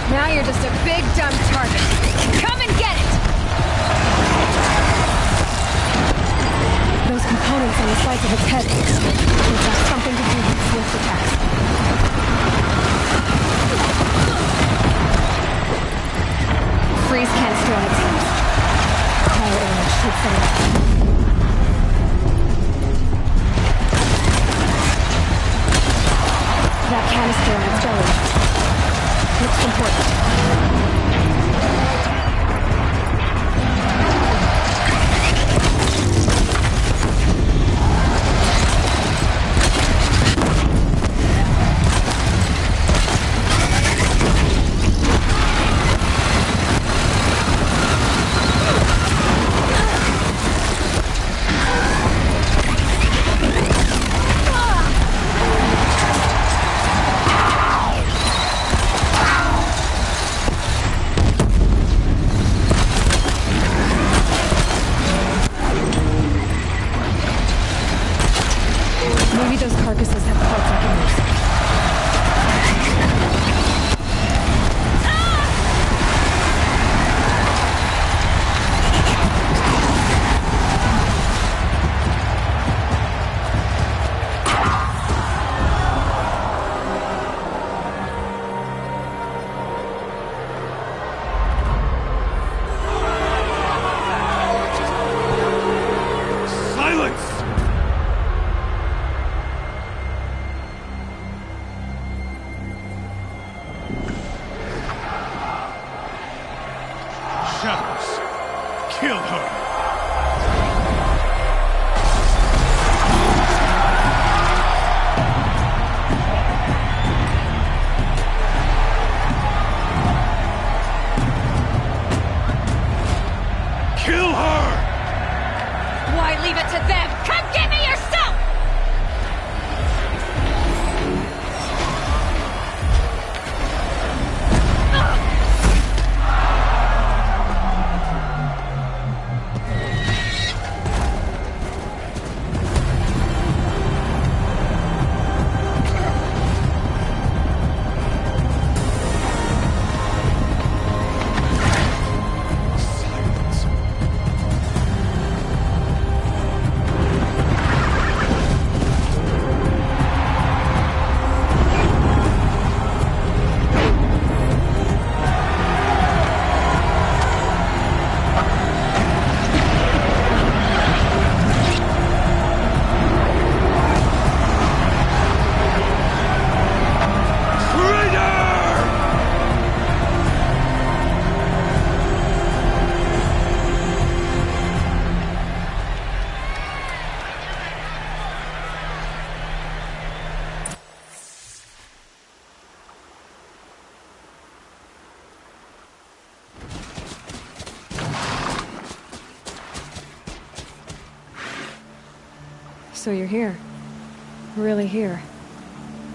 Now you're just a big, dumb target. Come and get it! Those components on the sides of its head, they've got something to do with swift attacks. Freeze canister on its head. Fire arrow shoots at it. That canister on its belly. Looks important. Maybe those carcasses have parts I can use.
Kill her! Kill her!
Why leave it to them? Come get me yourself! So you're here. Really here.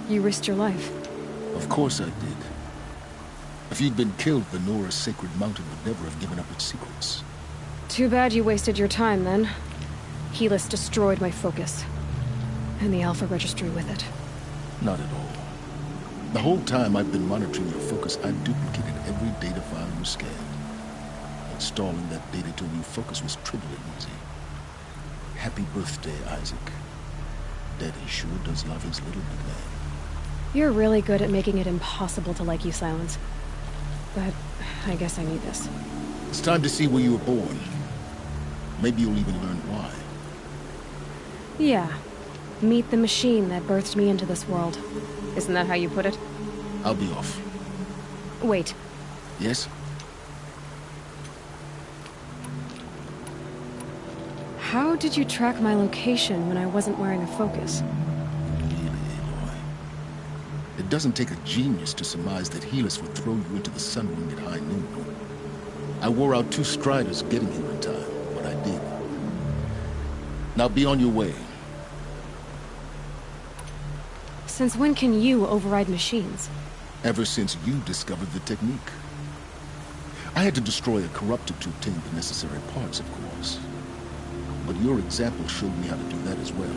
You risked your life.
Of course I did. If you'd been killed, the Nora's sacred mountain would never have given up its secrets.
Too bad you wasted your time, then. Helis destroyed my focus. And the Alpha Registry with it.
Not at all. The whole time I've been monitoring your focus, I've duplicated every data file you scanned. Installing that data to a new focus was trivially easy. Happy birthday, Isaac. Daddy sure does love his little big man.
You're really good at making it impossible to like you, Silence. But I guess I need this.
It's time to see where you were born. Maybe you'll even learn why.
Yeah. Meet the machine that birthed me into this world. Isn't that how you put it?
I'll be off.
Wait.
Yes?
How did you track my location when I wasn't wearing a focus?
Really, Aloy? It doesn't take a genius to surmise that Helis would throw you into the sun ring at high noon. I wore out 2 striders getting here in time, but I did. Now be on your way.
Since when can you override machines?
Ever since you discovered the technique. I had to destroy a corruptor to obtain the necessary parts, of course. But your example showed me how to do that as well.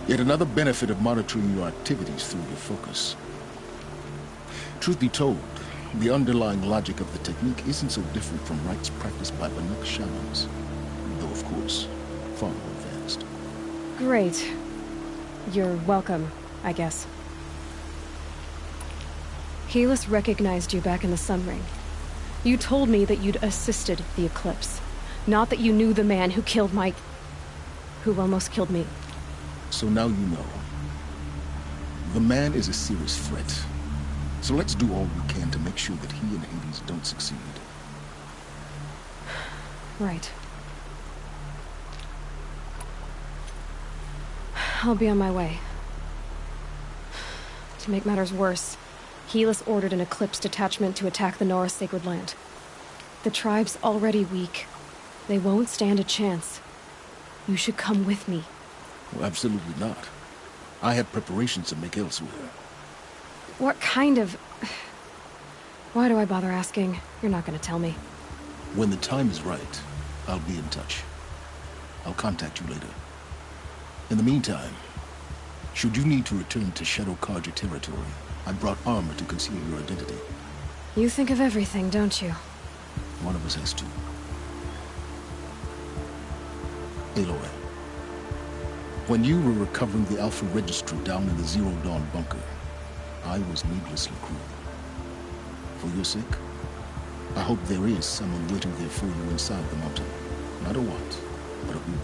Yet another benefit of monitoring your activities through your focus. Truth be told, the underlying logic of the technique isn't so different from rites practiced by Banuk shamans. Though, of course, far more advanced.
Great. You're welcome, I guess. Helis recognized you back in the Sun Ring. You told me that you'd assisted the Eclipse. Not that you knew the man who killed who almost killed me.
So now you know. The man is a serious threat. So let's do all we can to make sure that he and Hades don't succeed.
Right. I'll be on my way. To make matters worse, Helis ordered an Eclipse detachment to attack the Nora Sacred Land. The tribe's already weak. They won't stand a chance. You should come with me.
Well, absolutely not. I have preparations to make elsewhere.
What kind of... Why do I bother asking? You're not gonna tell me.
When the time is right, I'll be in touch. I'll contact you later. In the meantime, should you need to return to Shadow Karja territory, I brought armor to conceal your identity.
You think of everything, don't you?
One of us has to. Aloy, when you were recovering the Alpha Registry down in the Zero Dawn bunker, I was needlessly cruel. For your sake, I hope there is someone waiting there for you inside the mountain. Not a what, but a who.